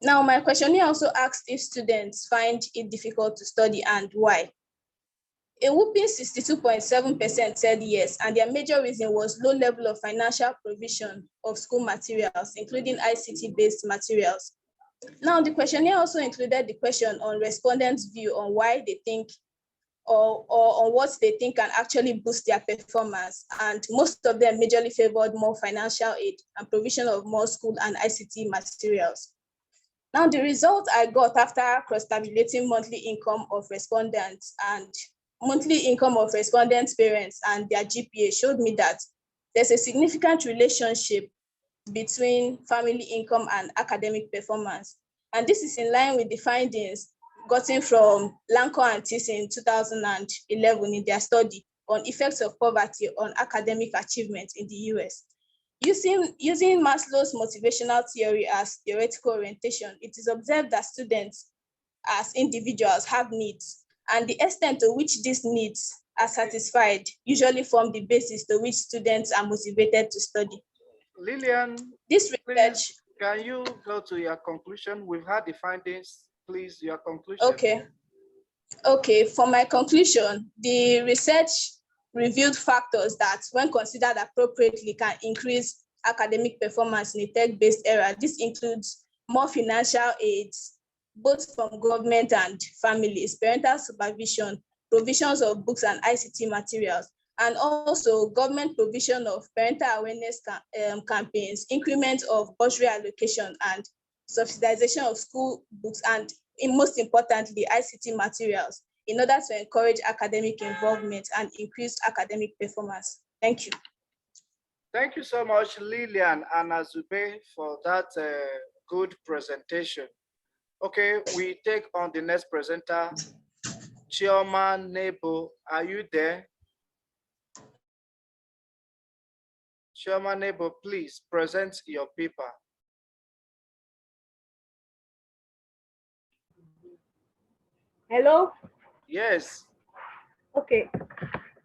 Now, my questionnaire also asked if students find it difficult to study and why. A whooping 62.7% said yes, and their major reason was low level of financial provision of school materials, including ICT-based materials. Now, the questionnaire also included the question on respondents' view on why they think or on what they think can actually boost their performance. And most of them majorly favored more financial aid and provision of more school and ICT materials. Now, the result I got after cross-tabulating monthly income of respondents and monthly income of respondents' parents and their GPA showed me that there's a significant relationship between family income and academic performance. And this is in line with the findings gotten from Lanco and Tis in 2011 in their study on effects of poverty on academic achievement in the US. Using Maslow's motivational theory as theoretical orientation, it is observed that students as individuals have needs, and the extent to which these needs are satisfied usually form the basis to which students are motivated to study. Lillian, this research, can you go to your conclusion? We've had the findings, please, your conclusion. Okay, for my conclusion, the research revealed factors that, when considered appropriately, can increase academic performance in a tech-based era. This includes more financial aids, both from government and families, parental supervision, provisions of books and ICT materials, and also government provision of parental awareness campaigns, increment of bursary allocation, and subsidization of school books, and most importantly, ICT materials, in order to encourage academic involvement and increase academic performance. Thank you. Thank you so much, Lillian and Azube, for that good presentation. Okay, we take on the next presenter, Chioma Nebo. Are you there? Chioma Nebo, please present your paper. Hello? Yes. Okay.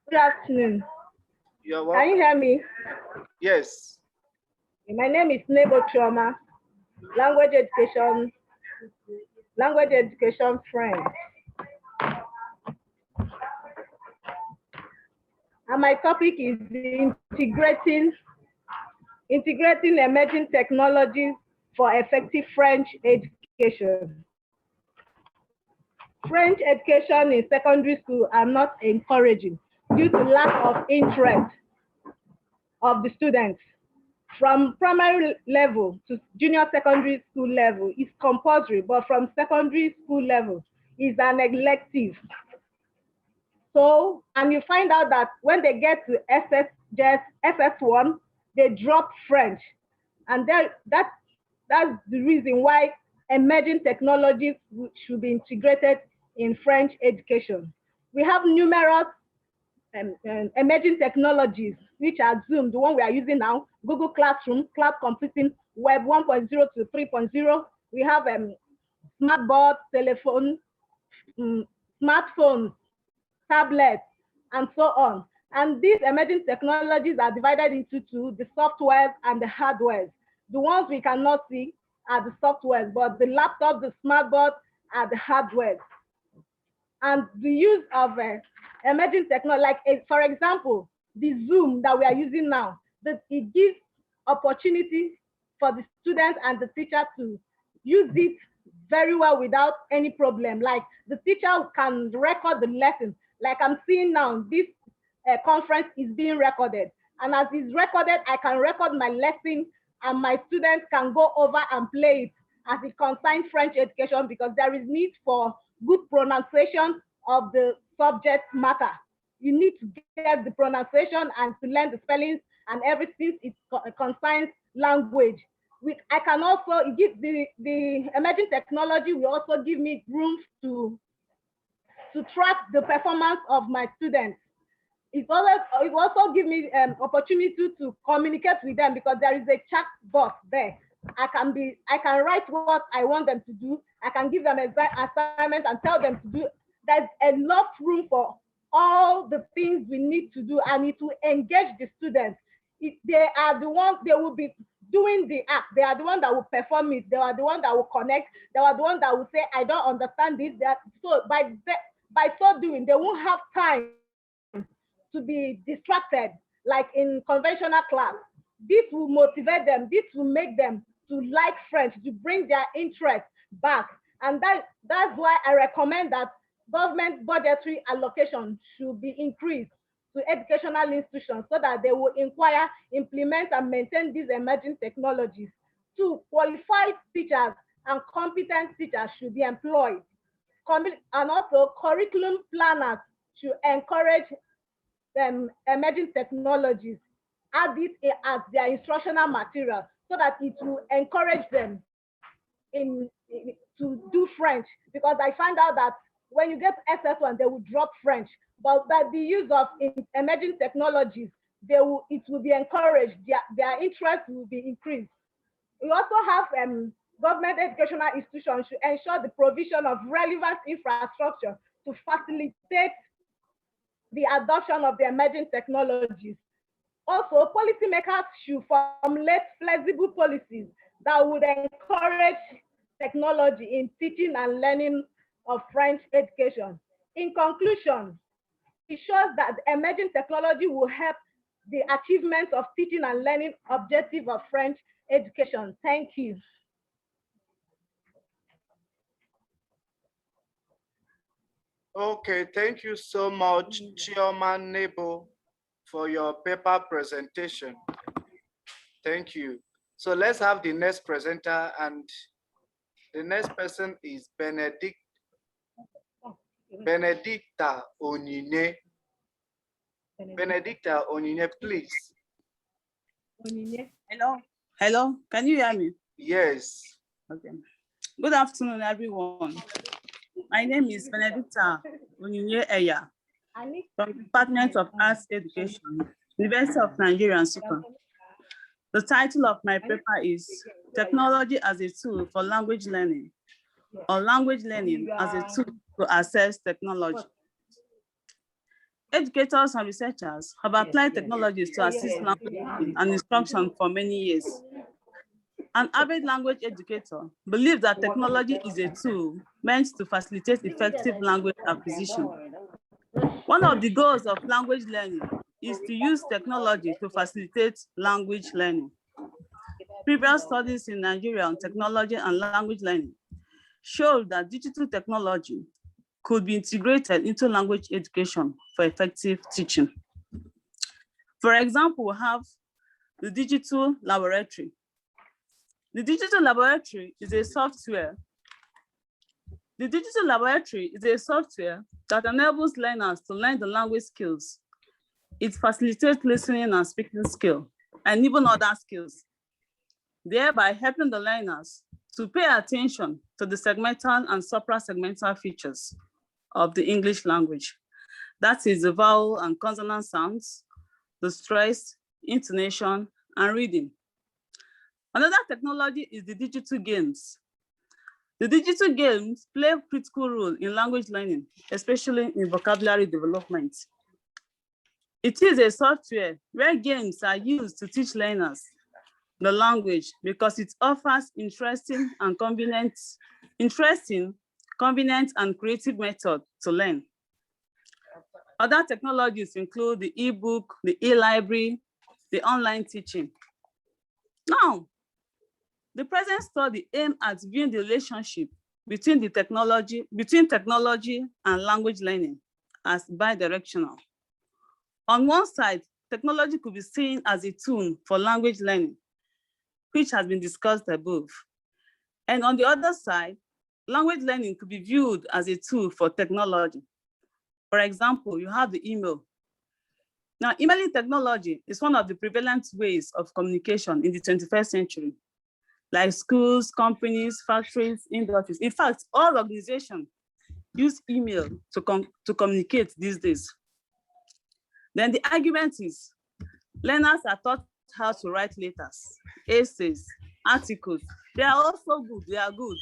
Good afternoon. You're welcome. Can you hear me? Yes. My name is Nebo Chioma, language education friend. And my topic is integrating emerging technologies for effective French education. French education in secondary school are not encouraging due to lack of interest of the students. From primary level to junior secondary school level is compulsory, but from secondary school level is an elective. So, and you find out that when they get to SS1, they drop French. And that's the reason why emerging technologies should be integrated in French education. We have numerous emerging technologies, which are Zoom, the one we are using now, Google Classroom, cloud computing, Web 1.0 to 3.0. We have smart boards, telephone, smartphones, tablets, and so on. And these emerging technologies are divided into two, the software and the hardware. The ones we cannot see are the software, but the laptop, the smart board are the hardware. And the use of emerging technology, like for example, the Zoom that we are using now, that it gives opportunity for the students and the teacher to use it very well without any problem. Like the teacher can record the lesson. Like I'm seeing now, this conference is being recorded. And as it's recorded, I can record my lesson and my students can go over and play it as it concerns French education, because there is need for good pronunciation of the subject matter. You need to get the pronunciation and to learn the spellings and everything. It concerns language. I can also give the emerging technology will also give me room to track the performance of my students. It also give me an opportunity to communicate with them, because there is a chat box there I can write what I want them to do. I can give them assignments and tell them to do. There's enough room for all the things we need to do, and it will engage the students. They are the ones, they will be doing the act. They are the ones that will perform it. They are the ones that will connect. They are the ones that will say, I don't understand this. So by so doing, they won't have time to be distracted like in conventional class. This will motivate them. This will make them to like French, to bring their interest back. And that's why I recommend that government budgetary allocation should be increased to educational institutions so that they will inquire, implement, and maintain these emerging technologies. 2, qualified teachers and competent teachers should be employed. And also curriculum planners should encourage emerging technologies, add it as their instructional material so that it will encourage them to do French, because I find out that when you get SS1, they will drop French, but by the use of emerging technologies, it will be encouraged, their interest will be increased. We also have government educational institutions should ensure the provision of relevant infrastructure to facilitate the adoption of the emerging technologies. Also, policymakers should formulate flexible policies that would encourage technology in teaching and learning of French education. In conclusion, it shows that emerging technology will help the achievement of teaching and learning objective of French education. Thank you. Okay, thank you so much, Chairman Nebo, for your paper presentation. Thank you. So let's have the next presenter, and the next person is Benedicta Onyine. Benedicta Onyine, please. Hello, can you hear me? Yes. Okay. Good afternoon, everyone. My name is Benedicta Onyine Eya from the Department of Arts Education, University of Nigeria, Nsukka. The title of my paper is Technology as a Tool for Language Learning, or Language Learning as a Tool to Access Technology. Educators and researchers have applied technologies to assist language learning and instruction for many years. An avid language educator believes that technology is a tool meant to facilitate effective language acquisition. One of the goals of language learning is to use technology to facilitate language learning. Previous studies in Nigeria on technology and language learning showed that digital technology could be integrated into language education for effective teaching. For example, we have the digital laboratory. The digital laboratory is a software. The digital laboratory is a software that enables learners to learn the language skills. It facilitates listening and speaking skill, and even other skills, thereby helping the learners to pay attention to the segmental and suprasegmental features of the English language. That is the vowel and consonant sounds, the stress, intonation, and reading. Another technology is the digital games. The digital games play a critical role in language learning, especially in vocabulary development. It is a software where games are used to teach learners the language because it offers interesting, convenient, and creative method to learn. Other technologies include the e-book, the e-library, the online teaching. Now, the present study aims at viewing the relationship between technology and language learning as bidirectional. On one side, technology could be seen as a tool for language learning, which has been discussed above. And on the other side, language learning could be viewed as a tool for technology. For example, you have the email. Now, emailing technology is one of the prevalent ways of communication in the 21st century, like schools, companies, factories, industries. In fact, all organizations use email to communicate these days. Then the argument is, learners are taught how to write letters, essays, articles. They are also good, they are good.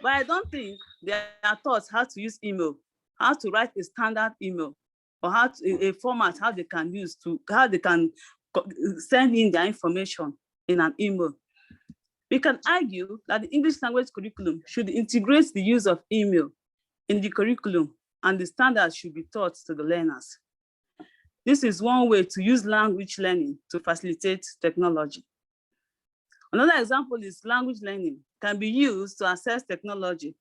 But I don't think they are taught how to use email, how to write a standard email, or how to, a format, how they can use to, how they can send in their information in an email. We can argue that the English language curriculum should integrate the use of email in the curriculum, and the standards should be taught to the learners. This is one way to use language learning to facilitate technology. Another example is language learning can be used to access technology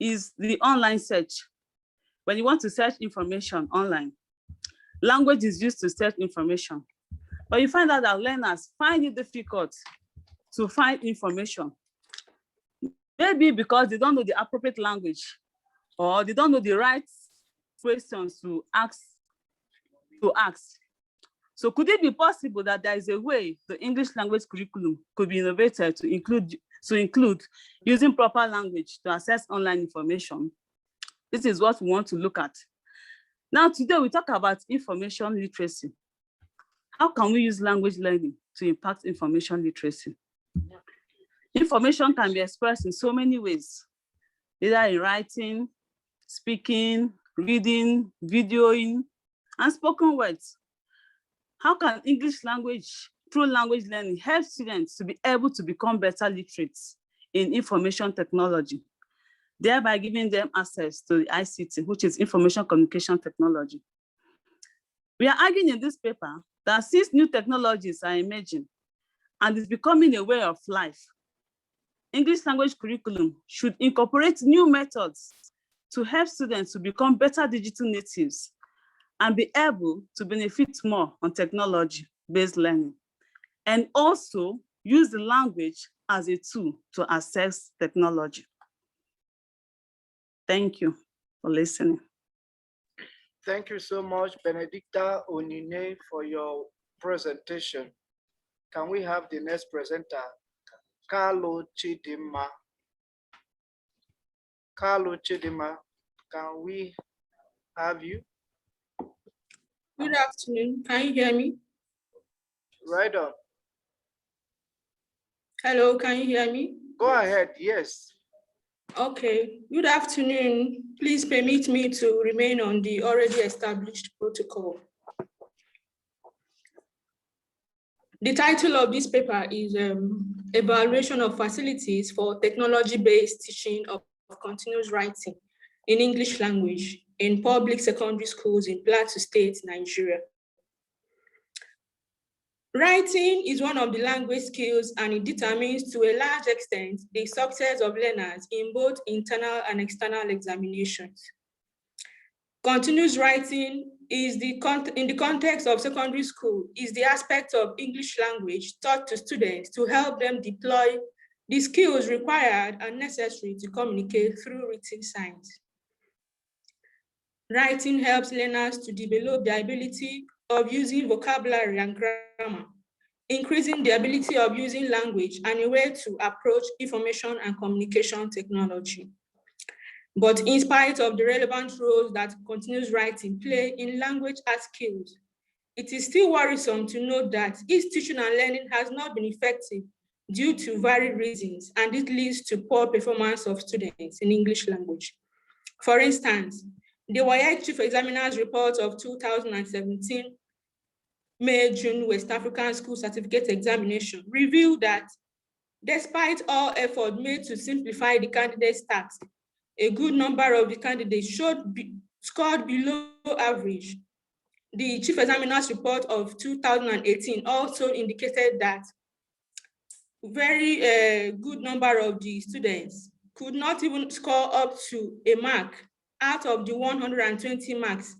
is the online search. When you want to search information online, language is used to search information. But you find out that learners find it difficult to find information. Maybe because they don't know the appropriate language, or they don't know the right questions to ask. So could it be possible that there is a way the English language curriculum could be innovated to include using proper language to access online information? This is what we want to look at. Now, today we talk about information literacy. How can we use language learning to impact information literacy? Information can be expressed in so many ways, either in writing, speaking, reading, videoing, and spoken words. How can English language, through language learning, help students to be able to become better literates in information technology, thereby giving them access to the ICT, which is information communication technology? We are arguing in this paper that since new technologies are emerging and is becoming a way of life, English language curriculum should incorporate new methods to help students to become better digital natives and be able to benefit more on technology-based learning, and also use the language as a tool to access technology. Thank you for listening. Thank you so much, Benedicta Onine, for your presentation. Can we have the next presenter, Carlo Chidima? Carlo Chidima, can we have you? Good afternoon. Can you hear me? Right on. Hello, can you hear me? Go ahead, yes. Okay, good afternoon. Please permit me to remain on the already established protocol. The title of this paper is Evaluation of Facilities for Technology-Based Teaching of Continuous Writing in English Language in Public Secondary Schools in Plateau State, Nigeria. Writing is one of the language skills, and it determines to a large extent the success of learners in both internal and external examinations. Continuous writing is in the context of secondary school is the aspect of English language taught to students to help them deploy the skills required and necessary to communicate through written signs. Writing helps learners to develop the ability of using vocabulary and grammar, increasing the ability of using language and a way to approach information and communication technology. But in spite of the relevant roles that continuous writing play in language arts skills, it is still worrisome to note that its teaching and learning has not been effective due to varied reasons, and it leads to poor performance of students in English language. For instance, the WAEC Chief Examiner's report of 2017 May-June West African School Certificate Examination revealed that despite all effort made to simplify the candidate's task, a good number of the candidates scored below average. The Chief Examiner's report of 2018 also indicated that very good number of the students could not even score up to a mark out of the 120 marks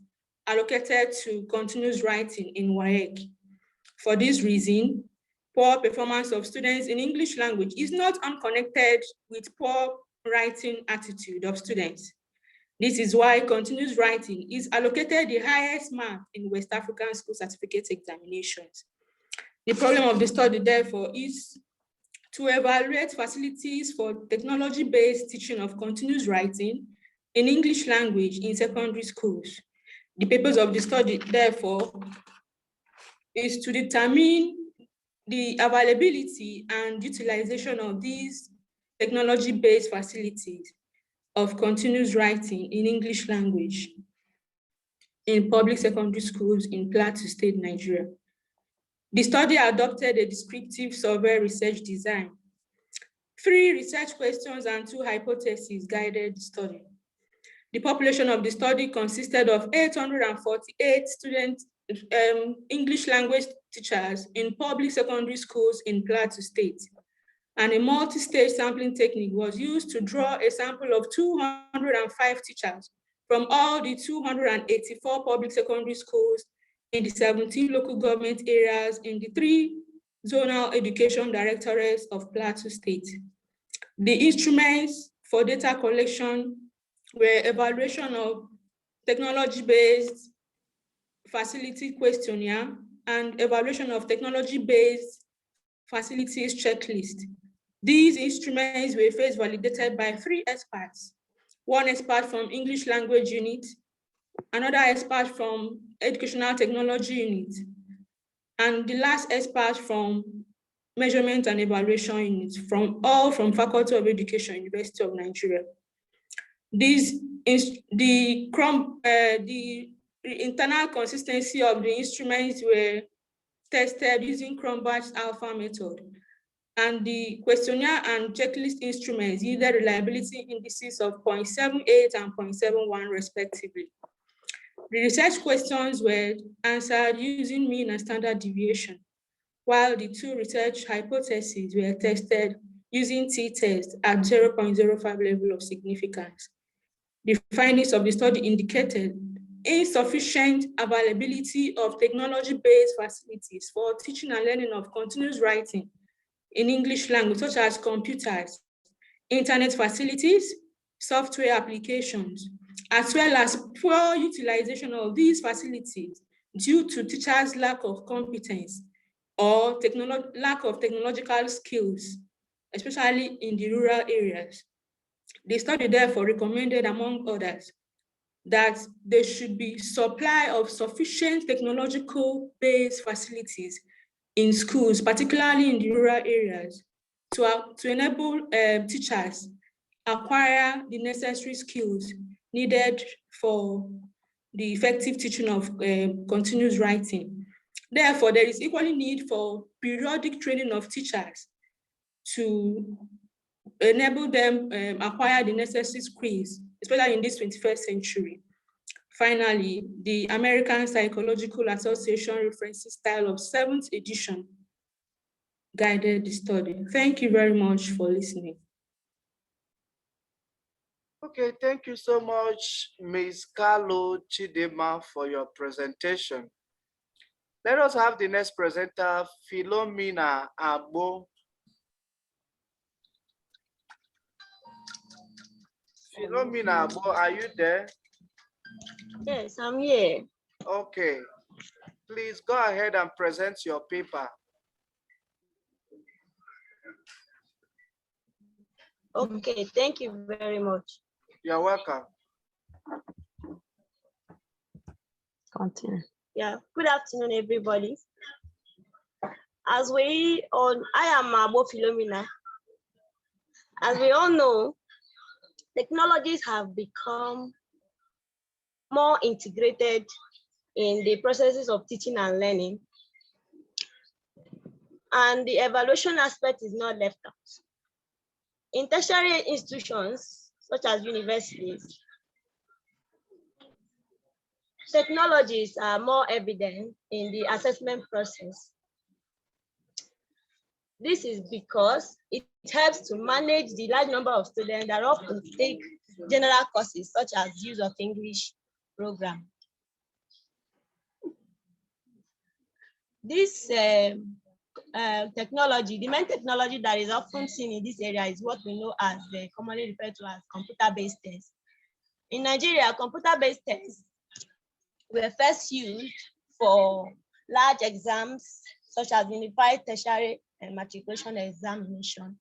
allocated to continuous writing in WAEC. For this reason, poor performance of students in English language is not unconnected with poor writing attitude of students. This is why continuous writing is allocated the highest mark in West African school certificate examinations. The problem of the study, therefore, is to evaluate facilities for technology-based teaching of continuous writing in English language in secondary schools. The purpose of the study, therefore, is to determine the availability and utilization of these technology-based facilities of continuous writing in English language in public secondary schools in Plateau State, Nigeria. The study adopted a descriptive survey research design. 3 research questions and 2 hypotheses guided the study. The population of the study consisted of 848 students, English language teachers in public secondary schools in Plateau State. And a multi-stage sampling technique was used to draw a sample of 205 teachers from all the 284 public secondary schools in the 17 local government areas in the 3 zonal education directorates of Plateau State. The instruments for data collection were evaluation of technology-based facility questionnaire and evaluation of technology-based facilities checklist. These instruments were first validated by 3 experts, 1 expert from English language unit, another expert from educational technology unit, and the last expert from measurement and evaluation units, all from Faculty of Education, University of Nigeria. The internal consistency of the instruments were tested using Cronbach's alpha method, and the questionnaire and checklist instruments yielded reliability indices of 0.78 and 0.71 respectively. The research questions were answered using mean and standard deviation, while the 2 research hypotheses were tested using t-test at 0.05 level of significance. The findings of the study indicated insufficient availability of technology-based facilities for teaching and learning of continuous writing in English language, such as computers, internet facilities, software applications, as well as poor utilization of these facilities due to teachers' lack of competence or lack of technological skills, especially in the rural areas. The study therefore recommended, among others, that there should be supply of sufficient technological-based facilities in schools, particularly in the rural areas, to enable teachers acquire the necessary skills needed for the effective teaching of continuous writing. Therefore, there is equally need for periodic training of teachers to enable them acquire the necessary skills, especially in this 21st century. Finally, the American Psychological Association references style of 7th edition guided the study. Thank you very much for listening. Okay, thank you so much, Ms. Carlo Chidema, for your presentation. Let us have the next presenter, Philomena Abo. Philomena Abo, are you there? Yes, I'm here. Okay, please go ahead and present your paper. Okay, thank you very much. You're welcome. Continue. Yeah, good afternoon, everybody. I am Abo Philomena. As we all know, technologies have become more integrated in the processes of teaching and learning, and the evaluation aspect is not left out. In tertiary institutions, such as universities, technologies are more evident in the assessment process. This is because it helps to manage the large number of students that often take general courses, such as use of English program. This technology, the main technology that is often seen in this area is what we know as commonly referred to as computer-based tests. In Nigeria, computer-based tests were first used for large exams, such as unified tertiary and matriculation examination.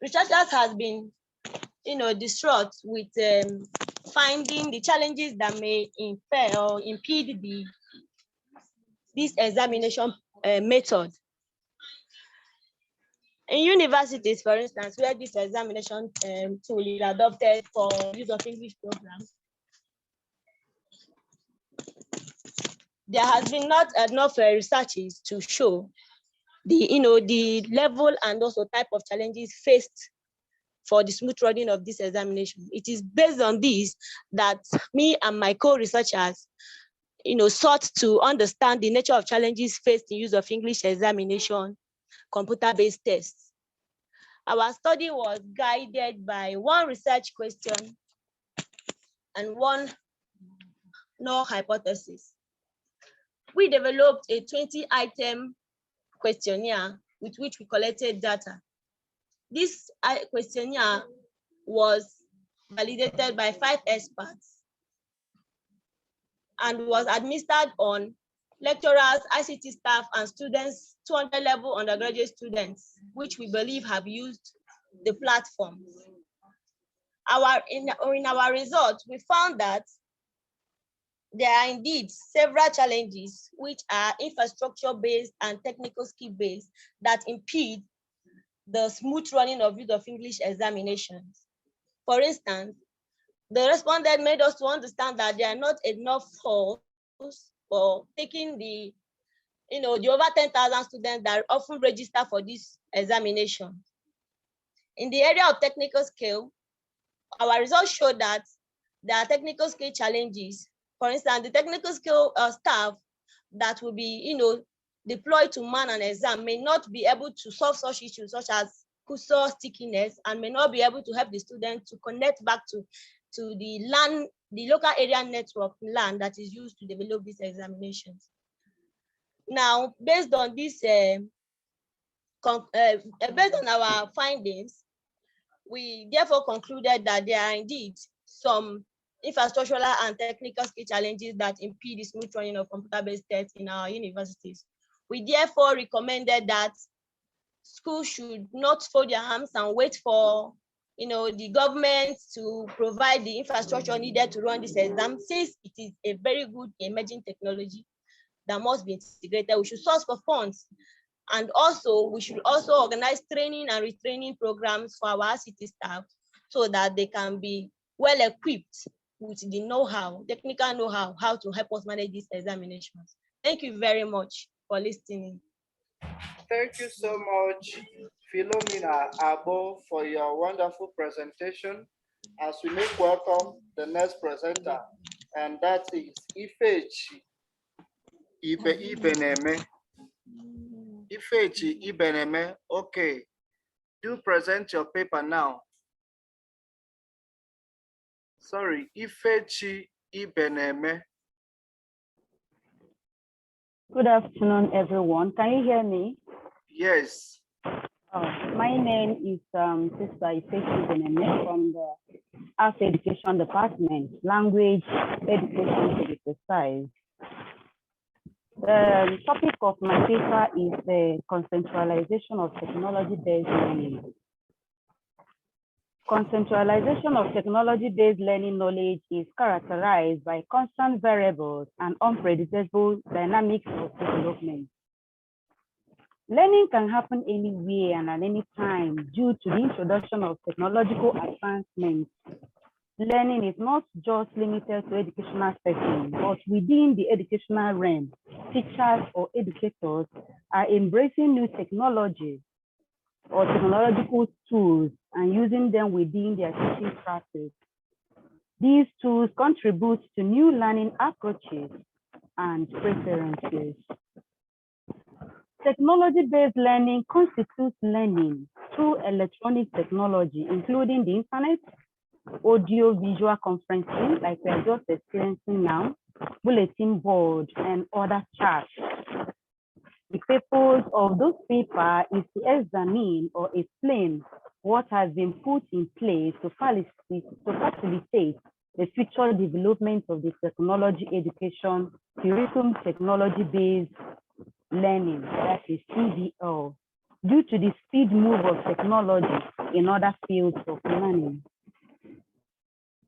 Researchers have been, distraught with finding the challenges that may impair or impede this examination method. In universities, for instance, where this examination tool is adopted for use of English programs, there has been not enough researches to show the level and also type of challenges faced for the smooth running of this examination. It is based on this that me and my co-researchers sought to understand the nature of challenges faced in use of English examination, computer-based tests. Our study was guided by one research question and one null hypothesis. We developed a 20-item questionnaire with which we collected data. This questionnaire was validated by 5 experts and was administered on lecturers, ICT staff, and students, 200 level undergraduate students, which we believe have used the platform. In our results, we found that there are indeed several challenges which are infrastructure-based and technical skill-based that impede the smooth running of use of English examinations. For instance, the respondent made us to understand that there are not enough halls for taking the over 10,000 students that often register for this examination. In the area of technical skill, our results show that there are technical skill challenges. For instance, the technical skill staff that will be deployed to man an exam may not be able to solve such issues such as cursor stickiness, and may not be able to help the student to connect back to the local area network LAN that is used to develop these examinations. Now, based on this, based on our findings, we therefore concluded that there are indeed some infrastructural and technical skill challenges that impede the smooth running of computer-based tests in our universities. We therefore recommended that schools should not fold their arms and wait for the government to provide the infrastructure needed to run this exam, since it is a very good emerging technology that must be integrated. We should source for funds, and also we should also organize training and retraining programs for our ICT staff so that they can be well equipped with the know-how, technical know-how, how to help us manage these examinations. Thank you very much for listening. Thank you so much, Philomena Abo, for your wonderful presentation. As we make welcome the next presenter, and that is Ifechi Ibeneme. Ifechi Ibeneme, okay. Do present your paper now. Sorry, Ifechi Ibeneme. Good afternoon, everyone. Can you hear me? Yes. My name is Sister Ifechi Ibeneme from the Arts Education Department, Language Education to be precise. The topic of my paper is the conceptualization of technology-based learning. Conceptualization of technology-based learning knowledge is characterized by constant variables and unpredictable dynamics of development. Learning can happen anywhere and at any time due to the introduction of technological advancements. Learning is not just limited to educational settings, but within the educational realm, teachers or educators are embracing new technologies or technological tools and using them within their teaching practice. These tools contribute to new learning approaches and preferences. Technology-based learning constitutes learning through electronic technology, including the internet, audio-visual conferencing, like we are just experiencing now, bulletin board, and other charts. The purpose of this paper is to examine or explain what has been put in place to facilitate the future development of the technology education curriculum technology-based learning, that is TDL, due to the speed move of technology in other fields of learning.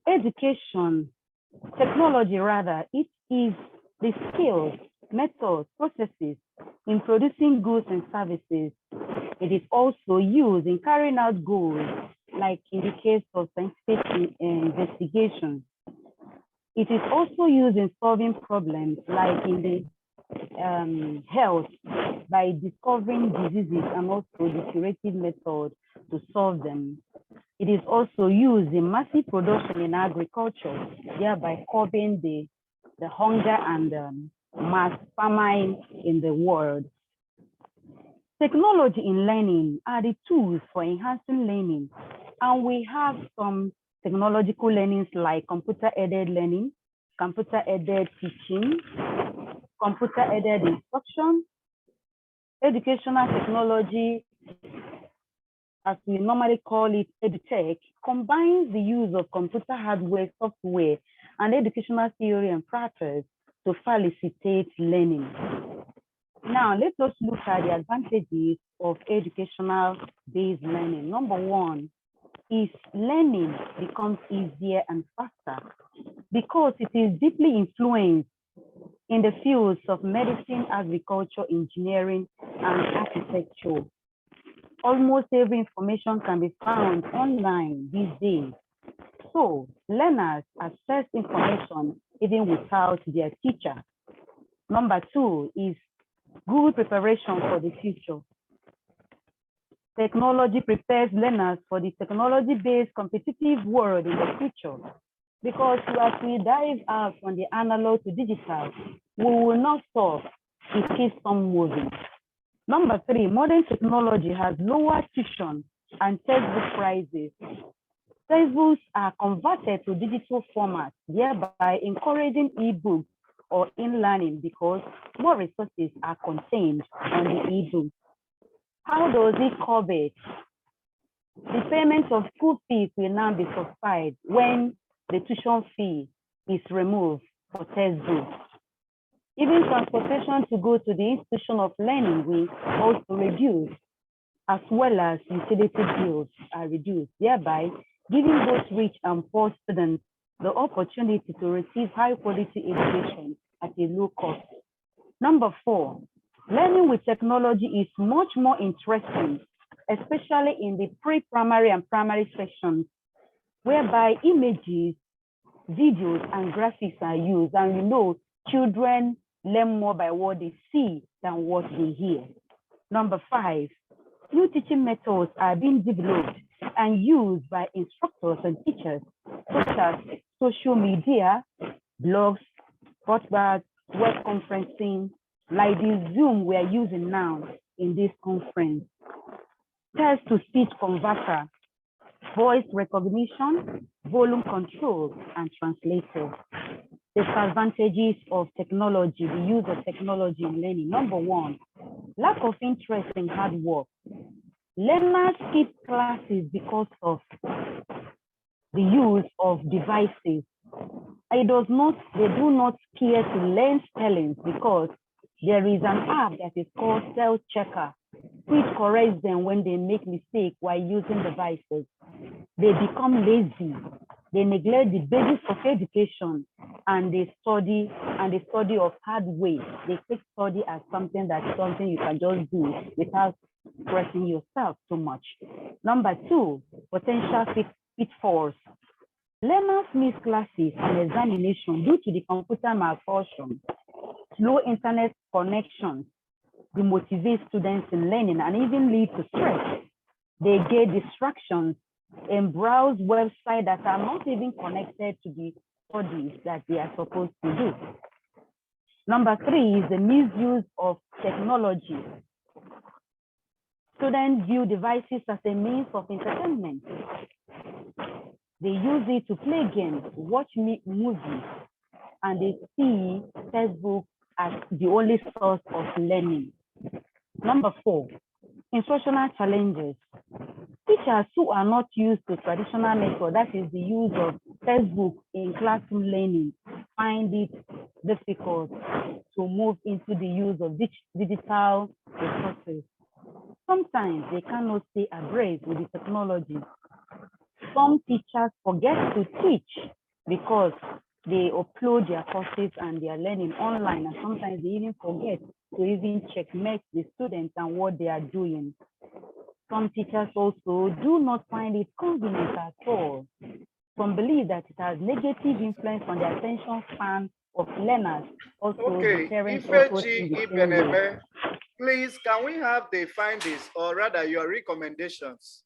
Education, technology rather, it is the skills, methods, processes in producing goods and services. It is also used in carrying out goals, like in the case of scientific investigation. It is also used in solving problems, like in the health, by discovering diseases and also the curative method to solve them. It is also used in massive production in agriculture, thereby curbing the hunger and mass famine in the world. Technology in learning are the tools for enhancing learning, and we have some technological learnings like computer-aided learning, computer-aided teaching, computer-aided instruction. Educational technology, as we normally call it, EdTech, combines the use of computer hardware, software, and educational theory and practice to facilitate learning. Now, let us look at the advantages of educational-based learning. Number one is learning becomes easier and faster because it is deeply influenced in the fields of medicine, agriculture, engineering, and architecture. Almost every information can be found online these days. So learners access information even without their teacher. Number two is good preparation for the future. Technology prepares learners for the technology-based competitive world in the future, because as we dive out from the analog to digital, we will not stop. It keeps on moving. Number three, modern technology has lower tuition and textbook prices. Textbooks are converted to digital formats, thereby encouraging e-books or in-learning because more resources are contained on the e-book. How does it curb it? The payment of school fees will now be subsidized when the tuition fee is removed for textbooks. Even transportation to go to the institution of learning will also reduce, as well as utility bills are reduced, thereby giving both rich and poor students the opportunity to receive high quality education at a low cost. Number four, learning with technology is much more interesting, especially in the pre-primary and primary sections, whereby images, videos, and graphics are used, and we know children learn more by what they see than what they hear. Number five, new teaching methods are being developed and used by instructors and teachers, such as social media, blogs, podcasts, web conferencing, like the Zoom we are using now in this conference. Text-to-speech converter, voice recognition, volume control, and translator. Disadvantages of technology, the use of technology in learning. Number one, lack of interest in hard work. Learners skip classes because of the use of devices. They do not care to learn spellings because there is an app that is called Spell Checker, which corrects them when they make mistakes while using devices. They become lazy. They neglect the basics of education, and they study of hard way. They take study as something you can just do without stressing yourself too much. Number two, potential pitfalls. Learners miss classes and examination due to the computer malfunction. Slow internet connections demotivate students in learning and even lead to stress. They get distractions and browse websites that are not even connected to the studies that they are supposed to do. Number three is the misuse of technology. Students view devices as a means of entertainment. They use it to play games, watch movies, and they see textbooks as the only source of learning. Number four, instructional challenges. Teachers who are not used to traditional method, that is the use of textbooks in classroom learning, find it difficult to move into the use of digital resources. Sometimes they cannot stay abreast with the technology. some teachers forget to teach because they upload their courses and they are learning online, and sometimes they even forget to even checkmate the students and what they are doing. Some teachers also do not find it convenient at all. Some believe that it has negative influence on the attention span of learners. Also, Okay, the parents also Ifechi think the same way. Ibeneme, please, can we have the findings, or rather your recommendations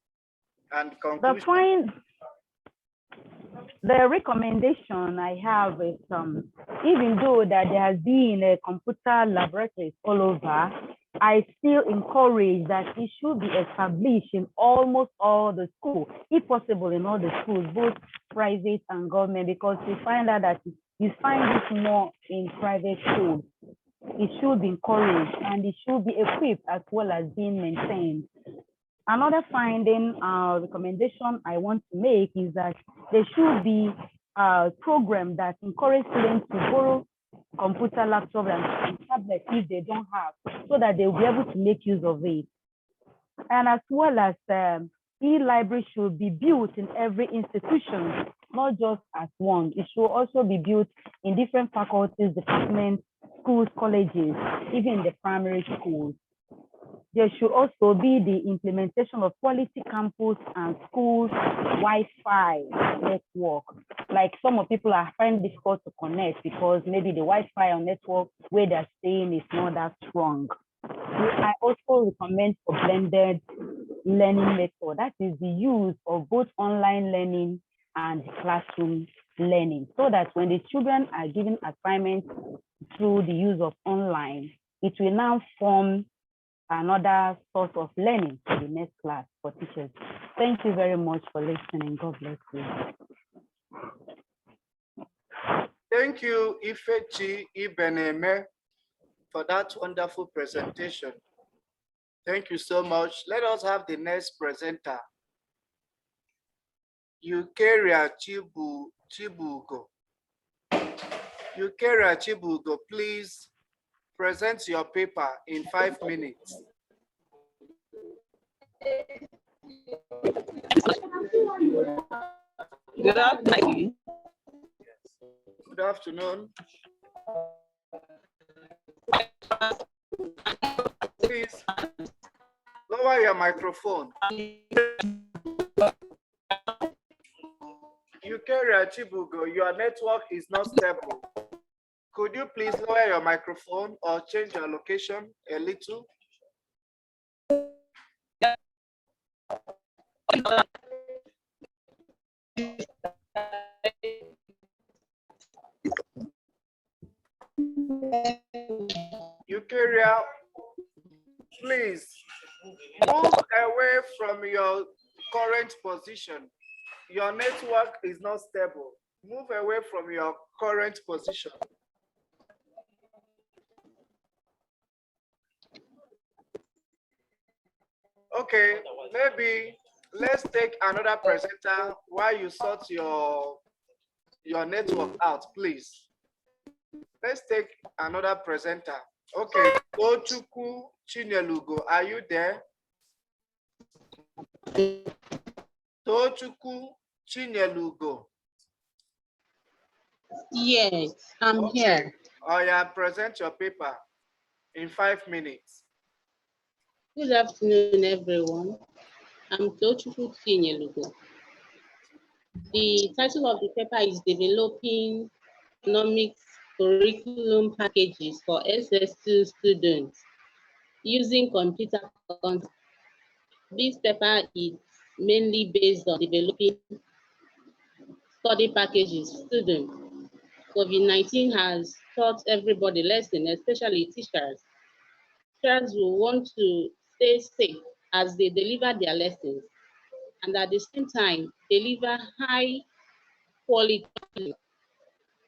and conclusions? The recommendation I have is even though that there has been a computer laboratories all over, I still encourage that it should be established in almost all the schools, if possible in all the schools, both private and government, because we find out that you find this more in private schools. It should be encouraged and it should be equipped as well as being maintained. Another finding, recommendation I want to make is that there should be a program that encourages students to borrow computer, laptop, and tablets if they don't have, so that they will be able to make use of it. And as well as e-library should be built in every institution, not just as one. It should also be built in different faculties, departments, schools, colleges, even the primary schools. There should also be the implementation of quality campus and schools Wi-Fi network. Like some of people are finding it difficult to connect because maybe the Wi-Fi or network where they're staying is not that strong. I also recommend for blended learning method. That is the use of both online learning and classroom learning, so that when the children are given assignments through the use of online, it will now form another source of learning for the next class for teachers. Thank you very much for listening. God bless you. Thank you, Ifechi Ibeneme, for that wonderful presentation. Thank you so much. Let us have the next presenter. Eukaria Chibugo. Eukaria Chibugo, please present your paper in 5 minutes. Good afternoon. Good afternoon. Please lower your microphone. Eukaria Chibugo, your network is not stable. Could you please lower your microphone or change your location a little? Eukaria, please move away from your current position. Your network is not stable. Move away from your current position. Okay, maybe let's take another presenter while you sort your network out, please. Let's take another presenter. Okay, Tochukwu Chinyelugo, are you there? Tochukwu Chinyelugo. Yes, I'm here. Oh yeah, present your paper in 5 minutes. Good afternoon, everyone. I'm Tochukwu Chinyelugo. The title of the paper is Developing Economics Curriculum Packages for SS2 Students Using Computer Content. This paper is mainly based on developing study packages for students. COVID-19 has taught everybody lesson, especially teachers. Teachers will want to stay safe as they deliver their lessons, and at the same time, deliver high quality.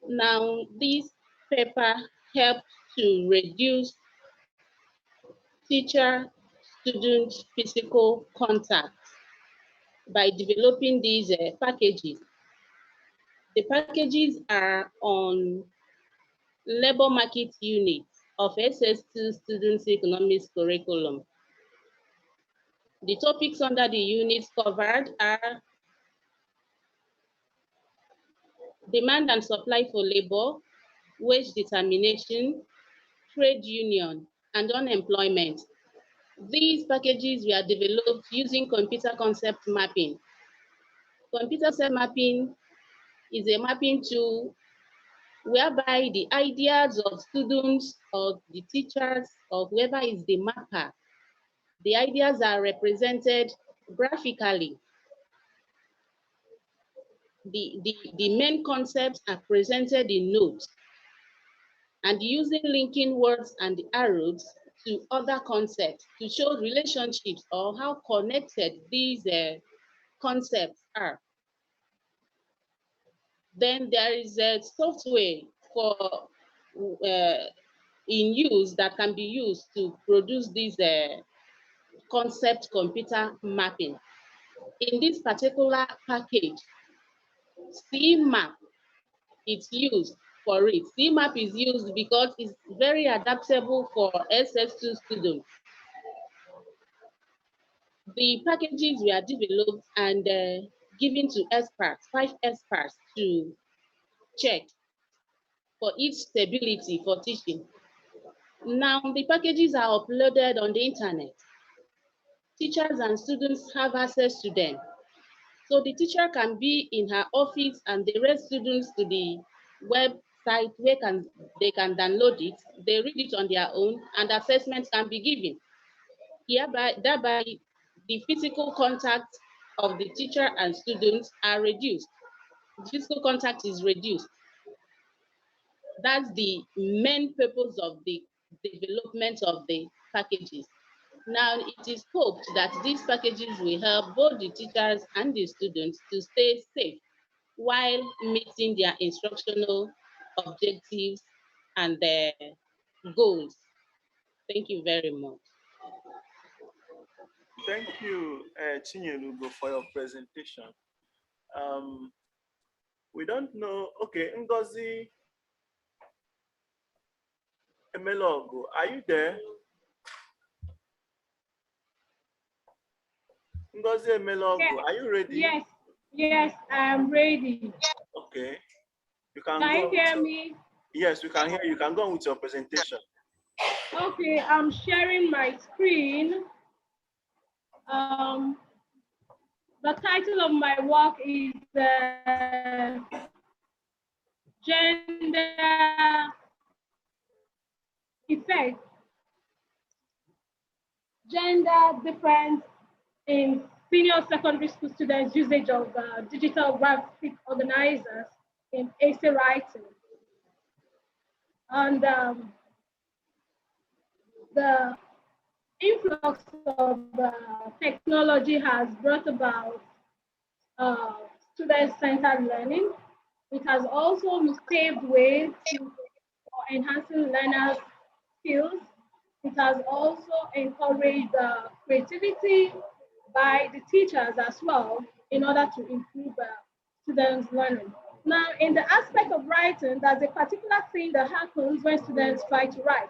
Now, this paper helps to reduce teacher-student physical contact by developing these packages. The packages are on labor market unit of SS2 Students Economics Curriculum. The topics under the units covered are demand and supply for labor, wage determination, trade union, and unemployment. These packages were developed using computer concept mapping. Computer concept mapping is a mapping tool whereby the ideas of students or the teachers or whoever is the mapper, the ideas are represented graphically. The main concepts are presented in notes, and using linking words and arrows to other concepts to show relationships or how connected these concepts are. Then there is a software for in use that can be used to produce this concept computer mapping. In this particular package, CMAP is used for it. CMAP is used because it's very adaptable for SS2 students. The packages were developed and given to experts, 5 experts to check for its stability for teaching. Now the packages are uploaded on the internet. Teachers and students have access to them. So the teacher can be in her office and direct students to the website where they can download it, they read it on their own, and assessments can be given. Thereby, the physical contact of the teacher and students are reduced. The physical contact is reduced. That's the main purpose of the development of the packages. Now, it is hoped that these packages will help both the teachers and the students to stay safe while meeting their instructional objectives and their goals. Thank you very much. Thank you, Chinyelugo, for your presentation. We don't know. Okay, Ngozi Emelogo, are you there? Ngozi Emelogo, yes. are you ready? Yes, I'm ready. Okay. You can Can go you hear me? Yes, we can hear you. You can go on with your presentation. Okay, I'm sharing my screen. The title of my work is Gender Effects, Gender Difference in Senior Secondary School Students' Usage of Digital Graphic Organizers in essay writing. And the influx of technology has brought about student-centered learning. It has also paved way for enhancing learners' skills. It has also encouraged creativity by the teachers as well in order to improve students' learning. Now, in the aspect of writing, there's a particular thing that happens when students try to write.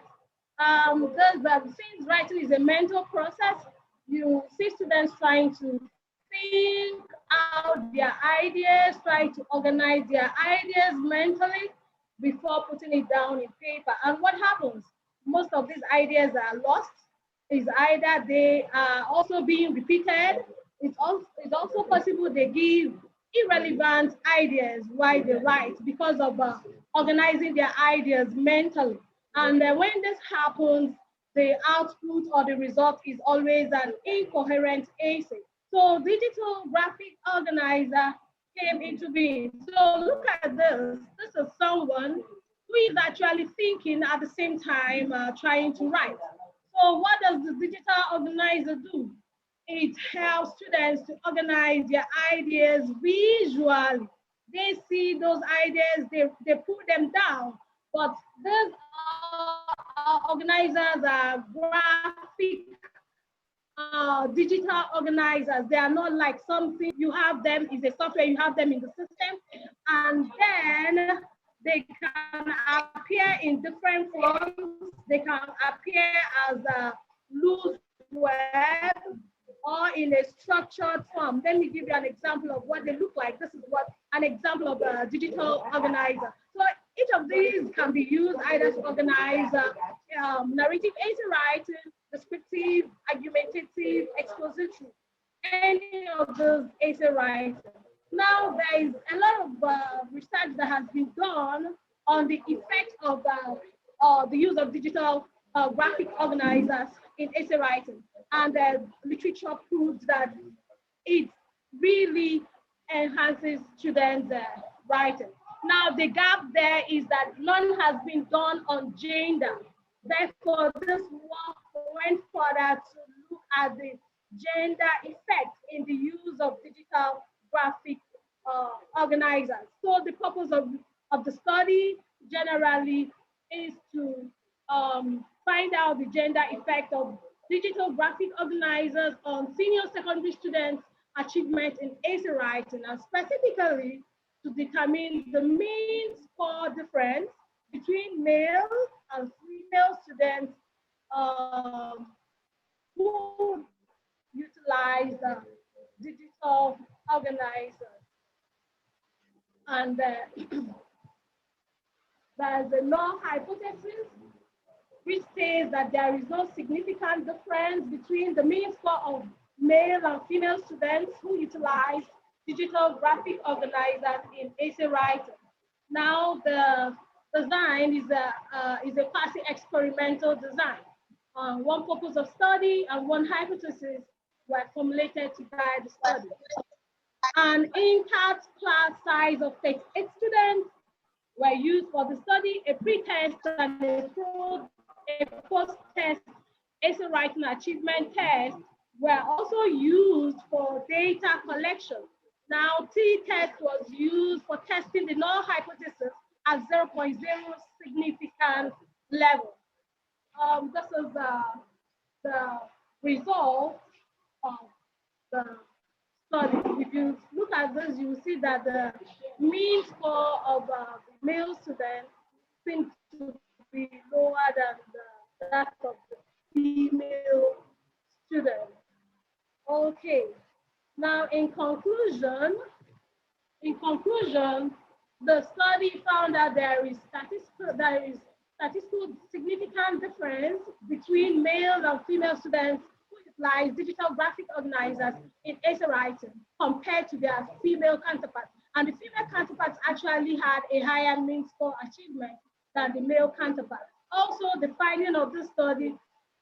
Since writing is a mental process, you see students trying to think out their ideas, trying to organize their ideas mentally before putting it down in paper. And what happens? Most of these ideas are lost. It's either they are also being repeated. It's also possible they give irrelevant ideas while they write because of organizing their ideas mentally. And when this happens, the output or the result is always an incoherent essay. So digital graphic organizer came into being. So look at this. This is someone who is actually thinking at the same time trying to write. So what does the digital organizer do? It helps students to organize their ideas visually. They see those ideas, they put them down. But these organizers are graphic digital organizers. They are not like something you have them is a software, you have them in the system, and then they can appear in different forms. They can appear as a loose web or in a structured form. Let me give you an example of what they look like. This is what an example of a digital organizer. So each of these can be used either to organize narrative essay writing, descriptive, argumentative, expository, any of those essay writing. Now, there is a lot of research that has been done on the effect of the use of digital graphic organizers in essay writing. And the literature proves that it really enhances students' writing. Now, the gap there is that none has been done on gender. Therefore, this work went further to look at the gender effect in the use of digital graphic organizers. So the purpose of the study generally is to find out the gender effect of digital graphic organizers on senior secondary students' achievement in essay writing, and specifically to determine the mean score difference between male and female students who utilize digital organizers. And there's a null hypothesis which says that there is no significant difference between the mean score of male and female students who utilize digital graphic organizers in essay writing. Now, the design is a quasi-experimental design. One purpose of study and one hypothesis were formulated to guide the study. An in-cat class size of 38 students were used for the study. A pre-test and a post-test essay writing achievement test were also used for data collection. Now, t-test was used for testing the null hypothesis at 0.0 significance level. This is the result of the study. If you look at this, you will see that the mean score of the male students seems to be lower than that of the female students. Okay. Now, in conclusion, the study found that there is statistical significant difference between male and female students who utilize digital graphic organizers in essay writing compared to their female counterparts. And the female counterparts actually had a higher mean score achievement than the male counterparts. Also, the finding of this study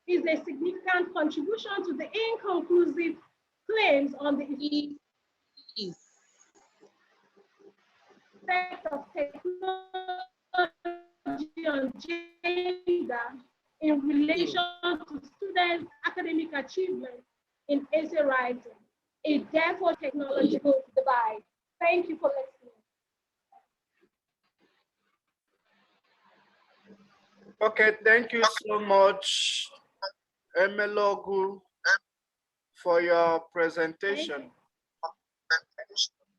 is a significant contribution to the inconclusive claims on the effect of technology on gender in relation to students' academic achievement in essay writing. A therefore technological divide. Thank you for listening. Okay, thank you so much, Emelogu, for your presentation.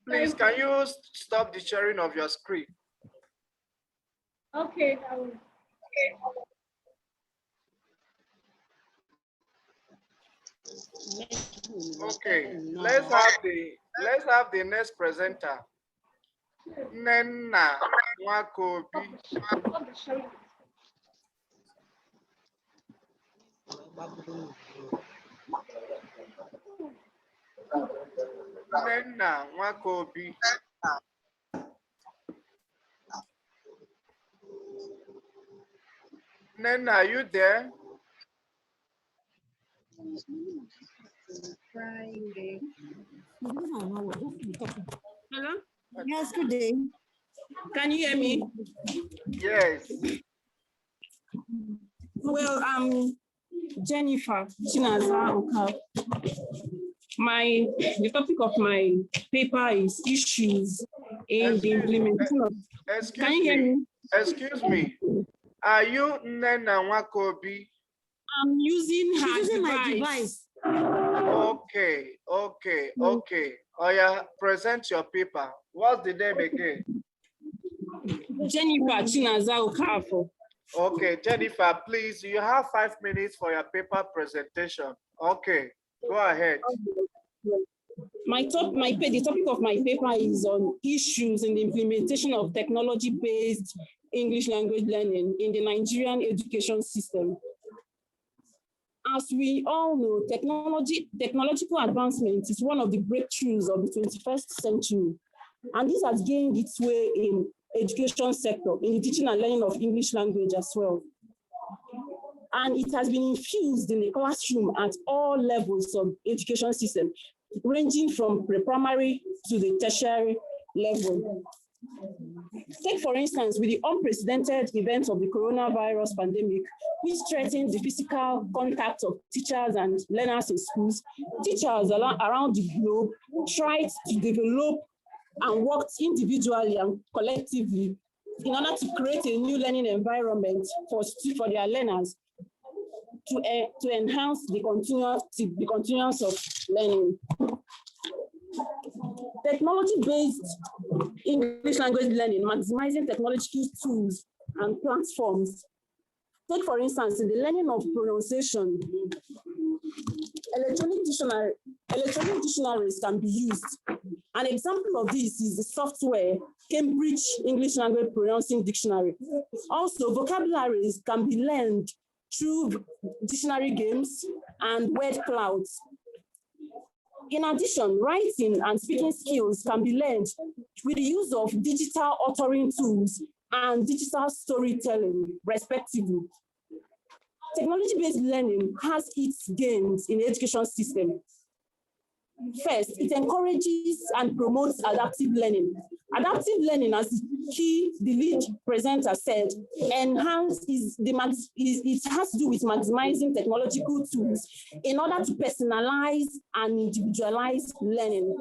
Please, can you stop the sharing of your screen? Okay, I will. Okay, let's have the next presenter. Nenna Nwakobi. Nenna Nwakobi. Nenna, are you there? Hello? Yes, good day. Can you hear me? Yes. Well, I'm Jennifer Chinaza Oka. The topic of my paper is issues in the implementation of. Can you hear me? Excuse me. Are you Nenna Nwakobi? I'm using my device. Okay. Oh yeah, present your paper. What's the name again? Jennifer Chinaza Okafo. Okay, Jennifer, please, you have 5 minutes for your paper presentation. Okay, go ahead. The topic of my paper is on issues in the implementation of technology-based English language learning in the Nigerian education system. As we all know, technological advancement is one of the breakthroughs of the 21st century, and this has gained its way in education sector, in the teaching and learning of English language as well. And it has been infused in the classroom at all levels of education system, ranging from pre-primary to the tertiary level. Take, for instance, with the unprecedented events of the coronavirus pandemic, which threatened the physical contact of teachers and learners in schools, teachers around the globe tried to develop and worked individually and collectively in order to create a new learning environment for their learners to enhance the continuance of learning. Technology-based English language learning, maximizing technological tools and platforms. Take, for instance, in the learning of pronunciation, electronic dictionaries can be used. An example of this is the software Cambridge English Language Pronouncing Dictionary. Also, vocabularies can be learned through dictionary games and word clouds. In addition, writing and speaking skills can be learned with the use of digital authoring tools and digital storytelling, respectively. Technology-based learning has its gains in the education system. First, it encourages and promotes adaptive learning. Adaptive learning, as the lead presenter said, it has to do with maximizing technological tools in order to personalize and individualize learning.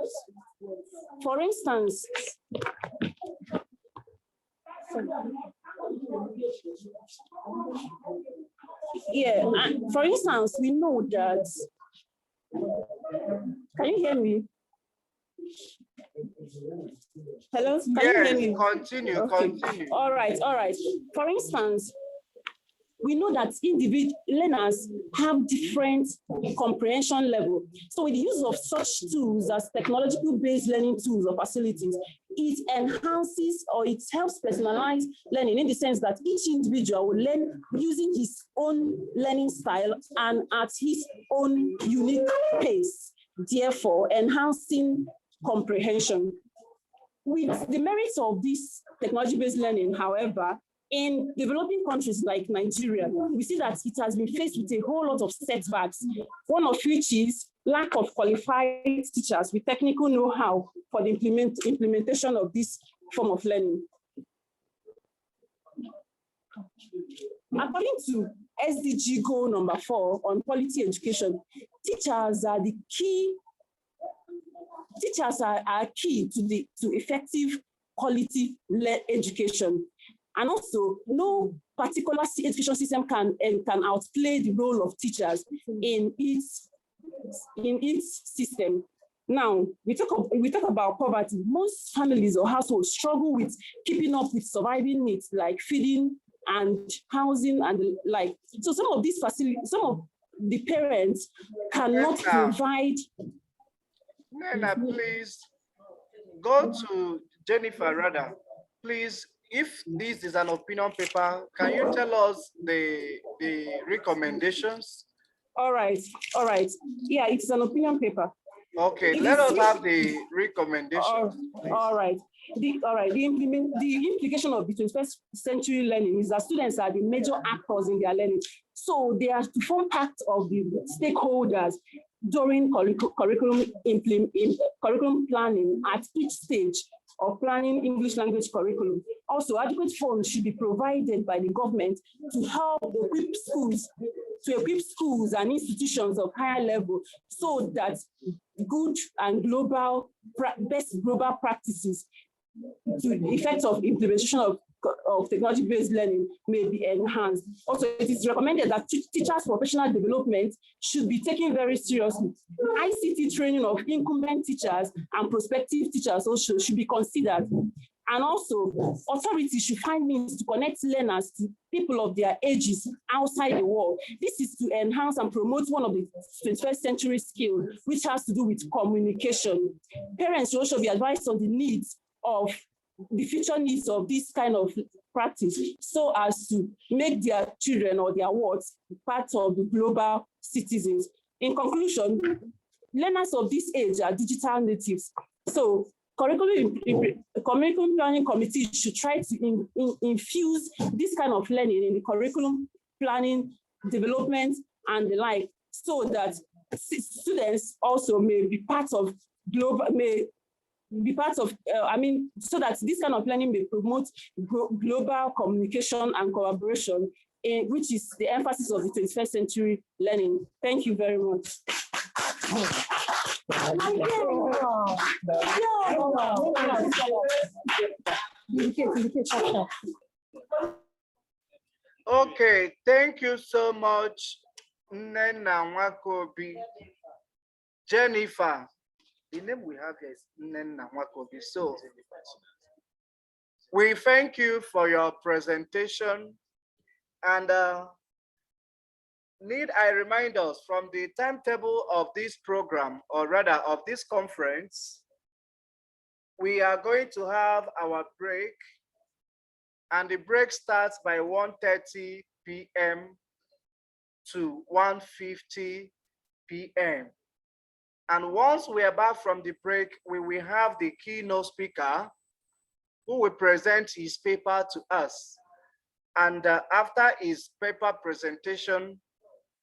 For instance, we know that. Can you hear me? Hello? Can you hear me? Continue, okay. Continue. All right. For instance, we know that individual learners have different comprehension level. So with the use of such tools as technological-based learning tools or facilities, it enhances or it helps personalize learning in the sense that each individual will learn using his own learning style and at his own unique pace, therefore enhancing comprehension. With the merits of this technology-based learning, however, in developing countries like Nigeria, we see that it has been faced with a whole lot of setbacks, one of which is lack of qualified teachers with technical know-how for the implementation of this form of learning. According to SDG goal number 4 on quality education, teachers are key to effective quality education. And also, no particular education system can outplay the role of teachers in its system. Now, we talk about poverty. Most families or households struggle with keeping up with surviving needs like feeding and housing and the like. So some of these facilities, some of the parents cannot provide. Nena, please go to Jennifer rather. Please, if this is an opinion paper, can you tell us the recommendations? All right. Yeah, it's an opinion paper. Okay, let us have the recommendations. All right. The implication of the 21st century learning is that students are the major actors in their learning. So they are to form part of the stakeholders during curriculum planning at each stage of planning English language curriculum. Also, adequate funds should be provided by the government to help equip schools and institutions of higher level so that good and best global practices to the effect of implementation of technology-based learning may be enhanced. Also, it is recommended that teachers' professional development should be taken very seriously. ICT training of incumbent teachers and prospective teachers also should be considered. And also, authorities should find means to connect learners to people of their ages outside the world. This is to enhance and promote one of the 21st century skills, which has to do with communication. Parents should also be advised on the needs of the future needs of this kind of practice, so as to make their children or their wards part of the global citizens. In conclusion, learners of this age are digital natives. So curriculum planning committee should try to infuse this kind of learning in the curriculum planning, development, and the like, so that students also may be part of so that this kind of learning may promote global communication and collaboration, which is the emphasis of the 21st century learning. Thank you very much. Okay, thank you so much, Nena Nwakobi. Jennifer, the name we have here is Nena Nwakobi. So we thank you for your presentation, and need I remind us from the timetable of this program, or rather of this conference, we are going to have our break, and the break starts by 1:30 p.m. to 1:50 p.m. And once we are back from the break, we will have the keynote speaker who will present his paper to us. And after his paper presentation,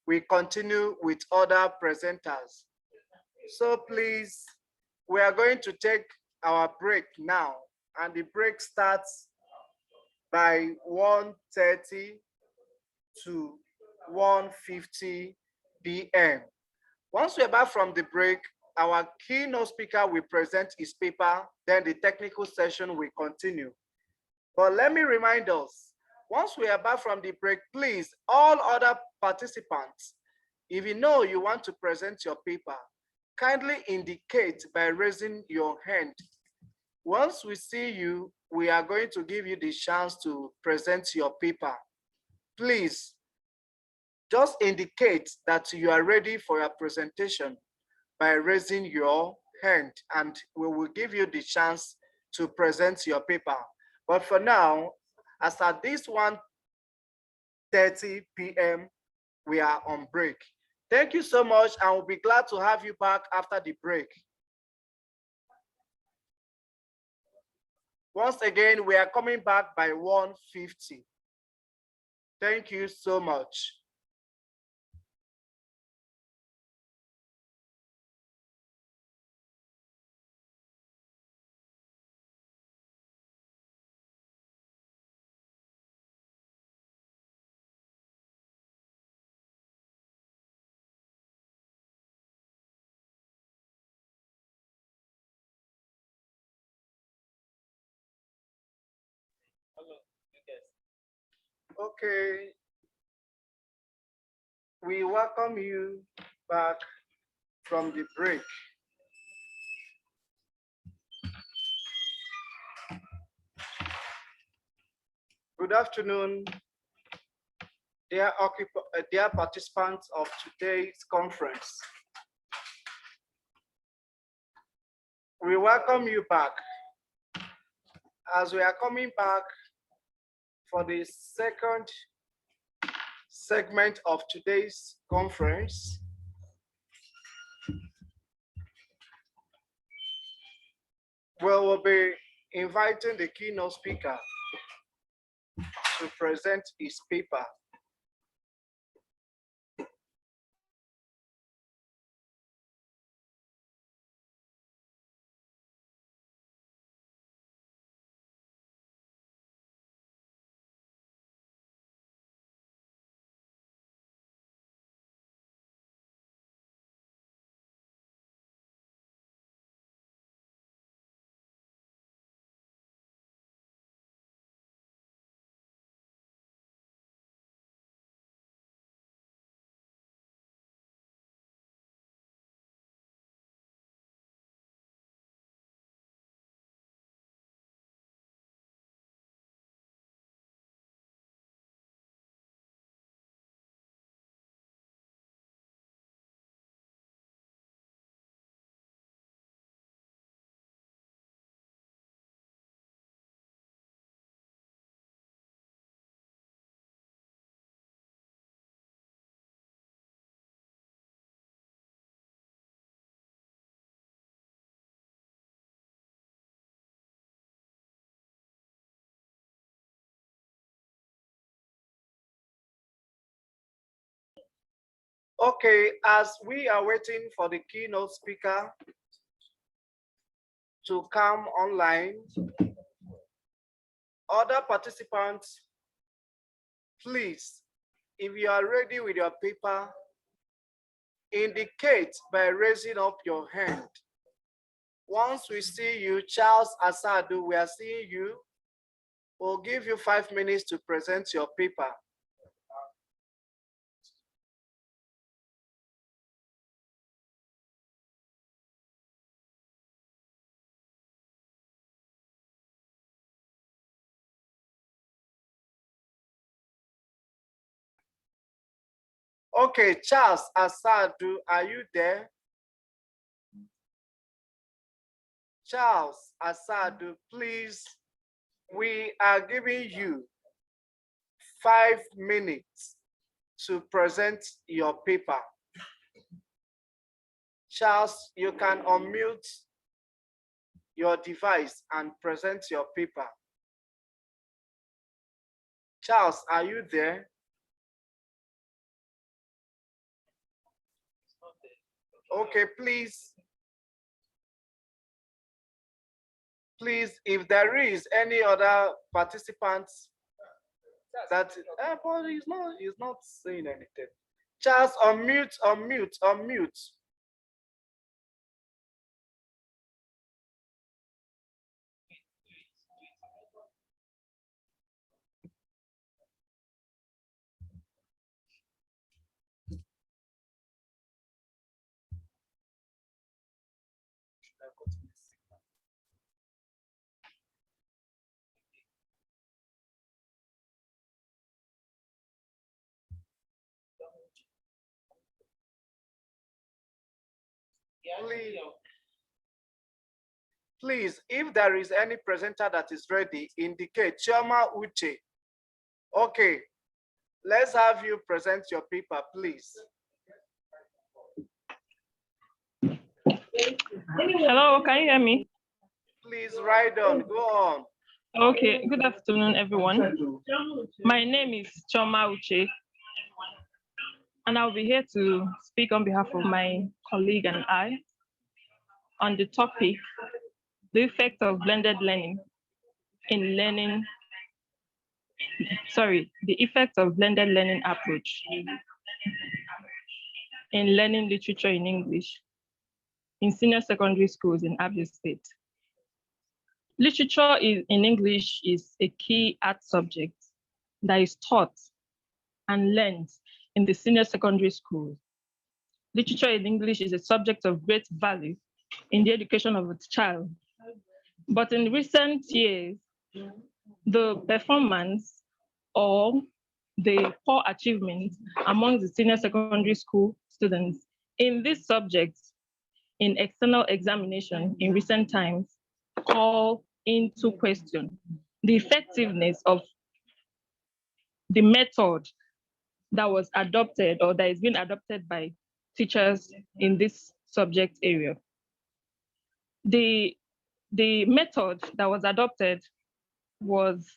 we continue with other presenters. So please, we are going to take our break now, and the break starts by 1:30 to 1:50 p.m. Once we're back from the break, our keynote speaker will present his paper, then the technical session will continue. But let me remind us, once we are back from the break, please, all other participants, if you know you want to present your paper, kindly indicate by raising your hand. Once we see you, we are going to give you the chance to present your paper. Please, just indicate that you are ready for your presentation by raising your hand, and we will give you the chance to present your paper. But for now, as at this 1:30 p.m., we are on break. Thank you so much, and we'll be glad to have you back after the break. Once again, we are coming back by 1:50. Thank you so much. Okay, we welcome you back from the break. Good afternoon, dear participants of today's conference. We welcome you back. As we are coming back for the second segment of today's conference, we will be inviting the keynote speaker to present his paper. Okay, as we are waiting for the keynote speaker to come online, other participants, please, if you are ready with your paper, indicate by raising up your hand. Once we see you, Charles Asadu, we are seeing you. We'll give you 5 minutes to present your paper. Okay, Charles Asadu, are you there? Charles Asadu, please, we are giving you 5 minutes to present your paper. Charles, you can unmute your device and present your paper. Charles, are you there? Okay, please, if there is any other participants that, but he's not saying anything. Charles, unmute. Please, if there is any presenter that is ready, indicate. Chioma Uche. Okay, let's have you present your paper, please. Hello, can you hear me? Please, ride on, go on. Okay, good afternoon, everyone. My name is Chioma Uche, and I'll be here to speak on behalf of my colleague and I on the topic, the effect of blended learning in learning, the effect of blended learning approach in learning literature in English in senior secondary schools in Abia State. Literature in English is a key art subject that is taught and learned in the senior secondary schools. Literature in English is a subject of great value in the education of a child. But in recent years, the performance or the poor achievement among the senior secondary school students in this subject in external examination in recent times call into question the effectiveness of the method that was adopted or that is being adopted by teachers in this subject area. The method that was adopted was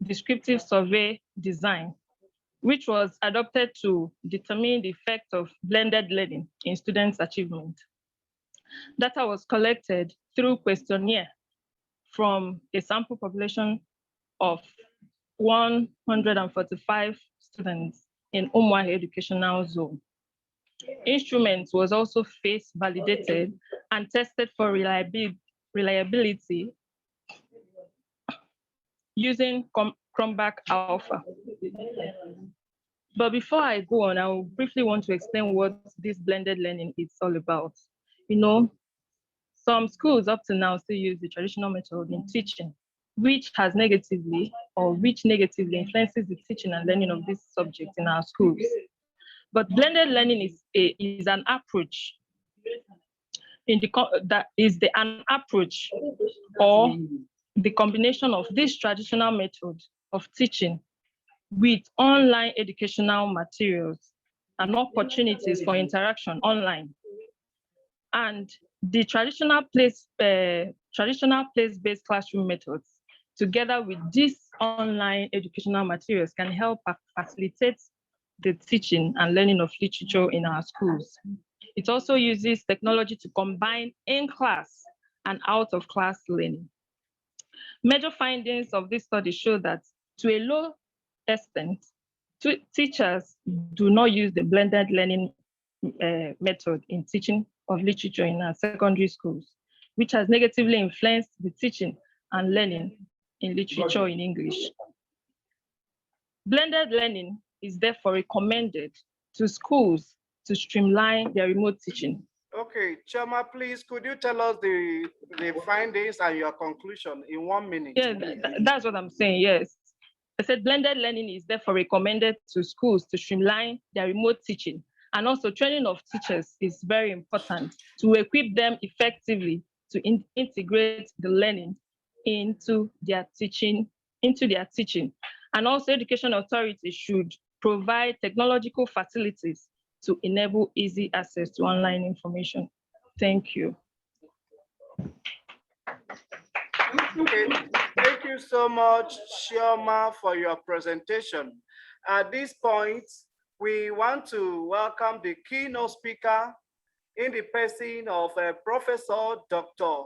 descriptive survey design, which was adopted to determine the effect of blended learning in students' achievement. Data was collected through questionnaire from a sample population of 145 students in Umuahia Educational Zone. Instruments was also face validated and tested for reliability using Chromback Alpha. But before I go on, I will briefly want to explain what this blended learning is all about. You know, some schools up to now still use the traditional method in teaching, which negatively influences the teaching and learning of this subject in our schools. But blended learning is an approach an approach or the combination of this traditional method of teaching with online educational materials and opportunities for interaction online. And the traditional place-based classroom methods, together with these online educational materials, can help facilitate the teaching and learning of literature in our schools. It also uses technology to combine in-class and out-of-class learning. Major findings of this study show that to a low extent, teachers do not use the blended learning method in teaching of literature in our secondary schools, which has negatively influenced the teaching and learning in literature in English. Blended learning is therefore recommended to schools to streamline their remote teaching. Okay, Chama, please, could you tell us the findings and your conclusion in 1 minute? Yeah, that's what I'm saying, yes. I said blended learning is therefore recommended to schools to streamline their remote teaching. And also training of teachers is very important to equip them effectively to integrate the learning into their teaching. And also education authorities should provide technological facilities to enable easy access to online information. Thank you. Okay, thank you so much, Chioma, for your presentation. At this point, we want to welcome the keynote speaker in the person of Professor Dr.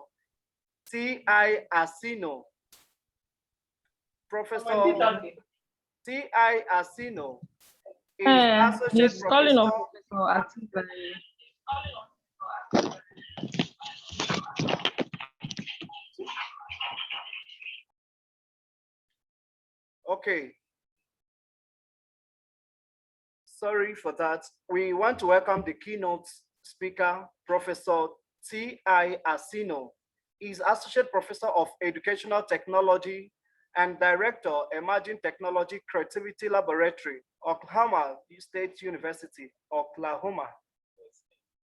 T.I. Asino. Professor T.I. Asino is Associate he's calling on Professor. Okay. Sorry for that. We want to welcome the keynote speaker, Professor T.I. Asino. He's Associate Professor of Educational Technology and Director, Emerging Technology Creativity Laboratory, Oklahoma State University, Oklahoma,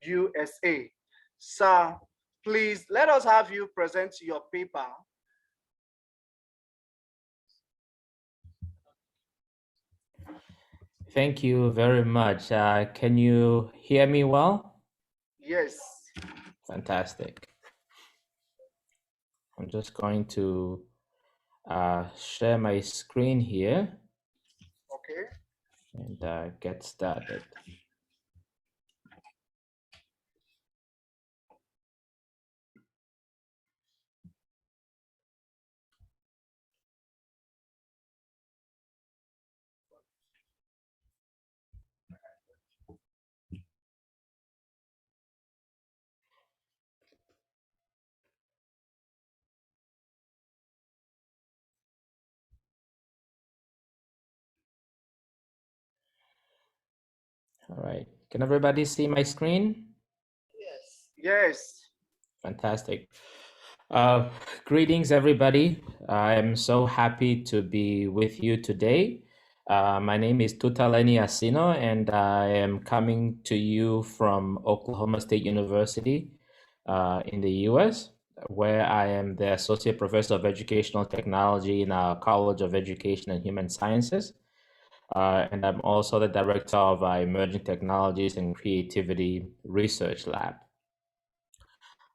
USA. Sir, please let us have you present your paper. Thank you very much. Can you hear me well? Yes. Fantastic. I'm just going to share my screen here. Okay. And get started. All right. Can everybody see my screen? Yes. Yes. Fantastic. Greetings, everybody. I'm so happy to be with you today. My name is Tutaleni Asino, and I am coming to you from Oklahoma State University in the US, where I am the Associate Professor of Educational Technology in our College of Education and Human Sciences. And I'm also the Director of our Emerging Technologies and Creativity Research Lab.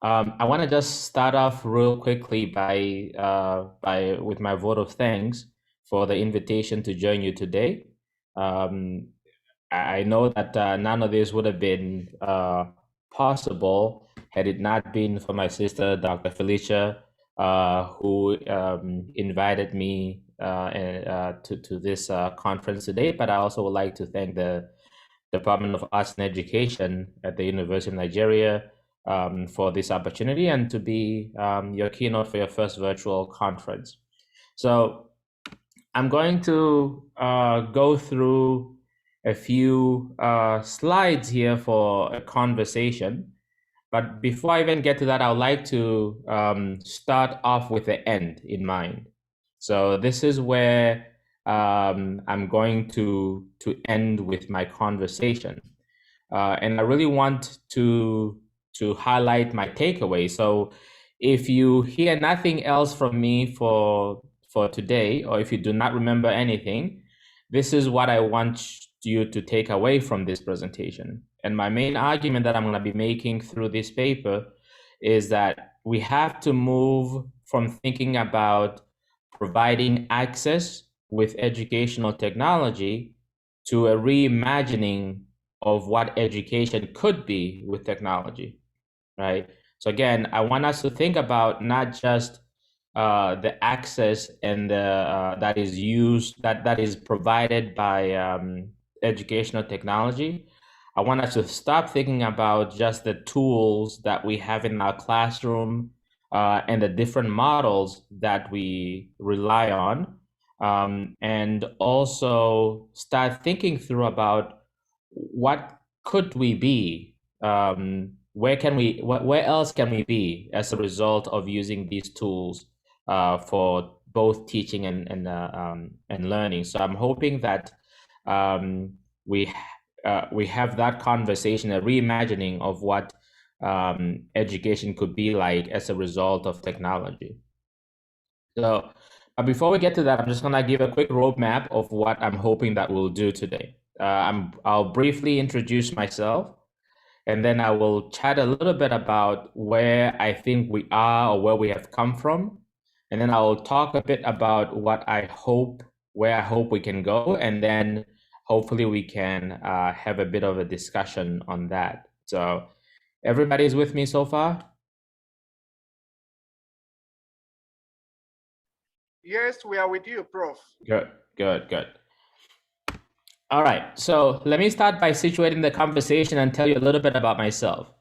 I want to just start off real quickly with my vote of thanks for the invitation to join you today. I know that none of this would have been possible had it not been for my sister, Dr. Felicia, who invited me to this conference today. But I also would like to thank the Department of Arts and Education at the University of Nigeria for this opportunity and to be your keynote for your first virtual conference. So I'm going to go through a few slides here for a conversation. But before I even get to that, I would like to start off with the end in mind. So this is where I'm going to end with my conversation. And I really want to highlight my takeaway. So if you hear nothing else from me for today, or if you do not remember anything, this is what I want you to take away from this presentation. And my main argument that I'm going to be making through this paper is that we have to move from thinking about providing access with educational technology to a reimagining of what education could be with technology, right? So again, I want us to think about not just the access and the that is used, that is provided by educational technology. I want us to stop thinking about just the tools that we have in our classroom and the different models that we rely on, and also start thinking through about what could we be, where else can we be as a result of using these tools for both teaching and learning. So I'm hoping that we have that conversation, a reimagining of what education could be like as a result of technology. So before we get to that, I'm just gonna give a quick roadmap of what I'm hoping that we'll do today. I'll briefly introduce myself, and then I will chat a little bit about where I think we are or where we have come from. And then I'll talk a bit about where I hope we can go. And then hopefully we can have a bit of a discussion on that. So everybody's with me so far? Yes, we are with you, Prof. Good, good, good. All right, so let me start by situating the conversation and tell you a little bit about myself.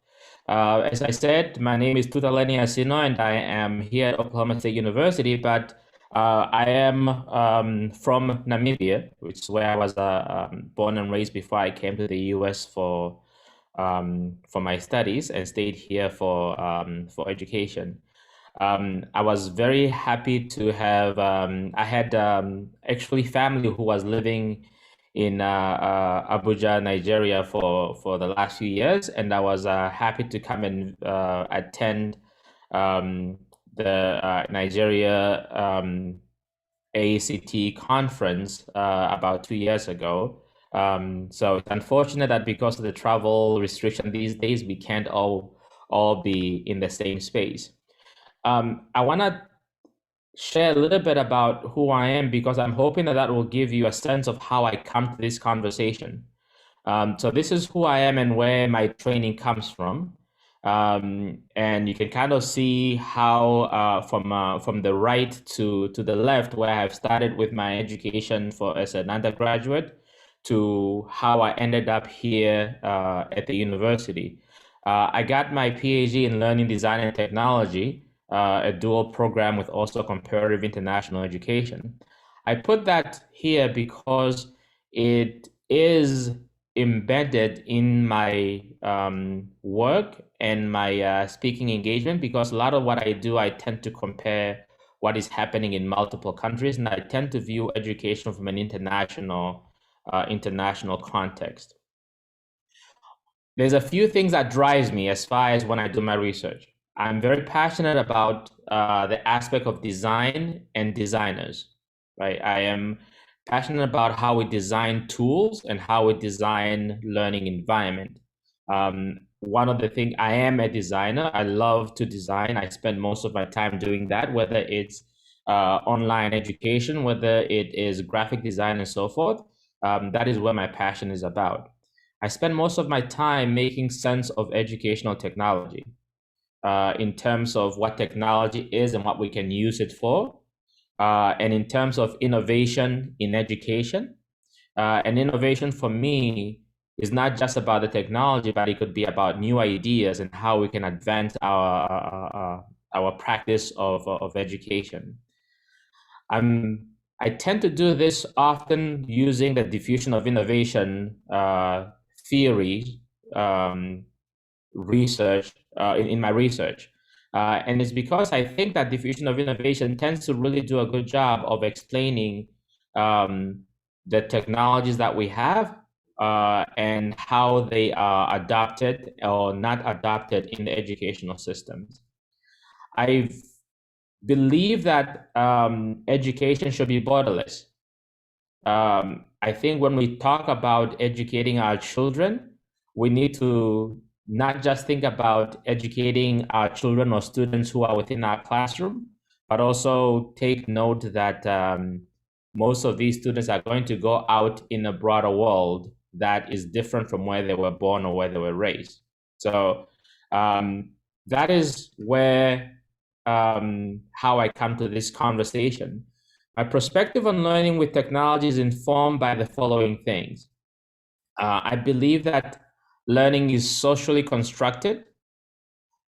As I said, my name is Tutaleni Asino, and I am here at Oklahoma State University, but I am from Namibia, which is where I was born and raised before I came to the US for my studies and stayed here for education. I was very happy to have, I had actually family who was living in Abuja, Nigeria for the last few years. And I was happy to come and attend the Nigeria ACT conference about 2 years ago. So it's unfortunate that because of the travel restriction these days, we can't all be in the same space. I want to share a little bit about who I am because I'm hoping that will give you a sense of how I come to this conversation. So this is who I am and where my training comes from. And you can kind of see how from the right to the left, where I've started with my education as an undergraduate, to how I ended up here at the university. I got my PhD in learning design and technology, a dual program with also comparative international education. I put that here because it is embedded in my work and my speaking engagement, because a lot of what I do, I tend to compare what is happening in multiple countries, and I tend to view education from an international context. There's a few things that drives me as far as when I do my research. I'm very passionate about the aspect of design and designers, right? I am passionate about how we design tools and how we design learning environment. One of the things, I am a designer. I love to design. I spend most of my time doing that, whether it's online education, whether it is graphic design and so forth. That is where my passion is about. I spend most of my time making sense of educational technology in terms of what technology is and what we can use it for, and in terms of innovation in education. And innovation for me is not just about the technology, but it could be about new ideas and how we can advance our practice of education. I tend to do this often using the diffusion of innovation theory research in my research. And it's because I think that diffusion of innovation tends to really do a good job of explaining the technologies that we have and how they are adopted or not adopted in the educational systems. I believe that education should be borderless. I think when we talk about educating our children, we need to not just think about educating our children or students who are within our classroom, but also take note that most of these students are going to go out in a broader world that is different from where they were born or where they were raised. So that is where how I come to this conversation. My perspective on learning with technology is informed by the following things. I believe that learning is socially constructed,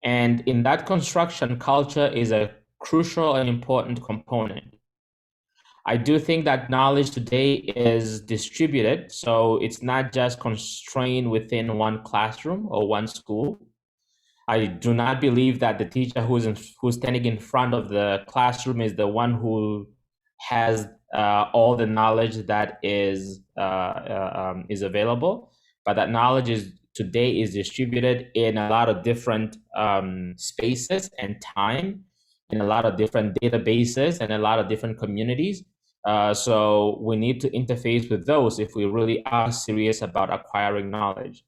and in that construction, culture is a crucial and important component. I do think that knowledge today is distributed, so it's not just constrained within one classroom or one school. I do not believe that the teacher who's standing in front of the classroom is the one who has all the knowledge that is available, but that knowledge today is distributed in a lot of different spaces and time, in a lot of different databases and a lot of different communities. So we need to interface with those if we really are serious about acquiring knowledge.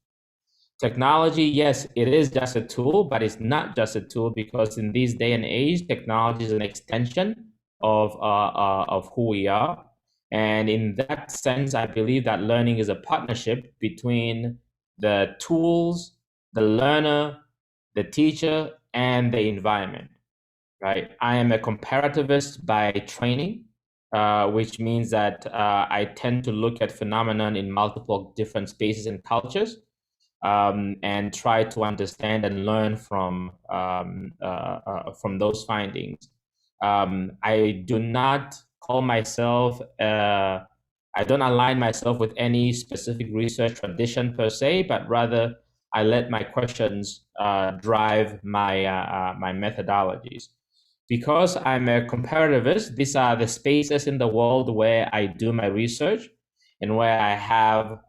Technology, yes, it is just a tool, but it's not just a tool, because in this day and age, technology is an extension of who we are. And in that sense, I believe that learning is a partnership between the tools, the learner, the teacher, and the environment, right? I am a comparativist by training, which means that I tend to look at phenomenon in multiple different spaces and cultures, and try to understand and learn from those findings. I do not call myself, I don't align myself with any specific research tradition per se, but rather I let my questions drive my methodologies. Because I'm a comparativist, these are the spaces in the world where I do my research and where I have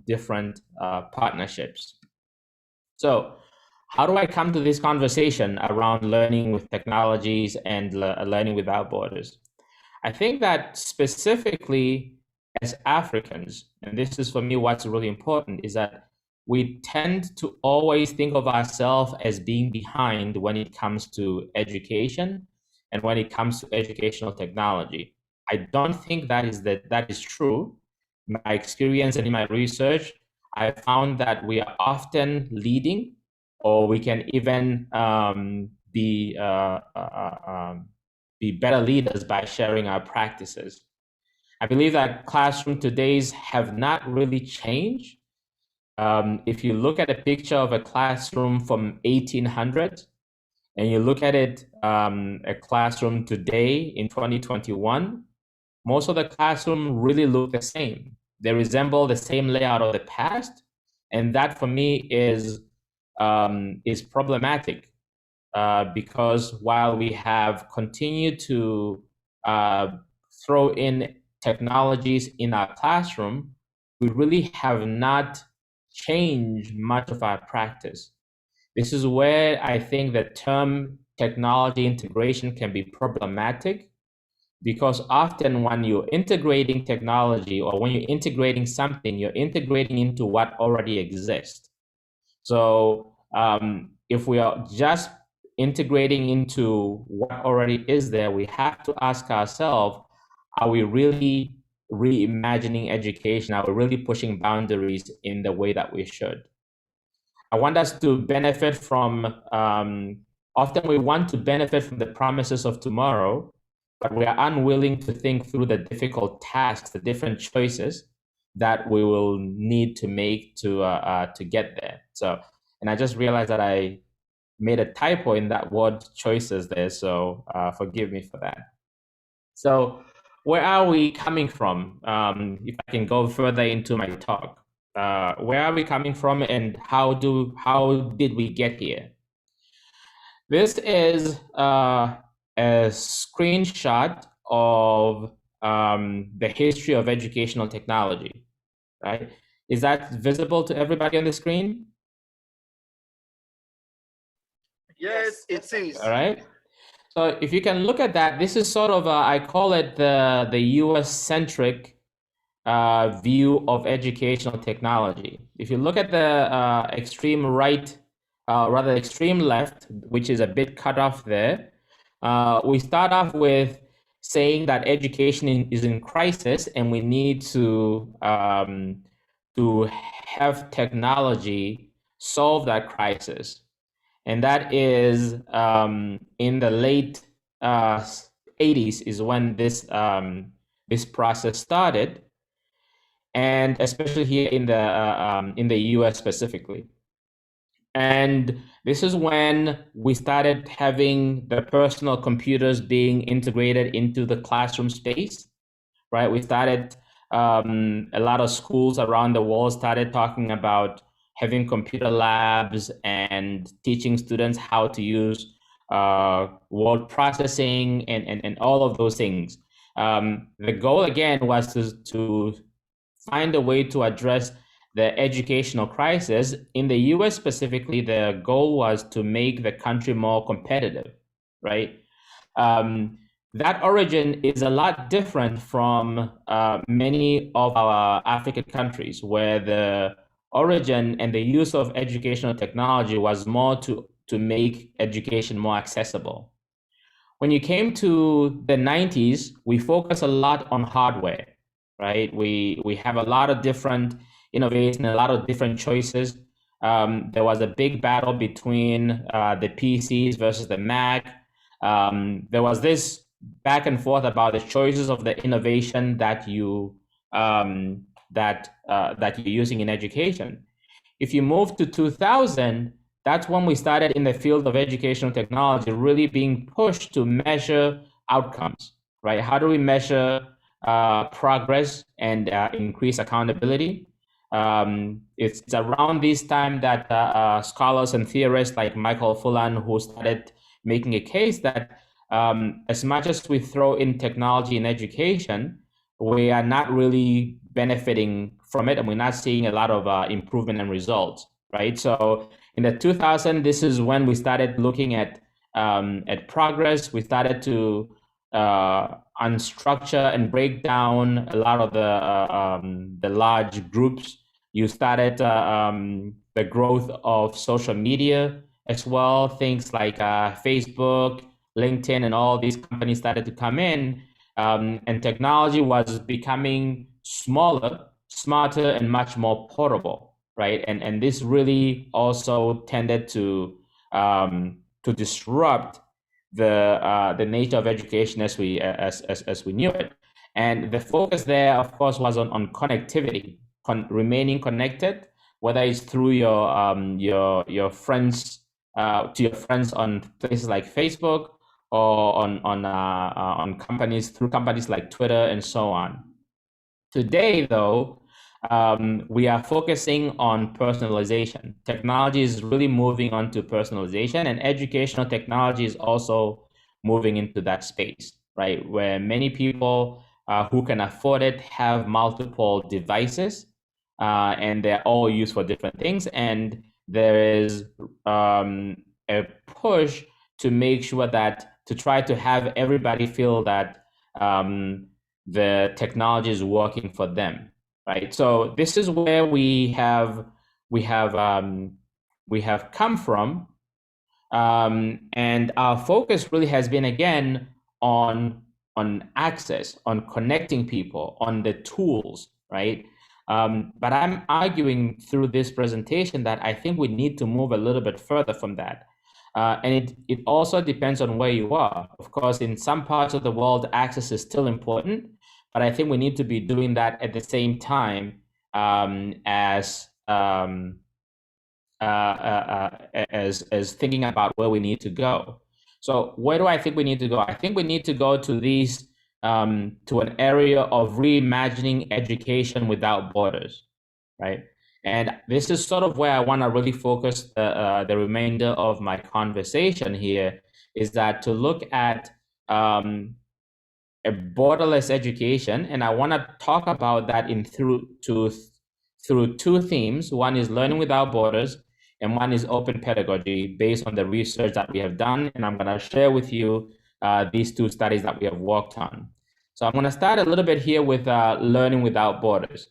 different partnerships. So how do I come to this conversation around learning with technologies and learning without borders? I think that specifically as Africans, and this is for me what's really important, is that we tend to always think of ourselves as being behind when it comes to education and when it comes to educational technology. I don't think that is true. In my experience and in my research, I found that we are often leading, or we can even be better leaders by sharing our practices. I believe that classroom todays have not really changed. If you look at a picture of a classroom from 1800 and you look at it, a classroom today in 2021, most of the classroom really look the same. They resemble the same layout of the past, and that for me is problematic, because while we have continued to throw in technologies in our classroom, we really have not changed much of our practice. This is where I think the term technology integration can be problematic, because often when you're integrating technology or when you're integrating something, you're integrating into what already exists. So if we are just integrating into what already is there, we have to ask ourselves, are we really reimagining education? Are we really pushing boundaries in the way that we should? I want us to benefit from, often we want to benefit from the promises of tomorrow, but we are unwilling to think through the difficult tasks, the different choices that we will need to make to get there. So, and I just realized that I made a typo in that word choices there, so forgive me for that. So where are we coming from? If I can go further into my talk, where are we coming from, and how did we get here? This is a screenshot of the history of educational technology, right? Is that visible to everybody on the screen? Yes, it is. All right. So if you can look at that, this is sort of, I call it the US-centric view of educational technology. If you look at the extreme right, rather extreme left, which is a bit cut off there, we start off with saying that education is in crisis and we need to have technology solve that crisis. And that is in the late 80s is when this process started, and especially here in the US specifically. And this is when we started having the personal computers being integrated into the classroom space, right? We started, a lot of schools around the world started talking about having computer labs and teaching students how to use word processing and all of those things. The goal again was to find a way to address the educational crisis. In the US specifically, the goal was to make the country more competitive, right? That origin is a lot different from many of our African countries, where the origin and the use of educational technology was more to make education more accessible. When you came to the 90s, we focused a lot on hardware, right? We have a lot of different innovation, a lot of different choices. There was a big battle between the PCs versus the Mac. There was this back and forth about the choices of the innovation that that you're using in education. If you move to 2000, that's when we started in the field of educational technology really being pushed to measure outcomes, right? How do we measure progress and increase accountability? It's around this time that scholars and theorists like Michael Fullan, who started making a case that as much as we throw in technology in education, we are not really benefiting from it, and we're not seeing a lot of improvement and results, right? So in the 2000s, this is when we started looking at progress. We started to unstructure and break down a lot of the large groups. You started the growth of social media as well. Things like Facebook, LinkedIn, and all these companies started to come in, and technology was becoming smaller, smarter, and much more portable, right? And this really also tended to disrupt the nature of education as we knew it. And the focus there, of course, was on connectivity, remaining connected, whether it's through your friends to your friends on places like Facebook, or on companies, through companies like Twitter and so on. Today, though, we are focusing on personalization. Technology is really moving on to personalization, and educational technology is also moving into that space, right? Where many people who can afford it have multiple devices, and they're all used for different things. And there is a push to make sure that, to try to have everybody feel that the technology is working for them, right? So this is where we have come from, and our focus really has been again on access, on connecting people, on the tools, right? But I'm arguing through this presentation that I think we need to move a little bit further from that. And it also depends on where you are. Of course, in some parts of the world, access is still important, but I think we need to be doing that at the same time as thinking about where we need to go. So where do I think we need to go? I think we need to go to these to an area of reimagining education without borders, right? And this is sort of where I want to really focus the remainder of my conversation here, is that to look at a borderless education. And I want to talk about that through two themes. One is learning without borders, and one is open pedagogy, based on the research that we have done. And I'm going to share with you these two studies that we have worked on. So I'm going to start a little bit here with learning without borders.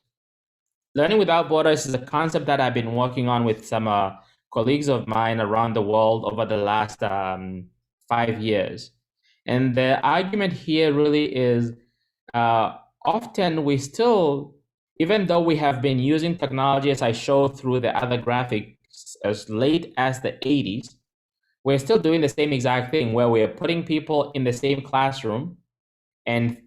Learning without borders is a concept that I've been working on with some colleagues of mine around the world over the last 5 years. And the argument here really is often we still, even though we have been using technology, as I showed through the other graphics, as late as the 80s, we're still doing the same exact thing where we're putting people in the same classroom and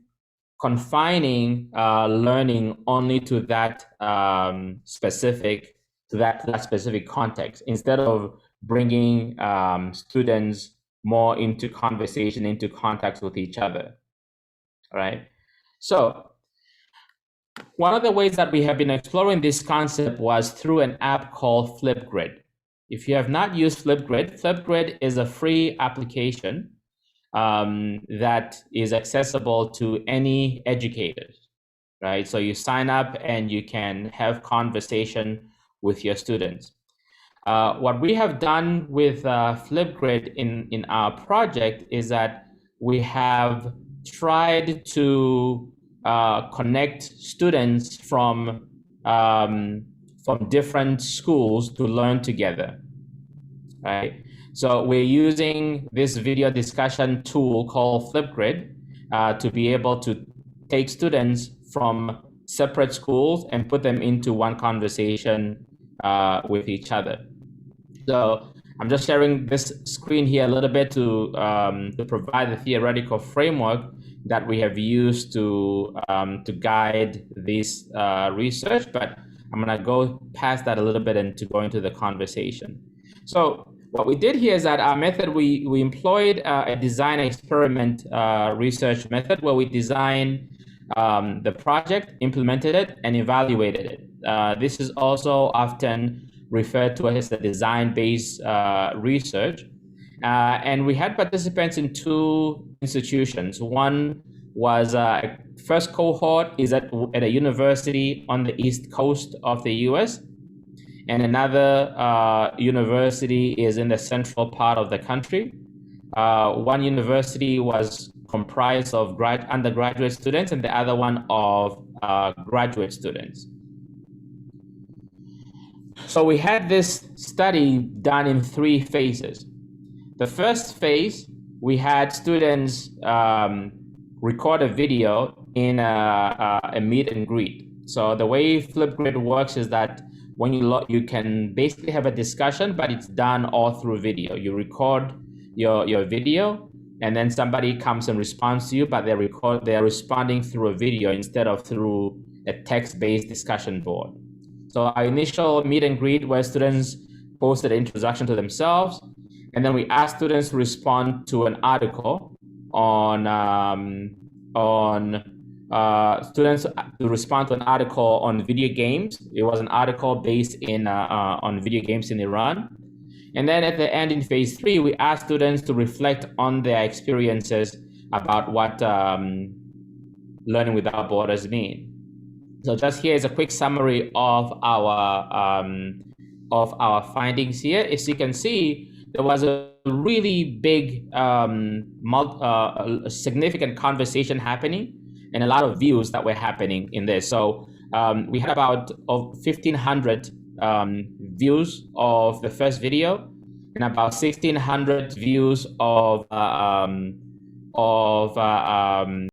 confining learning only to that specific context, instead of bringing students more into conversation, into contact with each other. All right. So one of the ways that we have been exploring this concept was through an app called Flipgrid. If you have not used Flipgrid, Flipgrid is a free application that is accessible to any educators, right? So you sign up and you can have conversation with your students. What we have done with Flipgrid in our project is that we have tried to connect students from different schools to learn together, right? So we're using this video discussion tool called Flipgrid to be able to take students from separate schools and put them into one conversation with each other. So I'm just sharing this screen here a little bit to provide the theoretical framework that we have used to guide this research, but I'm gonna go past that a little bit and to go into the conversation. So what we did here is that our method, we employed a design experiment research method where we designed the project, implemented it, and evaluated it. This is also often referred to as the design-based research. And we had participants in two institutions. One was first cohort is at a university on the East Coast of the US. And another university is in the central part of the country. One university was comprised of undergraduate students and the other one of graduate students. So we had this study done in 3 phases. The first phase, we had students record a video in a meet and greet. So the way Flipgrid works is that when you can basically have a discussion, but it's done all through video. You record your video, and then somebody comes and responds to you, but they're responding through a video instead of through a text-based discussion board. So our initial meet and greet where students posted an introduction to themselves, and then we asked students to respond to an article students to respond to an article on video games. It was an article based on video games in Iran. And then at the end in phase 3, we asked students to reflect on their experiences about what learning without borders mean. So just here is a quick summary of our findings here. As you can see, there was a really big, significant conversation happening, and a lot of views that were happening in this. So we had about 1,500 views of the first video, and about 1,600 views of